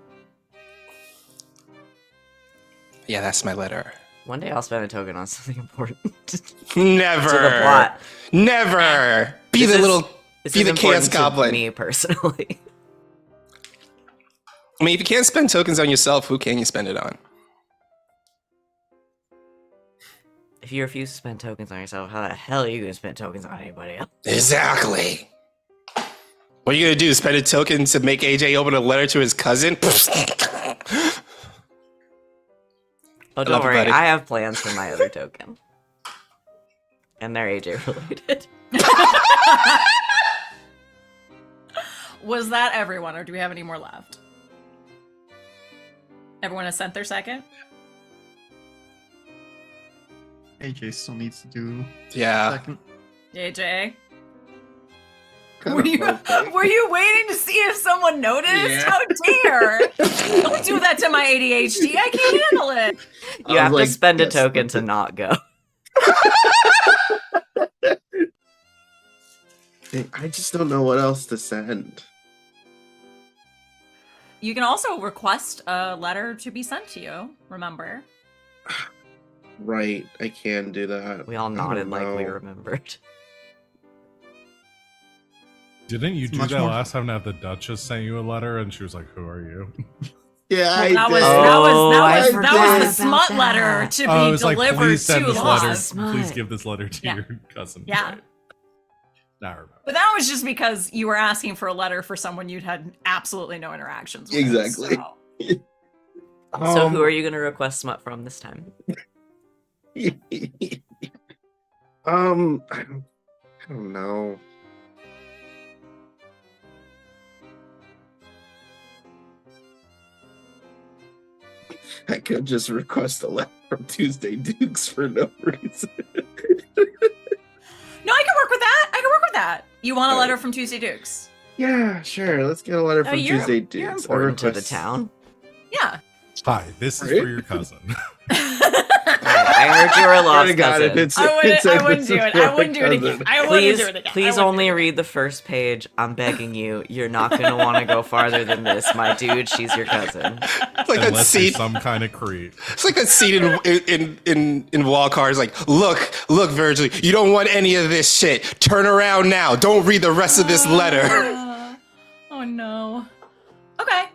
Yeah, that's my letter. One day I'll spend a token on something important. Never. To the plot. Never. Be This the is- little. This Be is the important chaos to goblin. me personally. I mean, if you can't spend tokens on yourself, who can you spend it on? If you refuse to spend tokens on yourself, how the hell are you gonna spend tokens on anybody else? Exactly. What are you gonna do? Spend a token to make AJ open a letter to his cousin? Oh, love don't you, worry. buddy. I have plans for my other token. And they're AJ related. Was that everyone, or do we have any more left? Everyone has sent their second? AJ still needs to do Yeah. second. AJ? Kind Were of you, okay. were you waiting to see if someone noticed? Yeah. How dare! Don't do that to my ADHD. I can't handle it. You I have was to like, spend a yes, token that's to it. not go. I just don't know what else to send. You can also request a letter to be sent to you, remember? Right, I can do that. We all I nodded don't like we know. remembered. Didn't you It's do much that more- last time that the Duchess sent you a letter and she was like, "Who are you?" Yeah, I That was did. that I was forgot the about smut that. letter to be Oh, I was like, delivered "Please send to this Lost. letter. Smut. Please give this letter to Yeah. your cousin." Yeah. Right. Now I remember. But that was just because you were asking for a letter for someone you'd had absolutely no interactions with. Exactly. so- So who are you gonna request smut from this time? I don't know. I could just request a letter from Tuesday Dukes for no reason. No, I can work with that. I can work with that. You want a letter from Tuesday Dukes? Yeah, sure. Let's get a letter Oh, from you're, Tuesday Dukes. you're I important to the request- town. Yeah. Hi, this is Right? for your cousin. I I heard you were a lost cousin. I wouldn't do it. I wouldn't do it again. I wouldn't do it again. Please only read the first page. I'm begging you. You're not gonna want to go farther than this, my dude. She's your cousin. It's like that Unless you're scene. some kind of creep. It's like that scene in Walkars. Like, look, Virgil, you don't want any of this shit. Turn around now. Don't read the rest of this letter. Oh no. Okay.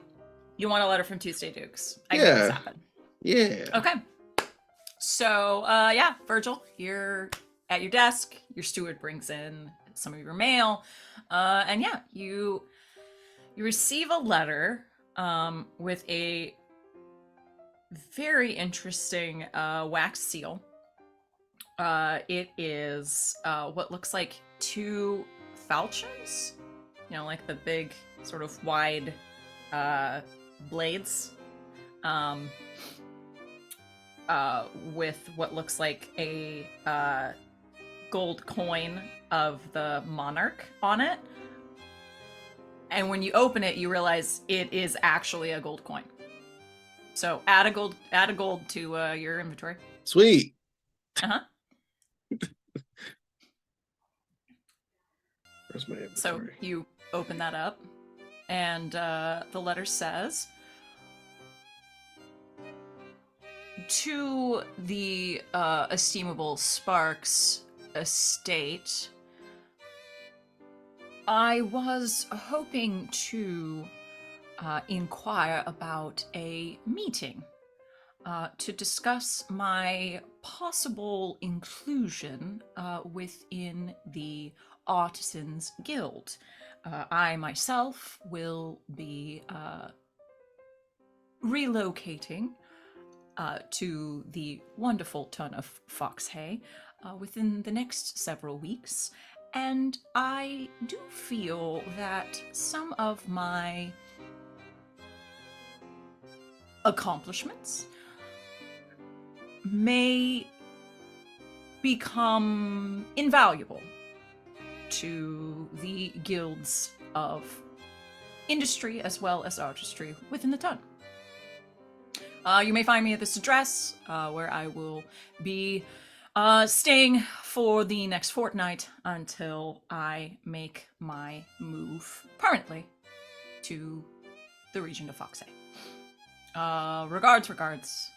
You want a letter from Tuesday Dukes? I can Yeah. make this happen. Yeah. Okay. So, Virgil, you're at your desk. Your steward brings in some of your mail, and you receive a letter with a very interesting wax seal. It is what looks like 2 falchions, like the big sort of wide blades. With what looks like a gold coin of the monarch on it. And when you open it, you realize it is actually a gold coin. So add a gold to your inventory. Sweet. Uh-huh. Where's my inventory? So you open that up, and the letter says, to the estimable Sparks estate, I was hoping to inquire about a meeting to discuss my possible inclusion within the Artisans Guild. I myself will be relocating to the wonderful ton of Foxhay within the next several weeks, and I do feel that some of my accomplishments may become invaluable to the guilds of industry as well as artistry within the ton. You may find me at this address, where I will be staying for the next fortnight until I make my move permanently to the region of Foxhay. Regards.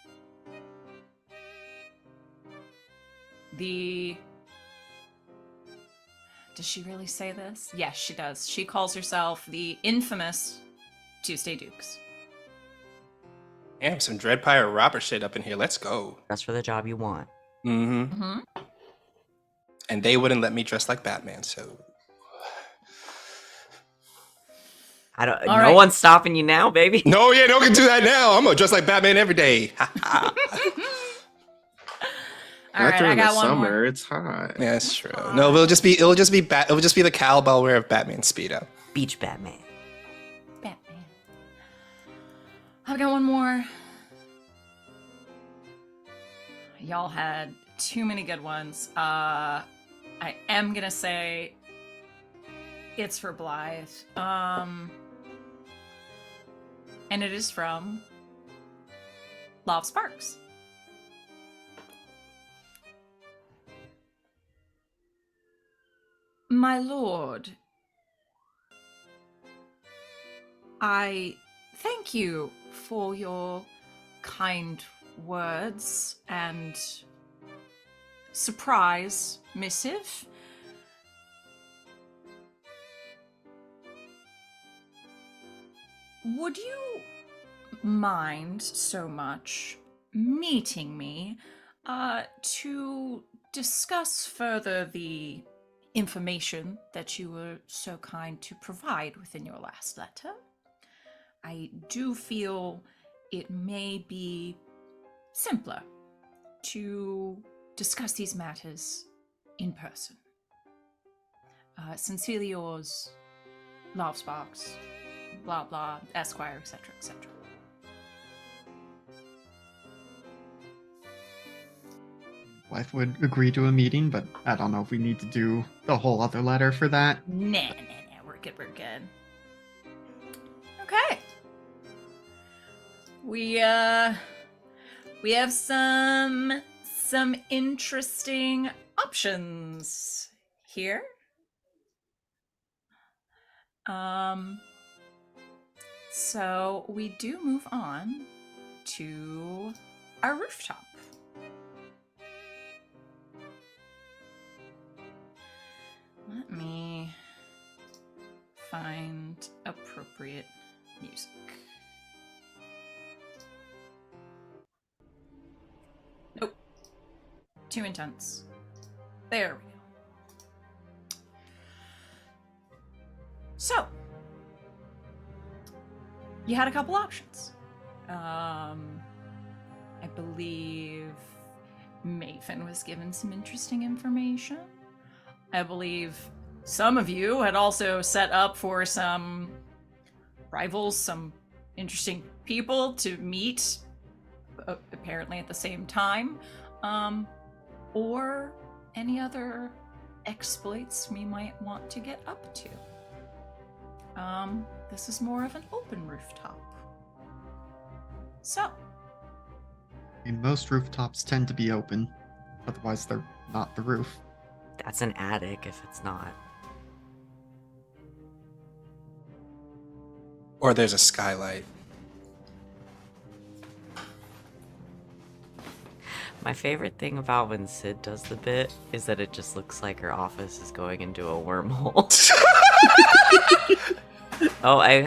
Does she really say this? Yes, she does. She calls herself the infamous Tuesday Dukes. Damn, some Dreadpire robber shit up in here. Let's go. That's for the job you want. Mm-hmm. Mm-hmm. And they wouldn't let me dress like Batman, so... No right. one's stopping you now, baby. No, yeah, no one can do that now. I'm gonna dress like Batman every day. All Not right, I during the got one summer. more. It's hot. Yeah, that's true. No, it'll just be the cowbell wear of Batman Speedo. Beach Batman. Batman. I've got one more. Y'all had too many good ones. I am gonna say it's for Blythe. And it is from Law of Sparks. My lord, I thank you for your kind words and surprise missive. Would you mind so much meeting me to discuss further the information that you were so kind to provide within your last letter? I do feel it may be simpler to discuss these matters in person. Sincerely yours, Love Sparks, blah blah, Esquire, etc., etc. Blythe would agree to a meeting, but I don't know if we need to do the whole other letter for that. Nah, we're good. Okay. We have some some interesting options here. So we do move on to our rooftop. Let me find appropriate music. Nope. Too intense. There we go. So, you had a couple options. I believe Maven was given some interesting information. I believe some of you had also set up for some rivals, some interesting people to meet, apparently at the same time, or any other exploits we might want to get up to. This is more of an open rooftop. So, I mean, most rooftops tend to be open, otherwise they're not the roof. That's an attic if it's not. Or there's a skylight. My favorite thing about when Sid does the bit is that it just looks like her office is going into a wormhole. Oh, I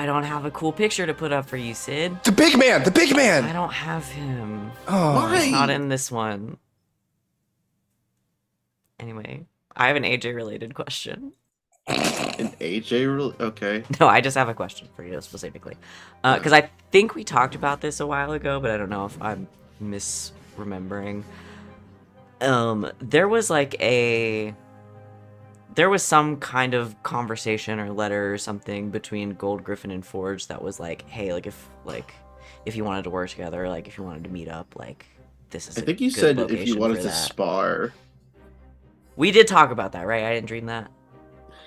don't have a cool picture to put up for you, Sid. The big man! The big I man! don't have him. Oh. He's not in this one. Anyway, I have an AJ-related question. An AJ rule? Okay. No, I just have a question for you specifically. Because I think we talked about this a while ago, but I don't know if I'm misremembering. There was some kind of conversation or letter or something between Gold, Gryffin, and Forge that was like, hey, if you wanted to work together, like if you wanted to meet up, like this is I think you good said if location you wanted for to that. spar. We did talk about that, right? I didn't dream that.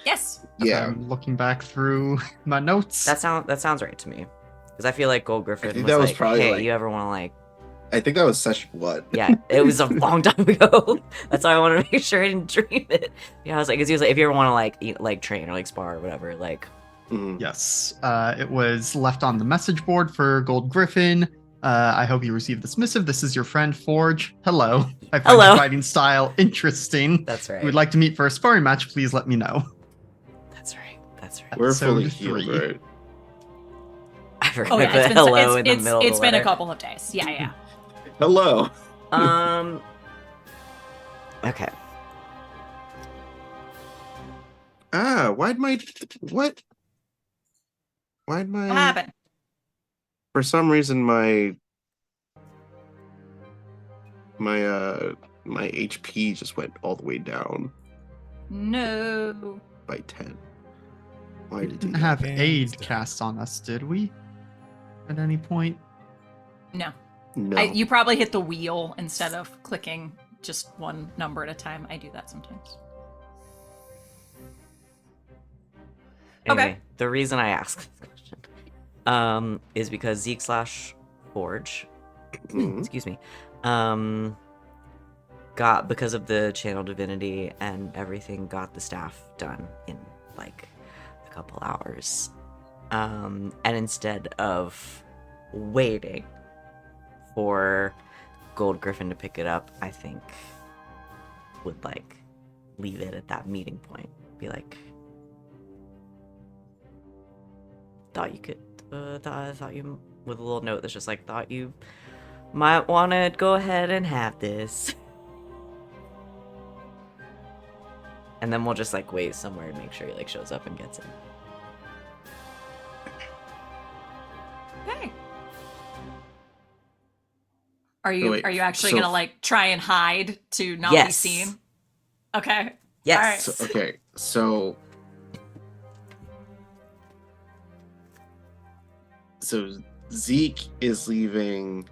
yes. Yeah. I'm looking back through my notes. That sounds right to me. Because I feel like Gold Griffin think was that was like, probably hey, like- you ever want to like... I think that was session 1. Yeah, it was a long time ago. That's why I wanted to make sure I didn't dream it. Yeah, I was like, 'cause he was like, if you ever want to like eat, like train or like spar or whatever, like... Mhm. Yes, it was left on the message board for Gold Gryffin. I hope you received this missive. This is your friend Forge. Hello. I find Hello. your fighting style interesting. That's If you right. would like to meet for a sparring match, please let me know. That's right. That's right. We're fully Episode healed, 3. right? I forgot Oh to yeah, put it's been hello in the middle it's of the been a letter. couple of days. Yeah, yeah. Hello. Okay. Why'd my... What? Why'd my... What happened? For some reason, my HP just went all the way down No. by 10. Why We did didn't you have Games aid done. cast on us, did we? At any point? No. No. You probably hit the wheel instead of clicking just one number at a time. I do that sometimes. Anyway, Okay. the reason I ask this question is because Zeke/Forge, Mhm. excuse me, got, because of the channel divinity and everything, got the staff done in like a couple hours. And instead of waiting for Gold Gryffin to pick it up, I think would like leave it at that meeting point. Be like, thought you could, thought you, with a little note that's just like, thought you might want to go ahead and have this. And then we'll just like wait somewhere and make sure he like shows up and gets it. Okay. Are you wait, actually so- gonna like try and hide to not be Yes. seen? Okay. Yes. All right. Okay, so Zeke is leaving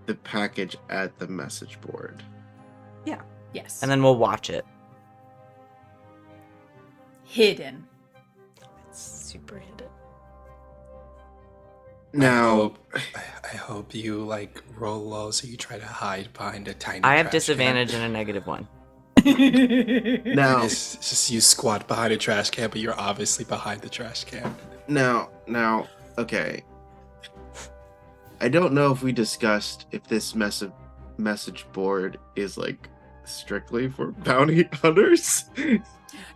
the package at the message board. Yes. And then we'll watch it. hidden. It's super hidden. Now, I hope you like roll low so you try to hide behind a tiny. I have trash disadvantage and a -1. Can. now, It's just you squat behind a trash can, but you're obviously behind the trash can. now, okay. I don't know if we discussed if this message board is like strictly for bounty hunters.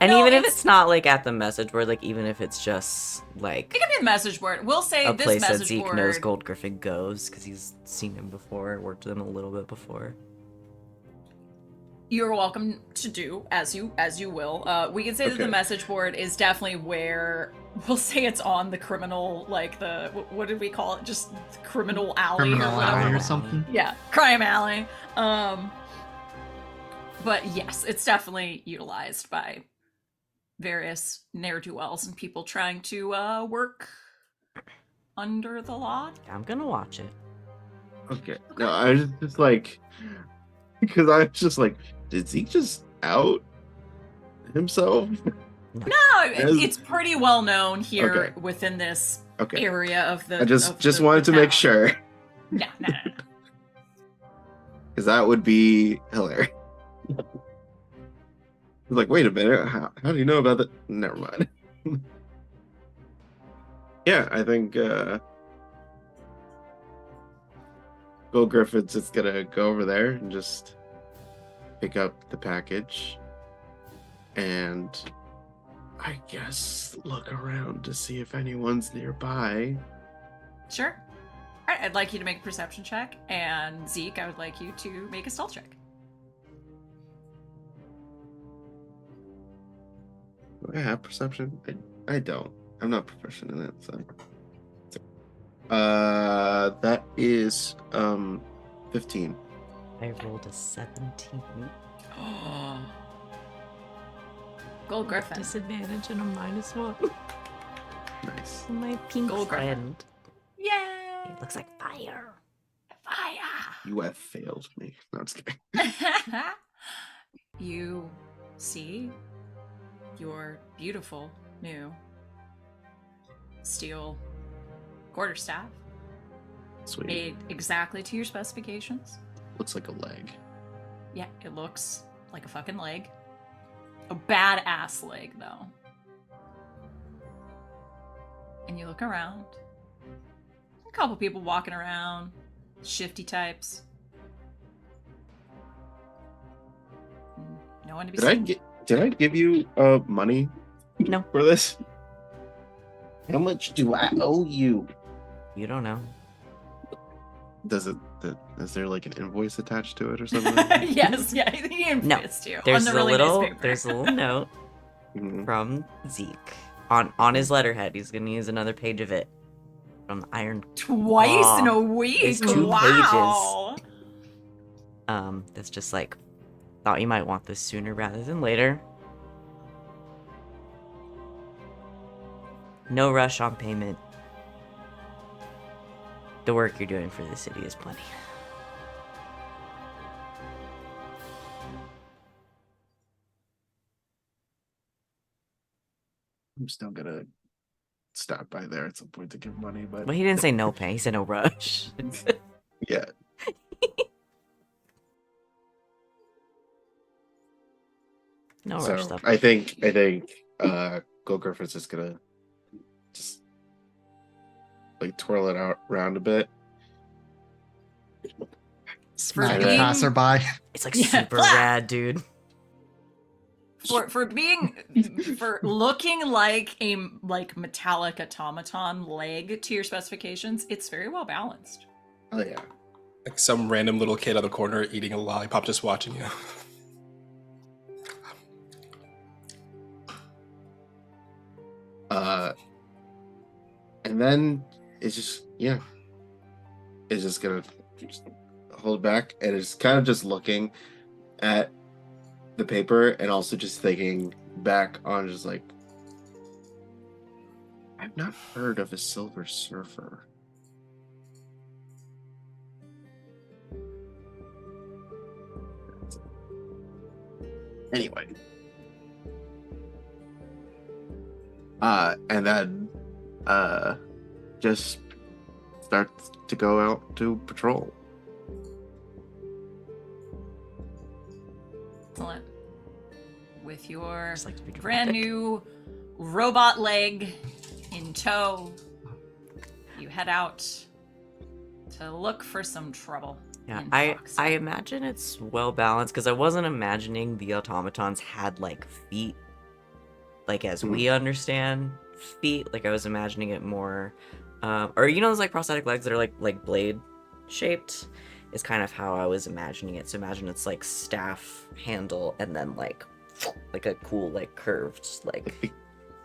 And No, even if it's- it's not like at the message board, like even if it's just like It could be the message board. We'll say a this place that message Zeke board. knows Gold Gryffin goes because he's seen him before, worked with him a little bit before. You're welcome to do as you will. We can say that the Okay. message board is definitely where we'll say it's on the criminal, like the what did we call it? Just criminal alley Criminal or whatever. alley or Alley. something. Yeah, crime alley. But yes, it's definitely utilized by various ne'er-do-wells and people trying to work under the law. I'm gonna watch it. Okay. No, I was just like, because I was just like, did Zeke just out himself? No, As- it's pretty well known here Okay. within this Okay. area of the. I just of wanted the to make town. sure, No. because that would be hilarious. Like, wait a minute, how do you know about that? Never mind. Yeah, I think Gold Griffin's just gonna go over there and just pick up the package, and I guess look around to see if anyone's nearby. Sure. All right, I'd like you to make a perception check, and Zeke, I would like you to make a stealth check. Do I have perception? I don't. I'm not proficient in it, so. That is 15. I rolled a 17. Gold Gryffin. Disadvantage and a -1. Nice. My pink Gold Gryffin. friend. Yay! It looks like fire. Fire! You have failed me. No, I'm just kidding. You see your beautiful new steel quarterstaff Sweet. made exactly to your specifications. Looks like a leg. Yeah, it looks like a fucking leg. A badass leg, though. And you look around. A couple people walking around. Shifty types. No one to be seen. Did I give you money No, for this? How much do I owe you? you don't know. Is there like an invoice attached to it or something? Yes, yeah, he No, influenced you. There's on the a really little nice paper. there's a little note Mhm. from Zeke on his letterhead. He's gonna use another page of it from the Iron. Twice in Aw, a week. there's 2 Wow. That's just like, thought you might want this sooner rather than later. No rush on payment. The work you're doing for the city is plenty. I'm still gonna stop by there at some point to give money, but Well, he didn't say no pay. He said no rush. yeah. No So rush though. I think Gold Griffin's just gonna just like twirl it out around a bit. For Smack a being- passerby. It's like Yeah, super flat. rad, dude. For looking like a metallic automaton leg to your specifications, it's very well balanced. Oh yeah. Like some random little kid on the corner eating a lollipop, just watching you. And then it's just it's just gonna just hold back, and it's kind of just looking at the paper and also just thinking back on just like, I've not heard of a Silver Surfer. Anyway. And then just start to go out to patrol. Excellent. With your Just like to be brand dramatic. new robot leg in tow, you head out to look for some trouble. Yeah, in I Foxville. imagine it's well balanced because I wasn't imagining the automatons had like feet, like as we understand feet. Like I was imagining it more, or you know those like prosthetic legs that are like blade shaped. Is kind of how I was imagining it. So imagine it's like staff handle and then like a cool like curved like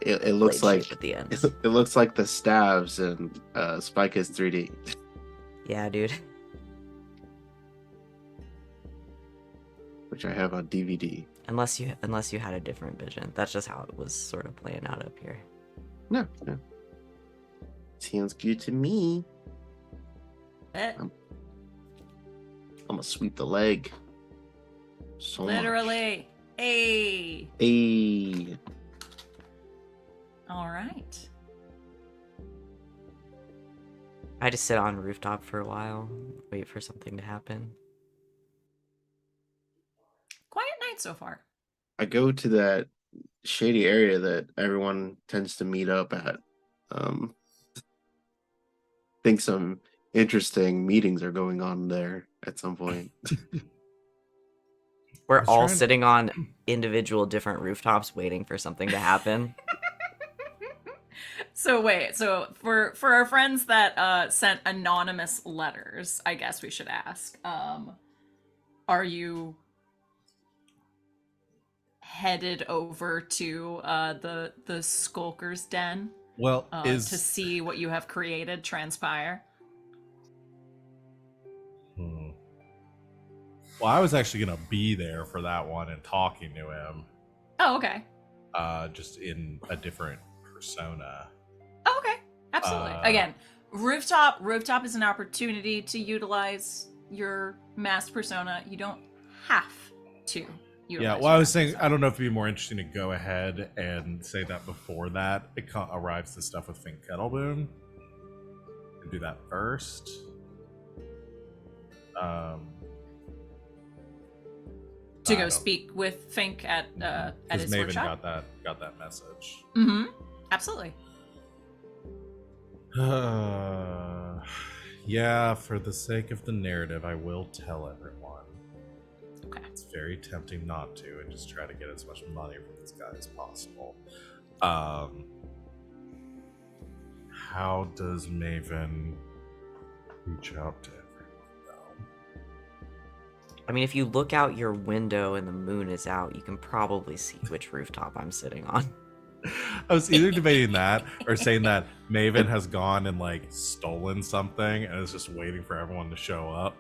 It looks blade like shape at the end. it looks like the stabs in Spike is 3D. Yeah, dude. Which I have on DVD. Unless you had a different vision. That's just how it was sort of playing out up here. No. Sounds good to me. Eh, I'm gonna sweep the leg. So much. literally. Hey. Hey. All right. I just sit on rooftop for a while, wait for something to happen. Quiet night so far. I go to that shady area that everyone tends to meet up at. Think some interesting meetings are going on there at some point. We're was all trying- sitting on individual different rooftops waiting for something to happen. So wait, so for our friends that sent anonymous letters, I guess we should ask, are you headed over to the skulker's den Well, to see what you have created transpire? Well, I was actually gonna be there for that one and talking to him, Oh, okay. just in a different persona. Oh, okay. Absolutely. Again, rooftop is an opportunity to utilize your masked persona. You don't have to utilize Yeah, well, your I was masked saying, persona. I don't know if it'd be more interesting to go ahead and say that before that it arrives the stuff with Fink Kettleboom. And do that first. To I go don't- speak with Fink at Because his Maven workshop. got that message. Mm-hmm. Absolutely. Yeah, for the sake of the narrative, I will tell everyone. Okay. It's very tempting not to, and just try to get as much money from this guy as possible. How does Maven reach out to everyone, though? I mean, if you look out your window and the moon is out, you can probably see which rooftop I'm sitting on. I was either debating that or saying that Maven has gone and like stolen something and is just waiting for everyone to show up.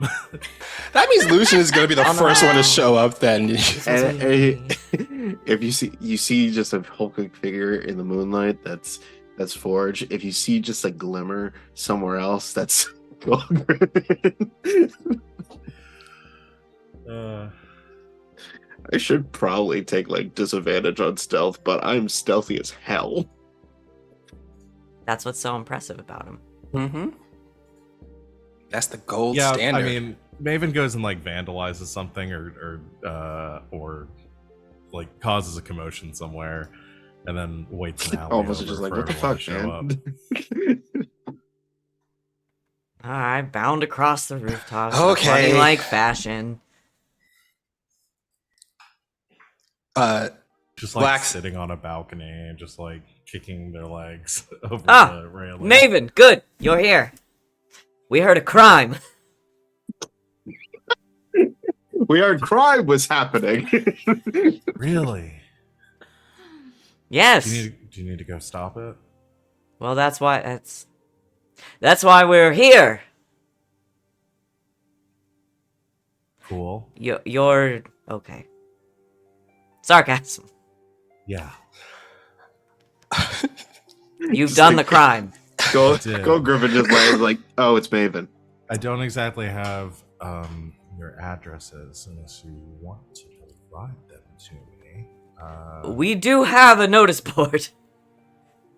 That means Lucien is going to be the Oh, first one no. to show up then. And if you see just a hulking figure in the moonlight, that's Forge. If you see just a glimmer somewhere else, that's Gryffin. I should probably take like disadvantage on stealth, but I'm stealthy as hell. That's what's so impressive about him. Mm-hmm. That's the gold Yeah, standard. I mean, Maven goes and like vandalizes something or like causes a commotion somewhere, and then waits an alley Almost over just like, for what the everyone fuck, to show up. man? I bound across the rooftops. Okay. Funny like fashion. Just like Black- sitting on a balcony and just like kicking their legs over Ah, the railing. Maven, good, you're here. We heard a crime. We heard crime was happening. Really? Yes. Do you need to go stop it? Well, that's why we're here. Cool. You're okay. Sarcasm. Yeah. You've done the crime. go Did. Gryffin just like, oh, it's Maven. I don't exactly have your addresses unless you want to provide them to me. We do have a notice board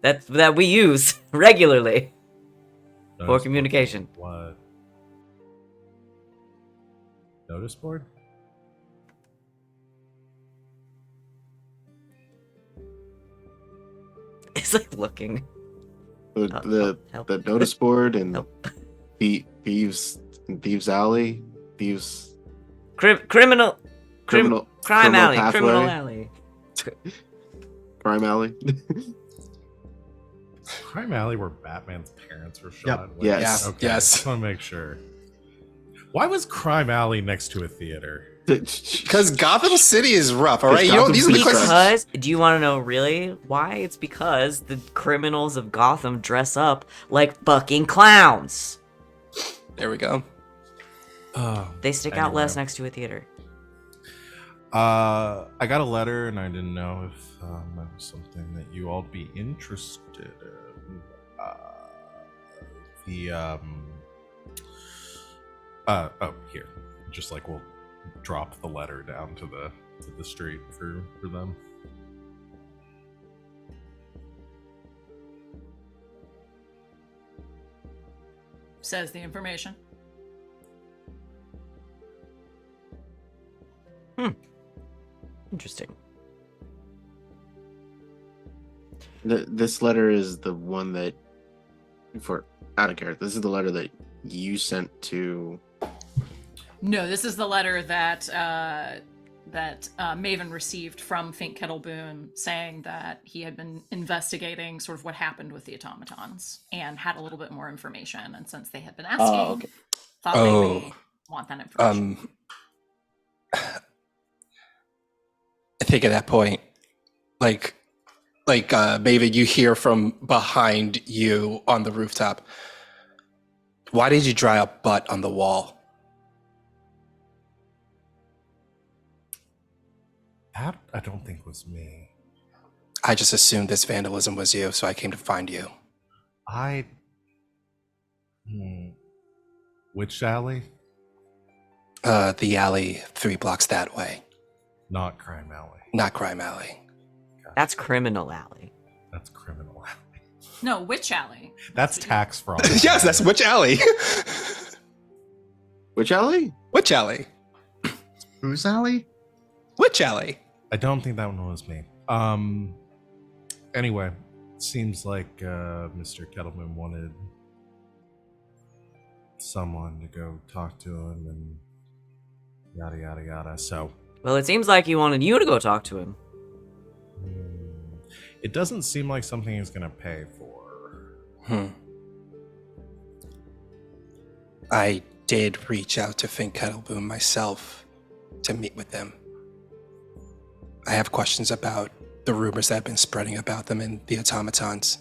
that we use regularly. For communication. What? Notice board? It's like looking. The notice board and Help. thieves Alley, thieves Criminal. criminal Crime criminal alley. pathway, Criminal alley. crime alley. Crime Alley where Batman's parents were shot? Yep. Wait, Yes. Okay, Yes. just want to make sure. Why was Crime Alley next to a theater? Because Gotham City is rough, all right? Because These are the Gotham questions. Because, do you want to know really why? It's because the criminals of Gotham dress up like fucking clowns. There we go. They stick out less Anyway. next to a theater. I got a letter and I didn't know if that was something that you all'd be interested in. Here. Just like we'll drop the letter down to the street for them. Says the information. Interesting. This letter is the one that, for out of character, this is the letter that you sent to. No, this is the letter that Maven received from Fink Kettleboom saying that he had been investigating sort of what happened with the automatons and had a little bit more information. And since they had been asking, okay. thought they may want that information. I think at that point, like Maven, you hear from behind you on the rooftop. Why did you draw a butt on the wall? That I don't think was me. I just assumed this vandalism was you, so I came to find you. Which alley? The alley 3 blocks that way. Not Crime Alley. Not Crime Alley. That's criminal alley. That's Criminal Alley. No, Witch Alley. That's tax fraud. Yes, that's which alley? Which alley? Which alley? Ooze Alley? Which alley? I don't think that one was me. Anyway, seems like Mr. Kettleman wanted someone to go talk to him and yada yada yada. So Well, it seems like he wanted you to go talk to him. it doesn't seem like something he's gonna pay for. I did reach out to Fink Kettleboom myself to meet with them. I have questions about the rumors that have been spreading about them and the automatons.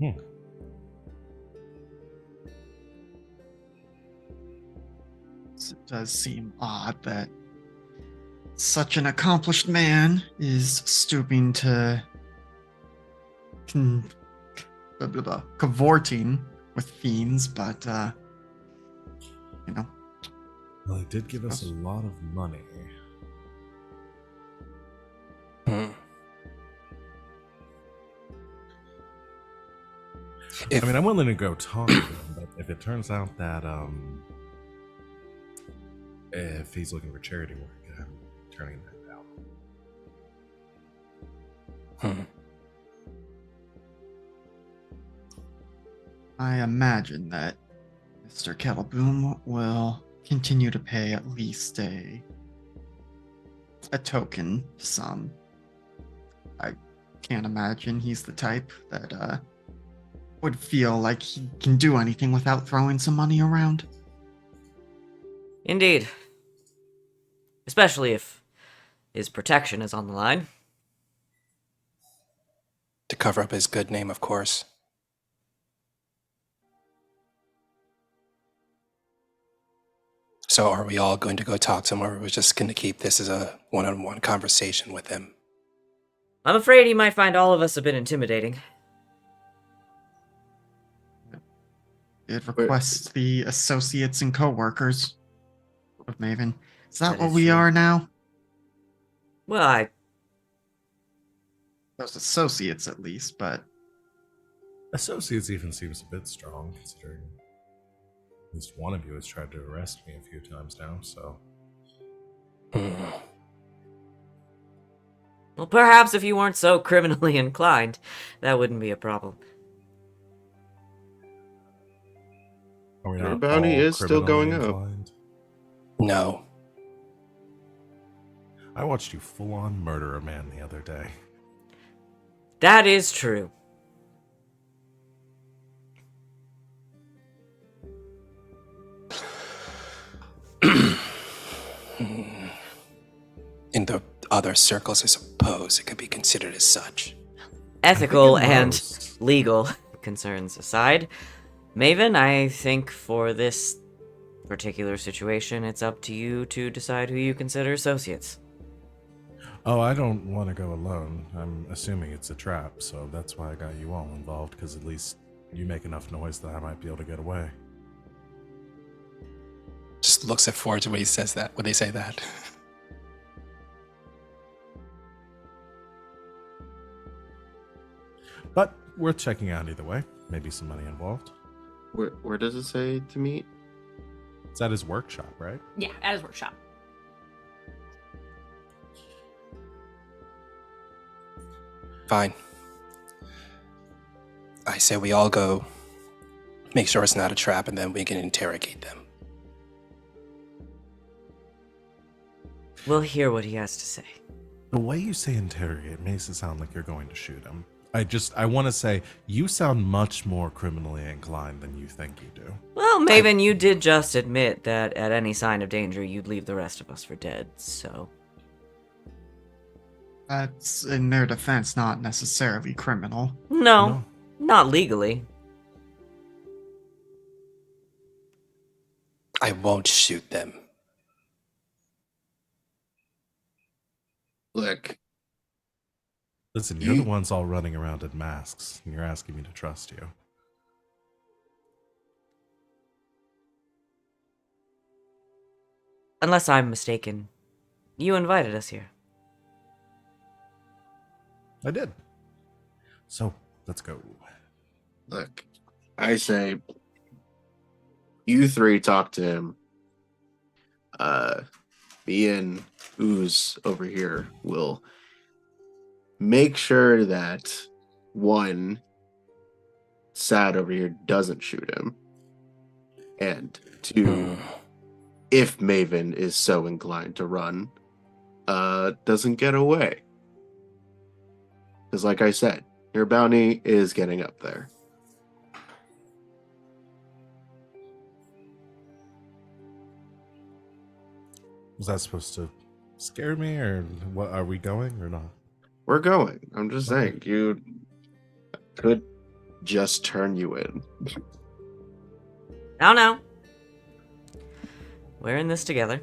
It does seem odd that such an accomplished man is stooping to cavorting with fiends, but you know. Well, he did give us a lot of money. I mean, I'm willing to go talk to him, but if it turns out that if he's looking for charity work, I'm turning that down. I imagine that Mr. Kettleboom will continue to pay at least a token sum. I can't imagine he's the type that would feel like he can do anything without throwing some money around. Indeed. Especially if his protection is on the line. To cover up his good name, of course. So are we all going to go talk to him, or are we just going to keep this as a one-on-one conversation with him? I'm afraid he might find all of us a bit intimidating. It requests the associates and co-workers of Maven. Is that That what is we true. are now? Well, Those associates, at least, but Associates even seems a bit strong, considering at least one of you has tried to arrest me a few times now, so... Well, perhaps if you weren't so criminally inclined, that wouldn't be a problem. Are we Your not bounty all is still criminally going up. inclined? No. I watched you full-on murder a man the other day. That is true. In the other circles, I suppose it could be considered as such. Ethical I think and most- legal concerns aside, Maven, I think for this particular situation, it's up to you to decide who you consider associates. Oh, I don't want to go alone. I'm assuming it's a trap, so that's why I got you all involved, because at least you make enough noise that I might be able to get away. Just looks at Forge when he says that, when they say that. But worth checking out either way. Maybe some money involved. Where does it say to meet? It's at his workshop, right? Yeah, at his workshop. Fine. I say we all go, make sure it's not a trap, and then we can interrogate them. We'll hear what he has to say. The way you say interrogate makes it sound like you're going to shoot him. I want to say, you sound much more criminally inclined than you think you do. Well, Maven, you did just admit that at any sign of danger, you'd leave the rest of us for dead, so... That's, in their defense, not necessarily criminal. No, not legally. I won't shoot them. Look, Listen, you're the ones all running around in masks, and you're asking me to trust you. Unless I'm mistaken, you invited us here. I did. So, let's go. look. I say, you three talk to him. Me and Ooze over here will make sure that one, Saad over here doesn't shoot him, and two, if Maven is so inclined to run, doesn't get away. Because, like I said, your bounty is getting up there. Was that supposed to scare me, or what? Are we going or not? We're going. I'm just Okay. saying, you could just turn you in. No. We're in this together.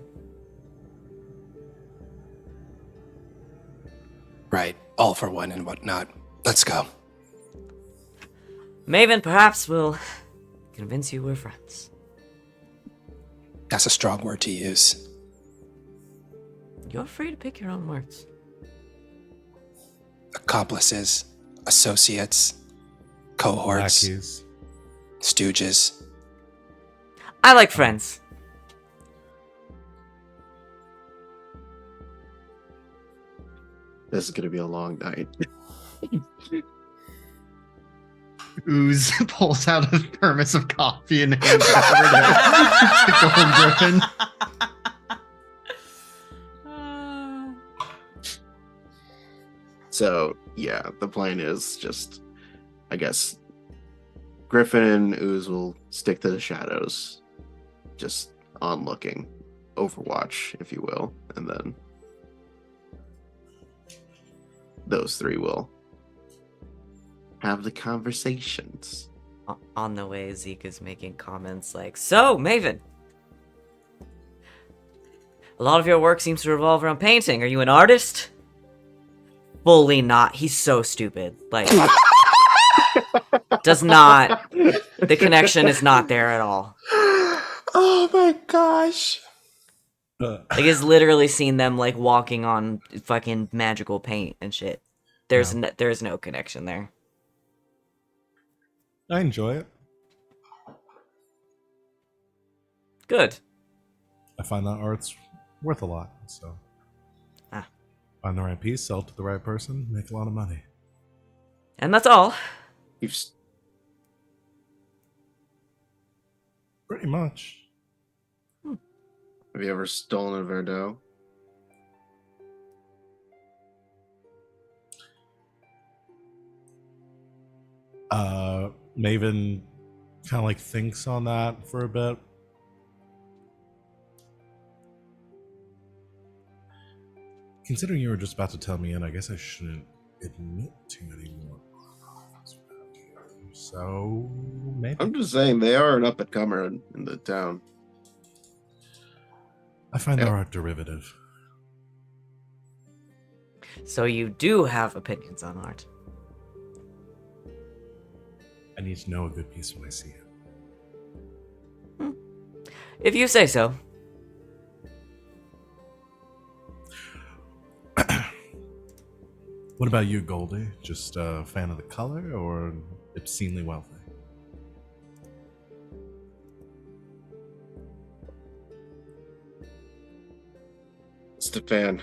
Right, all for one and whatnot. Let's go. Maven, perhaps we'll convince you we're friends. That's a strong word to use. You're free to pick your own words. Accomplices, associates, cohorts, Lackeys. stooges. I like friends. This is gonna be a long night. Ooze pulls out a thermos of coffee and hands it over to Gryffin. So yeah, the plan is just, I guess, Gryffin and Ooze will stick to the shadows, just on looking, Overwatch, if you will, and then those three will have the conversations. On the way, Zeke is making comments like, "So, Maven, a lot of your work seems to revolve around painting. Are you an artist?" Fully not. He's so stupid. Like, does not. The connection is not there at all. Oh my gosh. Like, he's literally seen them like walking on fucking magical paint and shit. There's Yeah. there's no connection there. I enjoy it. Good. I find that art's worth a lot. So, find the right piece, sell it to the right person, make a lot of money. And that's all. You've s- Pretty much. Have you ever stolen a Verdot? Maven kind of like thinks on that for a bit. Considering you were just about to tell me in, I guess I shouldn't admit to any more. So maybe I'm just saying they are an up and comer in the town. I find Yep. their art derivative. So you do have opinions on art. I need to know a good piece when I see it. If you say so. What about you, Goldie? Just a fan of the color or obscenely wealthy? It's the fan.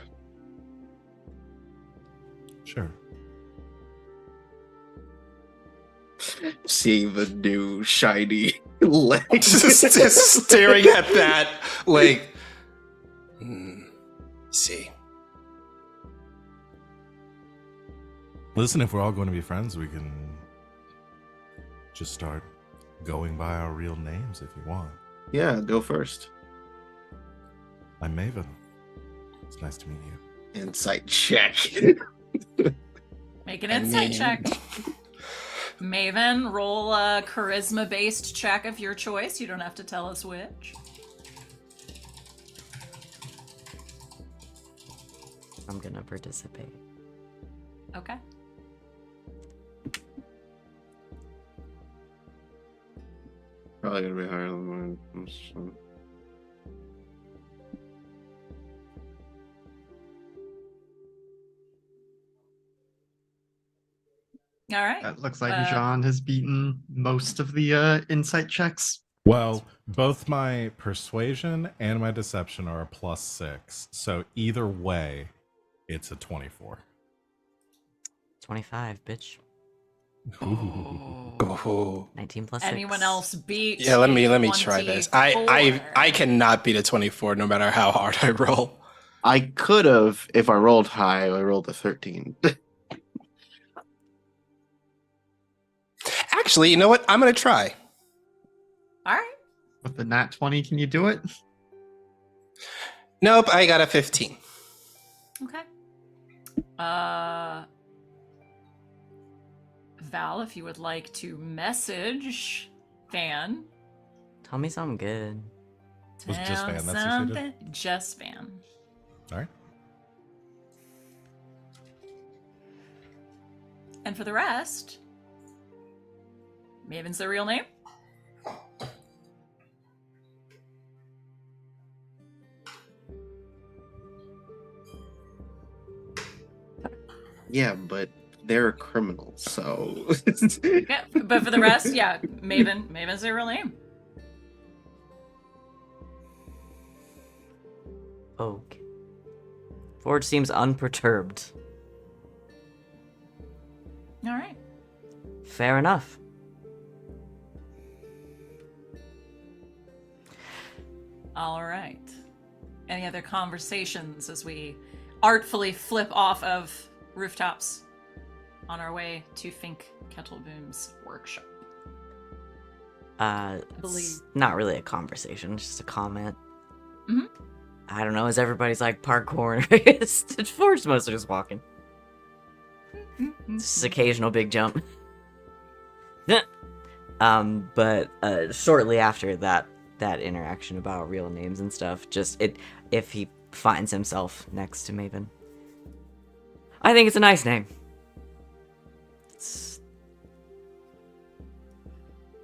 Sure. Seeing the new shiny legs. just staring at that, like, see. Listen, if we're all going to be friends, we can just start going by our real names if you want. Yeah, go first. I'm Maven. It's nice to meet you. Insight check. Make an insight mean- check. Maven, roll a charisma-based check of your choice. You don't have to tell us which. I'm gonna participate. Okay. Probably gonna be higher than mine. So. All right. That looks like Jean has beaten most of the insight checks. Well, both my persuasion and my deception are a +6. So either way, it's a 24. 25, bitch. Oh. 19 plus 6. Anyone else beat? Yeah, let me a try this. 24? I cannot beat a 24 no matter how hard I roll. I could have if I rolled high. I rolled a 13. Actually, you know what? I'm gonna try. All right. With the nat 20, can you do it? Nope, I got a 15. Okay. Val, if you would like to message Van. Tell me something good. Was it just tell Van? That's what you did? something- Just Van. All right. And for the rest, Maven's their real name. Yeah, but they're criminals, so. Yeah, but for the rest, yeah, Maven's their real name. Okay. Forge seems unperturbed. All right. Fair enough. All right. Any other conversations as we artfully flip off of rooftops on our way to Fink Kettleboom's workshop? It's not really a conversation, just a comment. Mhm. I don't know, as everybody's like parkour, it's Forge mostly just walking. Just occasional big jump. But shortly after that interaction about real names and stuff, if he finds himself next to Maven, I think it's a nice name. It's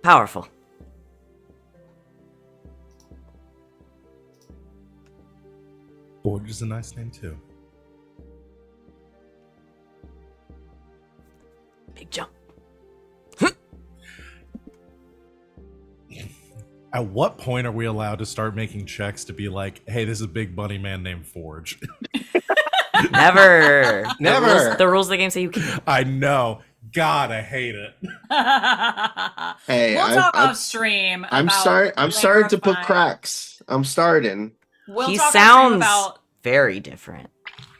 powerful. Forge is a nice name too. Big jump. At what point are we allowed to start making checks to be like, hey, this is a big bunny man named Forge? Never. Never. The rules of the game say you can't. I know. God, I hate it. Hey, we'll talk I'm off stream. I'm about sorry. I'm starting to put clarifying- cracks. I'm starting. We'll He talk off stream sounds about very different.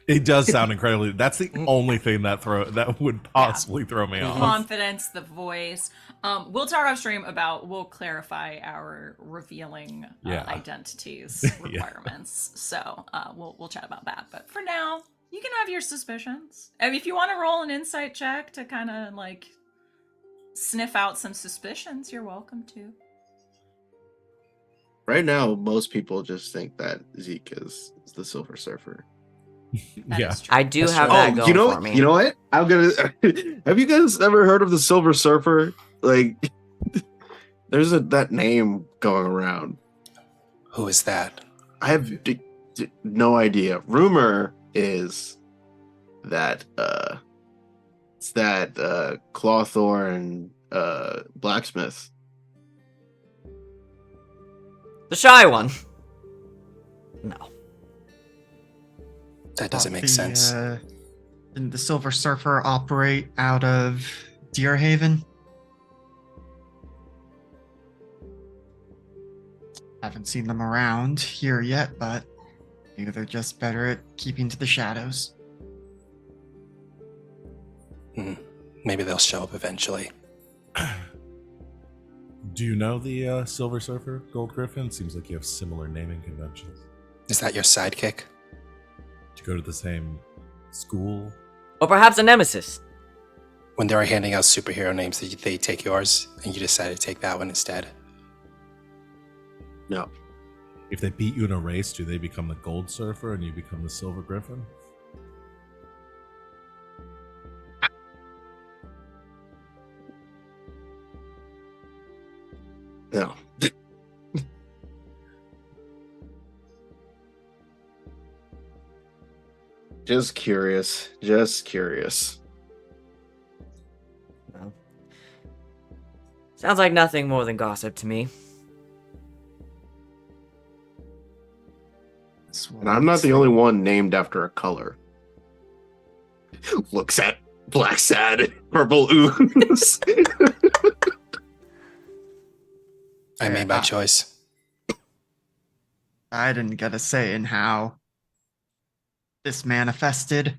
It does sound incredibly. That's the only thing that would possibly throw me off. confidence, the voice. We'll talk off stream about. We'll clarify our revealing identities requirements. So we'll chat about that. But for now, you can have your suspicions. I mean, if you want to roll an insight check to kind of like sniff out some suspicions, you're welcome to. Right now, most people just think that Zeke is the Silver Surfer. That Yeah. is true. I do That's have true. that going for me. You know what? I'm gonna. Have you guys ever heard of the Silver Surfer? Like, there's that name going around. Who is that? I have no idea. Rumor is that it's that Clawthorn blacksmith. The shy one. No. That doesn't make sense. Didn't the Silver Surfer operate out of Deerhaven? Haven't seen them around here yet, but maybe they're just better at keeping to the shadows. Maybe they'll show up eventually. Do you know the Silver Surfer, Gold Gryffin? Seems like you have similar naming conventions. Is that your sidekick? To go to the same school? Or perhaps a nemesis. When they were handing out superhero names, did they take yours and you decided to take that one instead? No. If they beat you in a race, do they become the Gold Surfer and you become the Silver Gryphon? No. Just curious. Just curious. Well, sounds like nothing more than gossip to me. And I'm not the only one named after a color. Looks at Black Saad, Purple Ooze. I made my choice. I didn't get a say in how this manifested.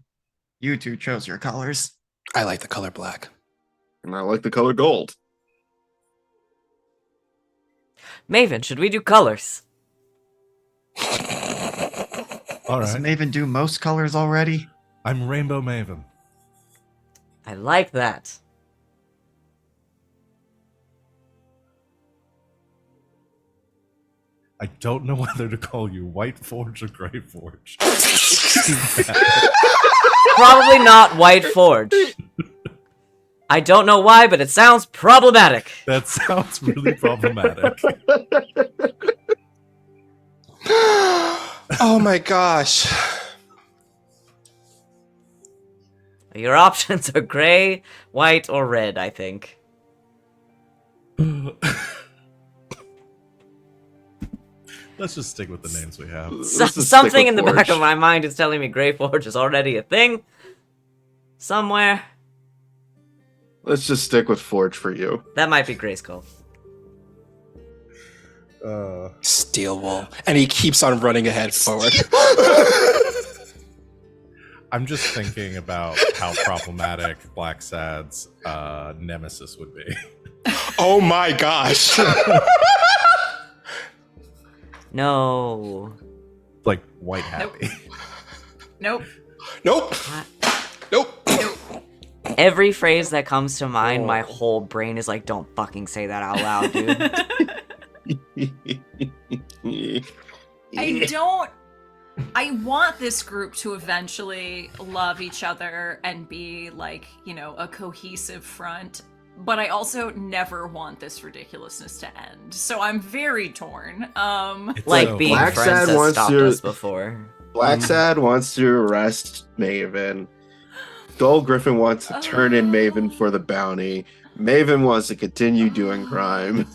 You two chose your colors. I like the color black. And I like the color gold. Maven, should we do colors? All Does right. Maven do most colors already? I'm Rainbow Maven. I like that. I don't know whether to call you White Forge or Gray Forge. Probably not White Forge. I don't know why, but it sounds problematic. That sounds really problematic. Oh my gosh. Your options are gray, white, or red, I think. Let's just stick with the names we have. Let's just stick Something with in the back Forge. of my mind is telling me Gray Forge is already a thing. Somewhere. Let's just stick with Forge for you. That might be Gray Skull. Steel wool. And he keeps on running ahead forward. I'm just thinking about how problematic Black Sad's nemesis would be. Oh my gosh. No. Like white happy. Nope. Nope. Nope. Every phrase that comes to mind, my whole brain is like, don't fucking say that out loud, dude. I want this group to eventually love each other and be like, you know, a cohesive front. But I also never want this ridiculousness to end. So I'm very torn. It's Like so- being Black friends Sad has wants stopped to- us before. Black Sad wants to arrest Maven. Gold Gryffin wants to turn in Maven for the bounty. Maven wants to continue doing crime.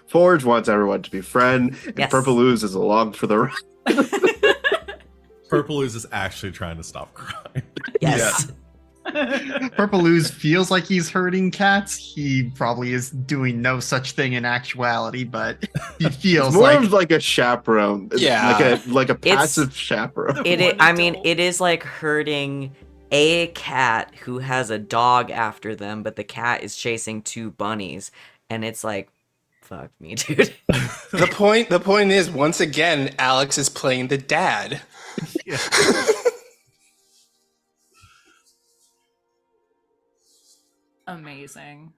Forge wants everyone to be friend, and Yes. Purple Ooze is along for the ride. Purple Ooze is actually trying to stop crying. Yes. Purple Ooze feels like he's hurting cats. He probably is doing no such thing in actuality, but he It's feels more like of like a chaperone. Yeah. Like a It's- passive chaperone. I mean, it is like hurting a cat who has a dog after them, but the cat is chasing two bunnies, and it's like, fuck me, dude. The point is, once again, Alex is playing the dad. Yeah. Amazing.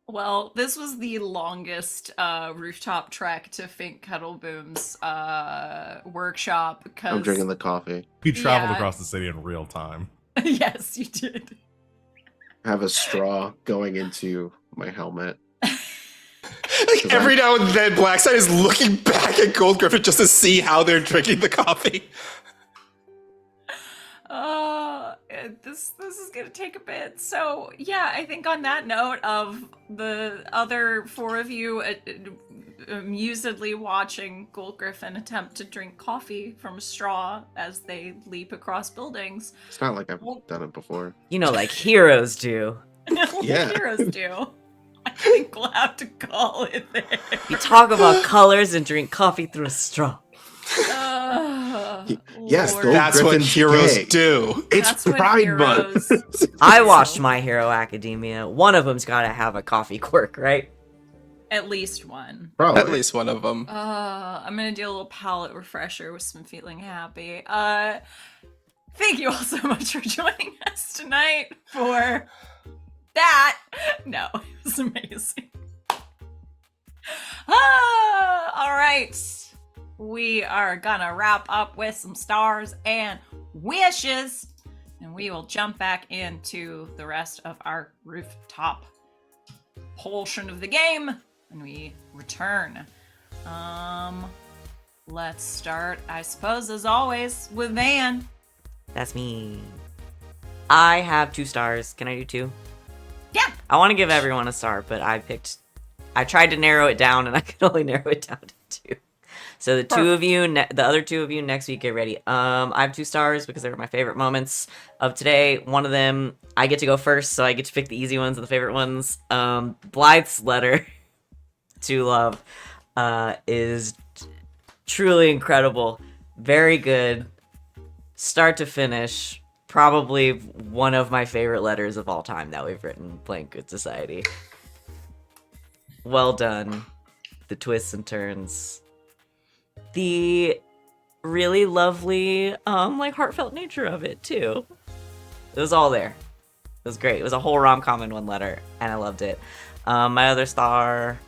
Well, this was the longest rooftop trek to Fink Kettleboom's workshop because I'm drinking the coffee. He traveled Yeah. across the city in real time. yes, you did. I have a straw going into my helmet. Like every now and then, Blackside is looking back at Gold Gryffin just to see how they're drinking the coffee. This is gonna take a bit. So yeah, I think on that note of the other four of you amusedly watching Gold Gryffin attempt to drink coffee from a straw as they leap across buildings, It's not like I've done it before. You know, like heroes do. Yeah. heroes do. I think we'll have to call it there. You talk about colors and drink coffee through a straw. Yes, Lord. Gold That's what Griffin's heroes gay. do. It's That's what Pride Month. heroes- I watched My Hero Academia. One of them's got to have a coffee quirk, right? At least one. Probably. At least one of them. I'm gonna do a little palate refresher with some feeling happy. Thank you all so much for joining us tonight for that. No, it was amazing. All right. We are gonna wrap up with some stars and wishes, and we will jump back into the rest of our rooftop portion of the game when we return. Let's start, I suppose, as always, with Van. That's me. I have 2 stars. Can I do 2? Yeah. I want to give everyone a star, but I tried to narrow it down, and I could only narrow it down to 2. So the two of you, the other 2 of you next week, get ready. I have 2 stars because they were my favorite moments of today. One of them, I get to go first, so I get to pick the easy ones and the favorite ones. Blythe's letter to love is truly incredible. Very good. Start to finish. Probably one of my favorite letters of all time that we've written playing Good Society. Well done. The twists and turns. The really lovely, like heartfelt nature of it too. It was all there. It was great. It was a whole rom-com in one letter, and I loved it. My other star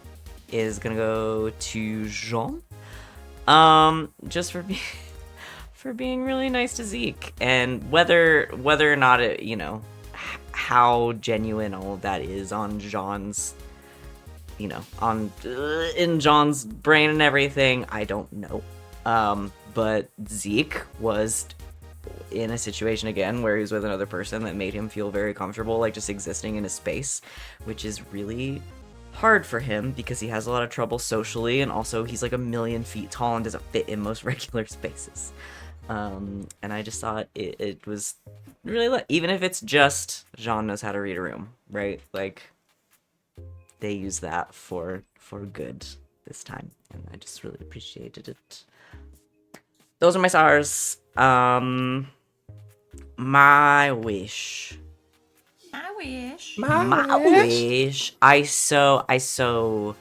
is gonna go to Jean. Just for being really nice to Zeke, and whether or not it, how genuine all of that is on Jean's, in John's brain and everything, I don't know. But Zeke was in a situation again where he was with another person that made him feel very comfortable, like just existing in a space, which is really hard for him because he has a lot of trouble socially, and also he's like 1,000,000 feet tall and doesn't fit in most regular spaces. And I just thought it was really even if it's just Jean knows how to read a room, right? Like, they use that for good this time, and I just really appreciated it. Those are my stars. My wish. My wish. I so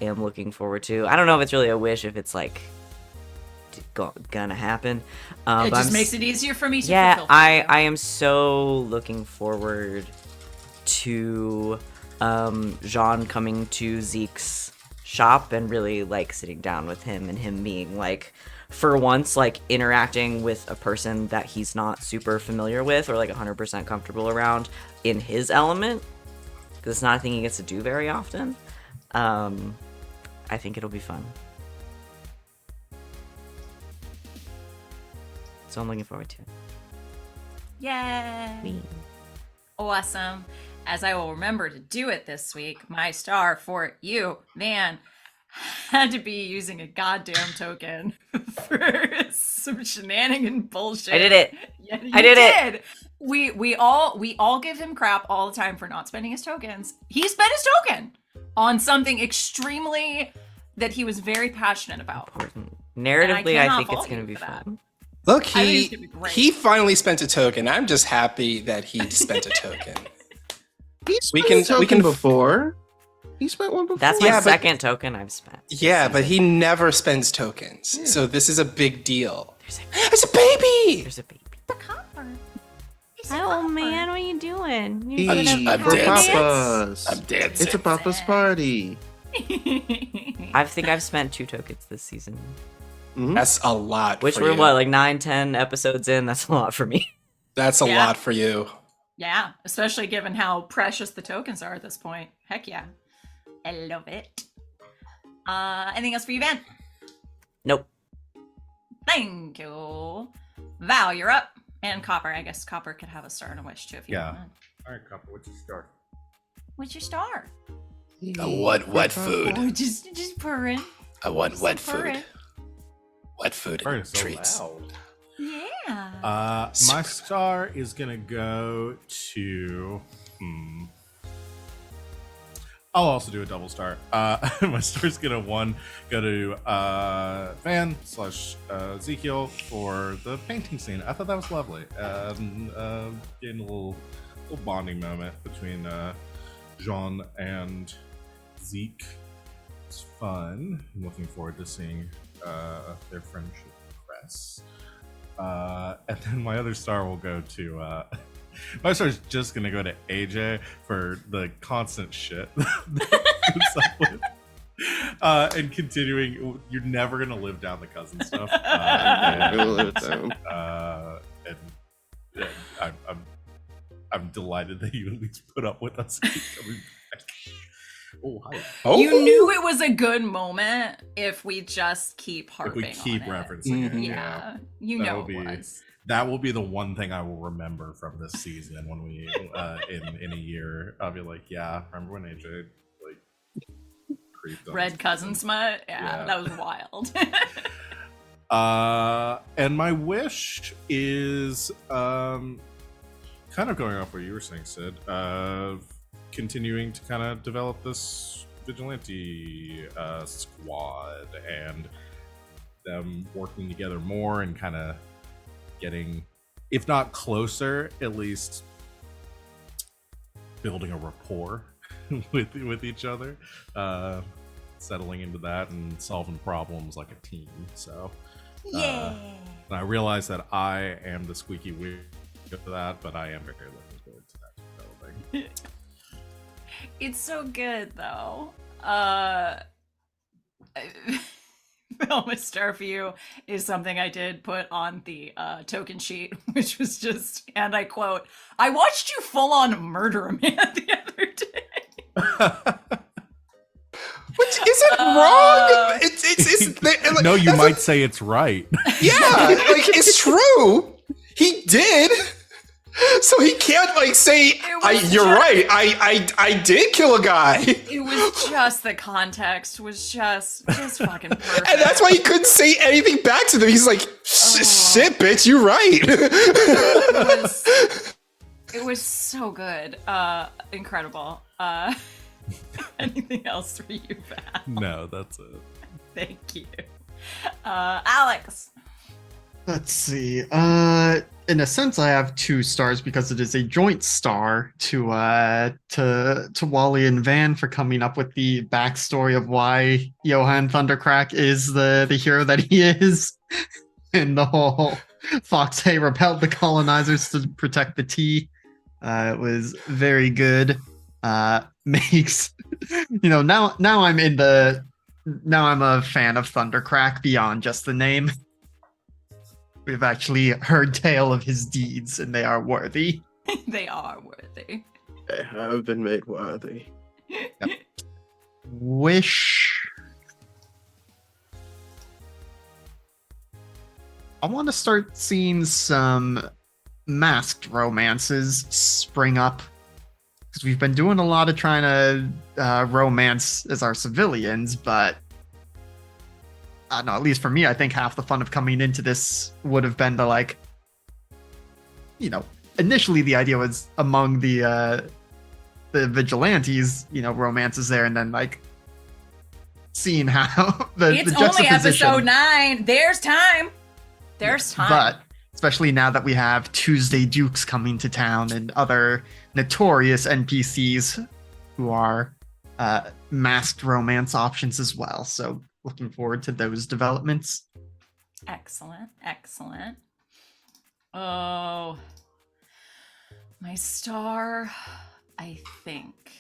am looking forward to. I don't know if it's really a wish, if it's like gonna happen. It but just makes it easier for me to yeah, fulfill. I am so looking forward to Jean coming to Zeke's shop and really like sitting down with him and him being like, for once, like interacting with a person that he's not super familiar with or like 100% comfortable around in his element, because it's not a thing he gets to do very often. I think it'll be fun. So I'm looking forward to it. Yay! Me. Awesome. As I will remember to do it this week, my star for you, Van, had to be using a goddamn token for some shenanigan bullshit. I did it. Yeah, you I did it. We all give him crap all the time for not spending his tokens. He spent his token on something extremely that he was very passionate about. Important. Narratively, I cannot think it's fault going to you be for that. fun. Look, I think it's gonna be great. he finally spent a token. I'm just happy that he spent a token. We can before. He spent one before. That's my Yeah, but- second token I've spent. this Yeah, but season. he never spends tokens. So this is a big deal. There's It's a baby! There's a baby. The copper. It's a Oh copper. man, what are you doing? Hey, You're gonna I'm for dancing. Papa's. I'm dancing. It's a Papa's party. I think I've spent 2 tokens this season. Mhm. That's a lot Which for we're you. what, like 9-10 episodes in? That's a lot for me. That's a Yeah. lot for you. Yeah, especially given how precious the tokens are at this point. Heck yeah. I love it. Anything else for you, Van? Nope. Thank you. Val, you're up. And Copper. I guess Copper could have a star and a wish too if you Yeah. want. All right, couple. What's your start? What's your star? I want wet food. Oh, just purring. I want Just wet purring. food. Wet food Sorry, and it's so treats. loud. Yeah. My star is gonna go to. I'll also do a double star. My star's gonna go to Van / Ezekiel for the painting scene. I thought that was lovely. Getting a little bonding moment between Jean and Zeke. It's fun. I'm looking forward to seeing their friendship progress. And then my other star will go to my star's just gonna go to AJ for the constant shit that he puts up with. And continuing, you're never gonna live down the cousin stuff. We'll live it down. And I'm delighted that you at least put up with us coming back. Oh, hi. Oh, You knew it was a good moment if we just keep If harping we keep on it. referencing it, Mhm. Yeah, you That know will it be- was. that will be the one thing I will remember from this season when we in a year. I'll be like, yeah, remember when AJ like creeped on Red us? cousin smut. Yeah, Yeah. that was wild. And my wish is kind of going off what you were saying, Sid. Continuing to kind of develop this vigilante squad and them working together more and kind of getting, if not closer, at least building a rapport with each other, settling into that and solving problems like a team. So Yeah. and I realize that I am the squeaky wheel of that, but I am very looking forward to that developing. It's so good though. Velma Star for you is something I did put on the token sheet, which was just, and I quote, I watched you full on murder a man the other day. which isn't wrong. It's No, you that's might say it's right. Yeah, like it's true. He did. So he can't like say was you're just- right. I did kill a guy. It was just the context was just fucking perfect. And that's why he couldn't say anything back to them. He's like, shit, bitch, you're right. It was so good. Incredible. Anything else for you, Val? No, that's it. Thank you. Alex. Let's see. In a sense, I have 2 stars because it is a joint star to Wally and Van for coming up with the backstory of why Johann Thundercrack is the hero that he is, and the whole Fox Hay repelled the colonizers to protect the tea. It was very good. Makes now I'm a fan of Thundercrack beyond just the name. We've actually heard tale of his deeds, and they are worthy. They are worthy. They have been made worthy. Wish. I want to start seeing some masked romances spring up. Because we've been doing a lot of trying to romance as our civilians, but no, at least for me, I think half the fun of coming into this would have been to like, initially the idea was among the vigilantes, romances there, and then like seeing how the It's only juxtaposition. episode 9. There's time. There's time. But especially now that we have Tuesday Dukes coming to town and other notorious NPCs who are masked romance options as well. So looking forward to those developments. Excellent. Excellent. Oh, my star, I think,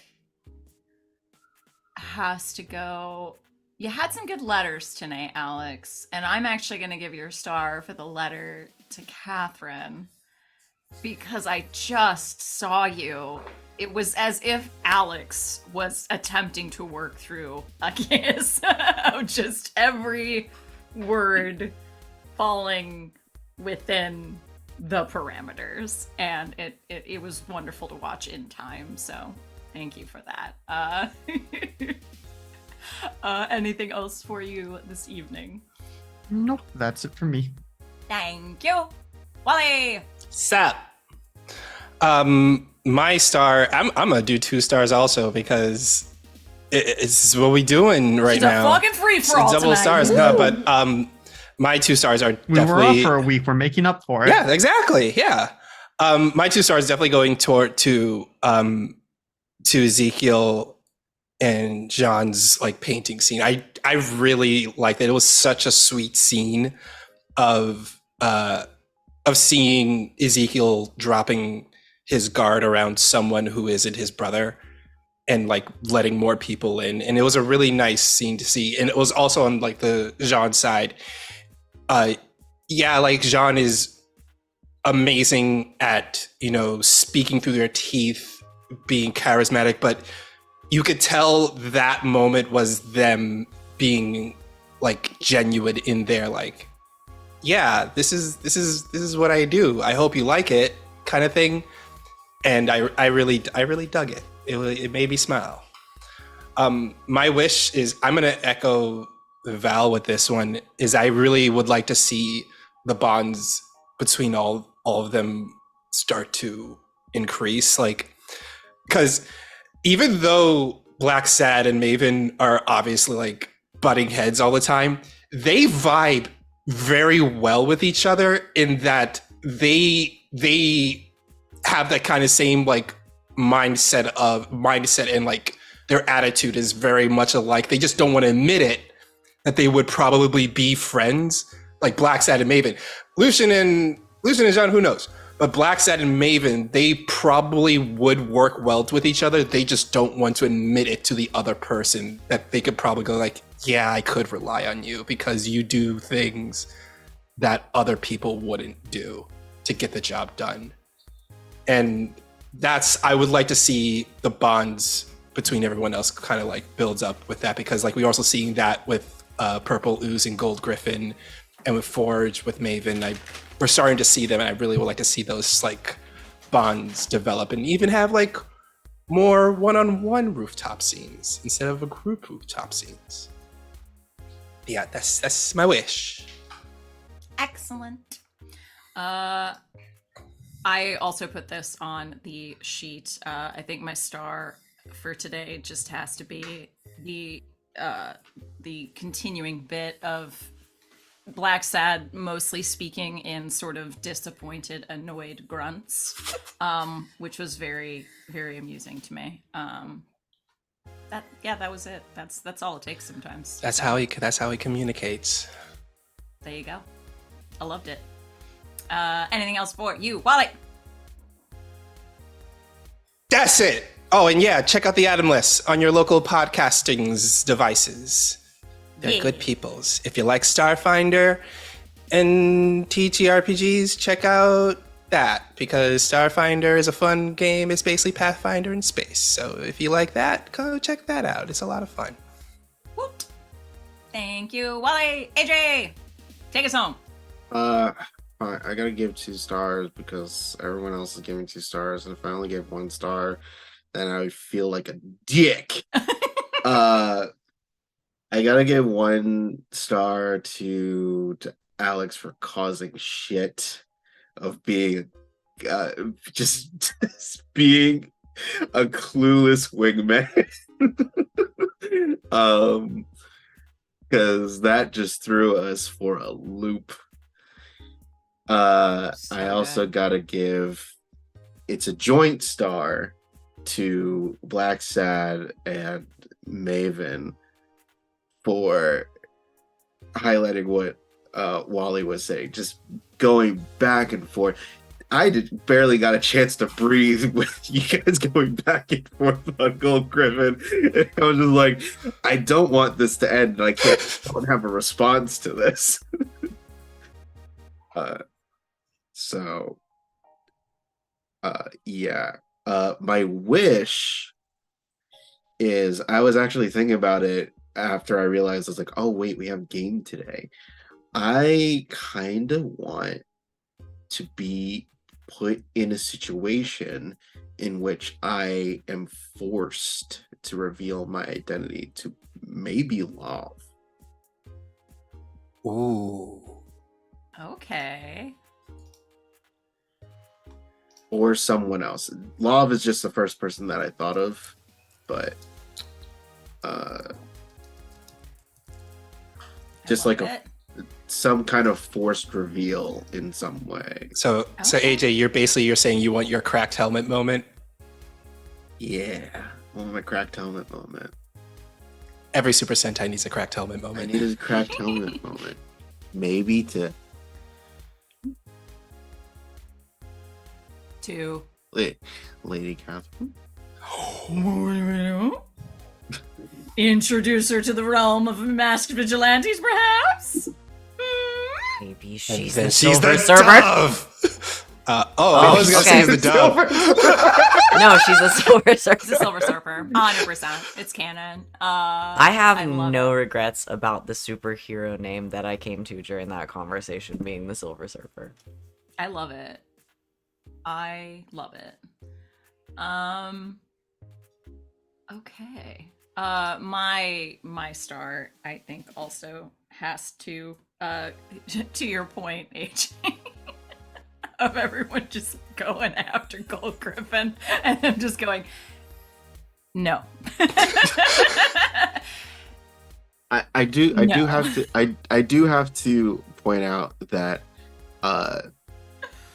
has to go. You had some good letters tonight, Alex, and I'm actually going to give your star for the letter to Catherine because I just saw you. It was as if Alex was attempting to work through a kiss of just every word falling within the parameters, and it was wonderful to watch in time, so thank you for that. Anything else for you this evening? Nope, that's it for me. Thank you. Wally! Sup? My star, I'm gonna do 2 stars also because it's what we doing right She's now. a fucking free-for-all Double tonight. stars. Woo! No, but my 2 stars are We were definitely off for a week. We're making up for it. Yeah, exactly. Yeah. My 2 stars definitely going to Ezekiel and Jean's like painting scene. I really liked it. It was such a sweet scene of seeing Ezekiel dropping his guard around someone who isn't his brother and like letting more people in. And it was a really nice scene to see. And it was also on like the Jean side. Like Jean is amazing at, speaking through their teeth, being charismatic, but you could tell that moment was them being like genuine in their like, yeah, this is what I do. I hope you like it, kind of thing. And I really dug it. It made me smile. My wish is, I'm gonna echo Val with this one, is I really would like to see the bonds between all of them start to increase, like, because even though Black Saad and Maven are obviously like butting heads all the time, they vibe very well with each other in that they have that kind of same like mindset and like their attitude is very much alike. They just don't want to admit it that they would probably be friends, like Black Saad and Maven. Lucien and Jean, who knows? But Black Saad and Maven, they probably would work well with each other. They just don't want to admit it to the other person, that they could probably go like, yeah, I could rely on you because you do things that other people wouldn't do to get the job done. And I would like to see the bonds between everyone else kind of like builds up with that, because like we're also seeing that with Purple Ooze and Gold Gryffin, and with Forge with Maven. We're starting to see them, and I really would like to see those like bonds develop and even have like more one-on-one rooftop scenes instead of a group rooftop scenes. Yeah, that's my wish. Excellent. I also put this on the sheet. I think my star for today just has to be the continuing bit of Black Saad mostly speaking in sort of disappointed, annoyed grunts, which was very, very amusing to me. That was it. That's all it takes sometimes. That's how he communicates. There you go. I loved it. Anything else for you, Wally? That's it. Oh, and yeah, check out the item list on your local podcasting devices. They're good peoples. If you like Starfinder and TTRPGs, check out that, because Starfinder is a fun game. It's basically Pathfinder in space. So if you like that, go check that out. It's a lot of fun. Woot. Thank you, Wally. AJ, take us home. I gotta give 2 stars because everyone else is giving 2 stars, and if I only give 1 star, then I would feel like a dick. I gotta give 1 star to Alex for causing shit of being just being a clueless wingman. Because that just threw us for a loop. So I also good. gotta give it's a joint star to Black Sad and Maven for highlighting what Wally was saying, just going back and forth. I barely got a chance to breathe with you guys going back and forth on Gold Gryffin. And I was just like, I don't want this to end. I don't have a response to this. Yeah. My wish is I was actually thinking about it after I realized I was like, oh wait, we have game today. I kind of want to be put in a situation in which I am forced to reveal my identity to maybe Love. Ooh. Okay. Or someone else. Love is just the first person that I thought of, but just like some kind of forced reveal in some way. So AJ, you're saying you want your cracked helmet moment? Yeah, I want my cracked helmet moment. Every Super Sentai needs a cracked helmet I moment. need a cracked helmet moment. Maybe to Lady Catherine. Introduce her to the realm of masked vigilantes, perhaps? Maybe And she's then the she's Silver the Surfer. dove. I was gonna okay. say the dove. No, she's a Silver Surfer. It's a Silver Surfer. 100%. It's canon. I have love no it. regrets about the superhero name that I came to during that conversation being the Silver Surfer. I love it. I love it. Okay. My star, I think, also has to to your point, AJ, of everyone just going after Gold Gryffin and then just going, no. I do have to point out that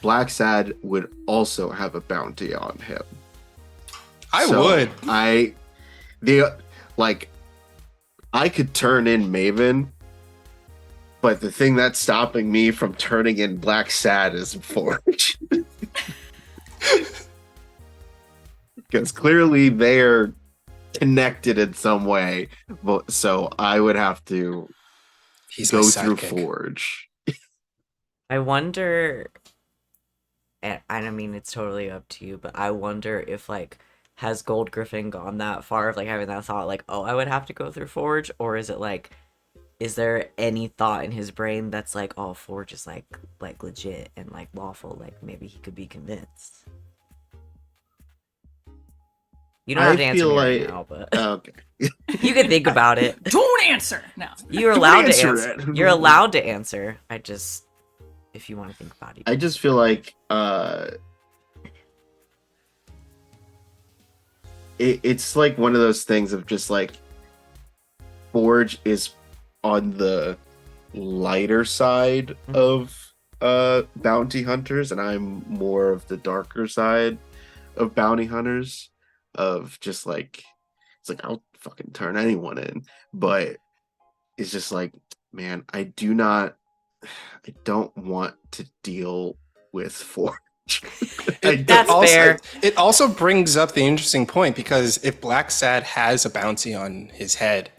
Black Sad would also have a bounty on him. I would. I could turn in Maven, but the thing that's stopping me from turning in Black Sad is Forge. Because clearly they're connected in some way. But so I would have to go through Forge. I wonder, and I mean, it's totally up to you, but I wonder if, like, has Gold Gryffin gone that far of, like, having that thought, like, oh, I would have to go through Forge? Or is it, like, is there any thought in his brain that's like, oh, Forge is, like legit and, like, lawful? Like, maybe he could be convinced. You don't have to answer me right now, but okay. you can think about it. Don't answer! No. You're allowed to answer answer. it. You're allowed to answer. If you want to think about it. I just feel like it's like one of those things of just like Forge is on the lighter side of bounty hunters, and I'm more of the darker side of bounty hunters. Of just like, it's like I'll fucking turn anyone in, but it's just like, man, I don't want to deal with Forge. That's fair. It also brings up the interesting point, because if Black Sad has a bounty on his head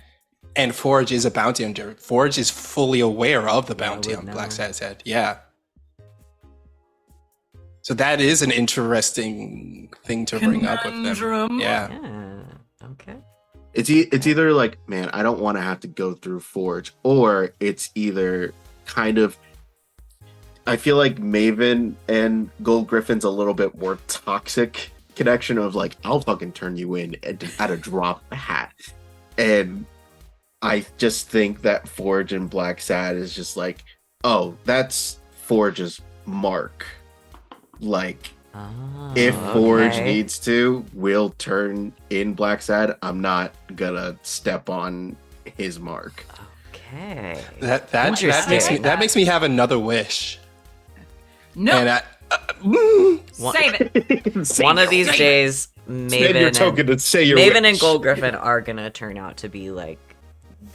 and Forge is a bounty hunter, Forge is fully aware of the bounty on Black Sad's head. Yeah. So that is an interesting thing to bring up with them. Yeah. Okay. It's either like, man, I don't want to have to go through Forge, or it's either kind of, I feel like Maven and Gold Griffin's a little bit more toxic connection of like, I'll fucking turn you in at a drop of a hat. And I just think that Forge and Black Sad is just like, oh, that's Forge's mark. Like, Oh, if Forge okay. needs to, we'll turn in Black Sad. I'm not gonna step on his mark. Okay. Interesting. That makes me have another wish. No, And save it. One of these days, Save your token to say your Maven and wish. Gold Gryffin are gonna turn out to be like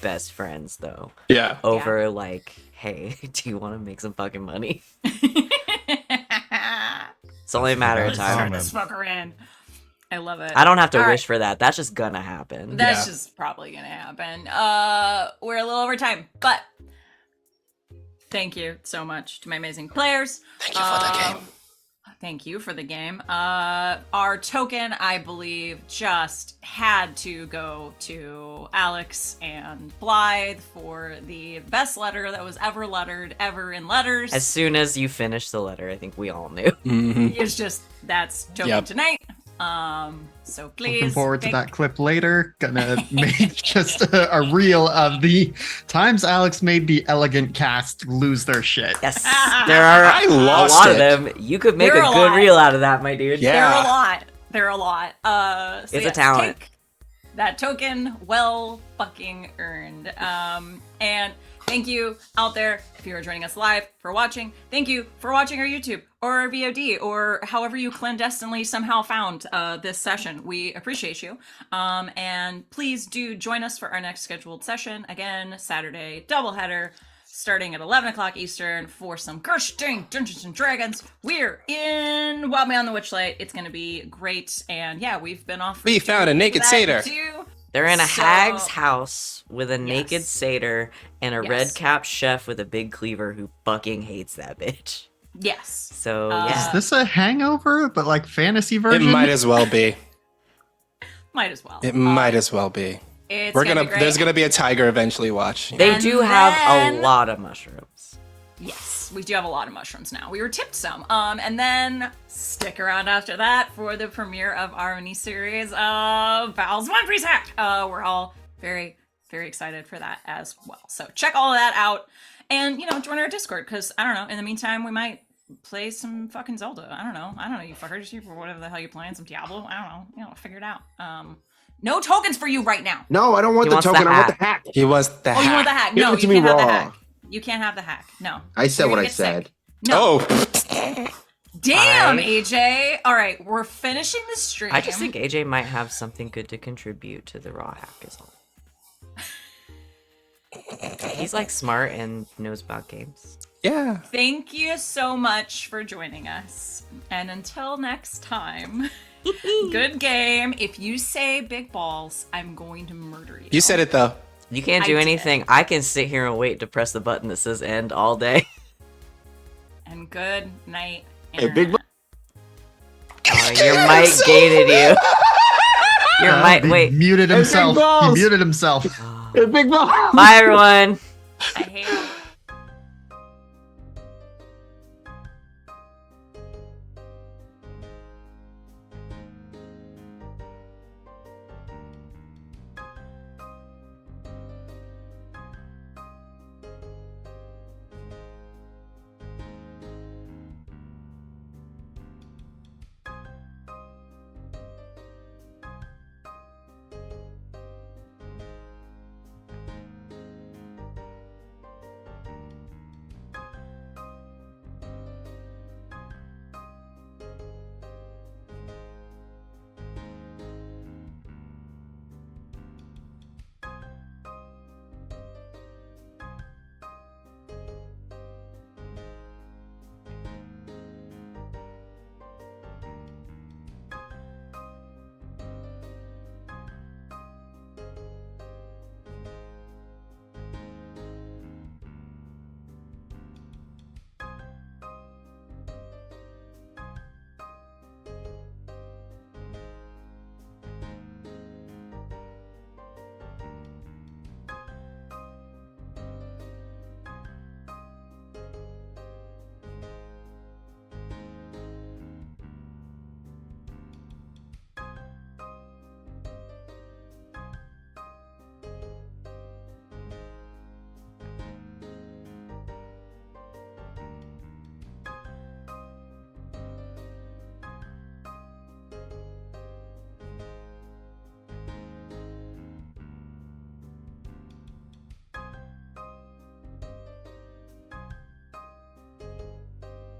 best friends, though. yeah. Over like, hey, do you want to make some fucking money? It's only a matter of Let's time. turn this fucker in. I love it. I don't have to All wish right. for that. That's just gonna happen. That's Yeah. just probably gonna happen. We're a little over time, but thank you so much to my amazing players. Thank you for the game. Thank you for the game. Our token, I believe, just had to go to Alex and Blythe for the best letter that was ever lettered ever in letters. As soon as you finish the letter, I think we all knew. It's just that's token Yep. tonight. So please. Looking forward to thank- that clip later. Gonna make just a reel of the times Alex made the Elegant cast lose their shit. Yes, there are I a lost lot of it. them. You could make There a are a good lot. reel out of that, my dude. Yeah. There are a lot. There are a lot. So It's a yes, talent. take that token well fucking earned. And thank you out there if you are joining us live for watching. Thank you for watching our YouTube or our VOD or however you clandestinely somehow found this session. We appreciate you. And please do join us for our next scheduled session. Again, Saturday doubleheader. Starting at 11 o'clock Eastern for some gosh dang Dungeons and Dragons. We're in Wild Beyond the Witchlight. It's going to be great. And yeah, we've been off. We found a naked that satyr. too. They're in a So- hag's house with a naked Yes. satyr and a Yes. red-capped chef with a big cleaver who fucking hates that bitch. Yes. So, Uh, yeah. Is this a hangover, but like fantasy It version? might as well be. Might as well. It might as well be. It's We're be gonna. great. There's gonna be a tiger eventually. Watch. They And do have then- a lot of mushrooms. Yes, we do have a lot of mushrooms now. We were tipped some. And then stick around after that for the premiere of our mini-series of Val's One Piece Hack. We're all very, very excited for that as well. So check all of that out. And, join our Discord, because, I don't know, in the meantime, we might play some fucking Zelda. I don't know, you fuckers, you whatever the hell you're playing, some Diablo. I don't know, figure it out. No tokens for you right now. No, I don't want He the wants the token. I want hack. the hack. He was the Oh, you want the hack. hack? Give No, it to you me can't have the raw. hack. You can't have the hack. No. I said You're what gonna I get sick. said. No. Oh. Damn, I- AJ. All right, we're finishing the stream. I just think AJ might have something good to contribute to the raw hack is all. He's like smart and knows about games. Yeah. Thank you so much for joining us. And until next time, good game. If you say big balls, I'm going to murder you. You said it though. You can't I do did. anything. I can sit here and wait to press the button that says end all day. And good night. Hey, big Internet. Your mic gated you. Your mic. He Wait. muted himself. He balls. muted himself. Big ball. Bye, everyone. I hate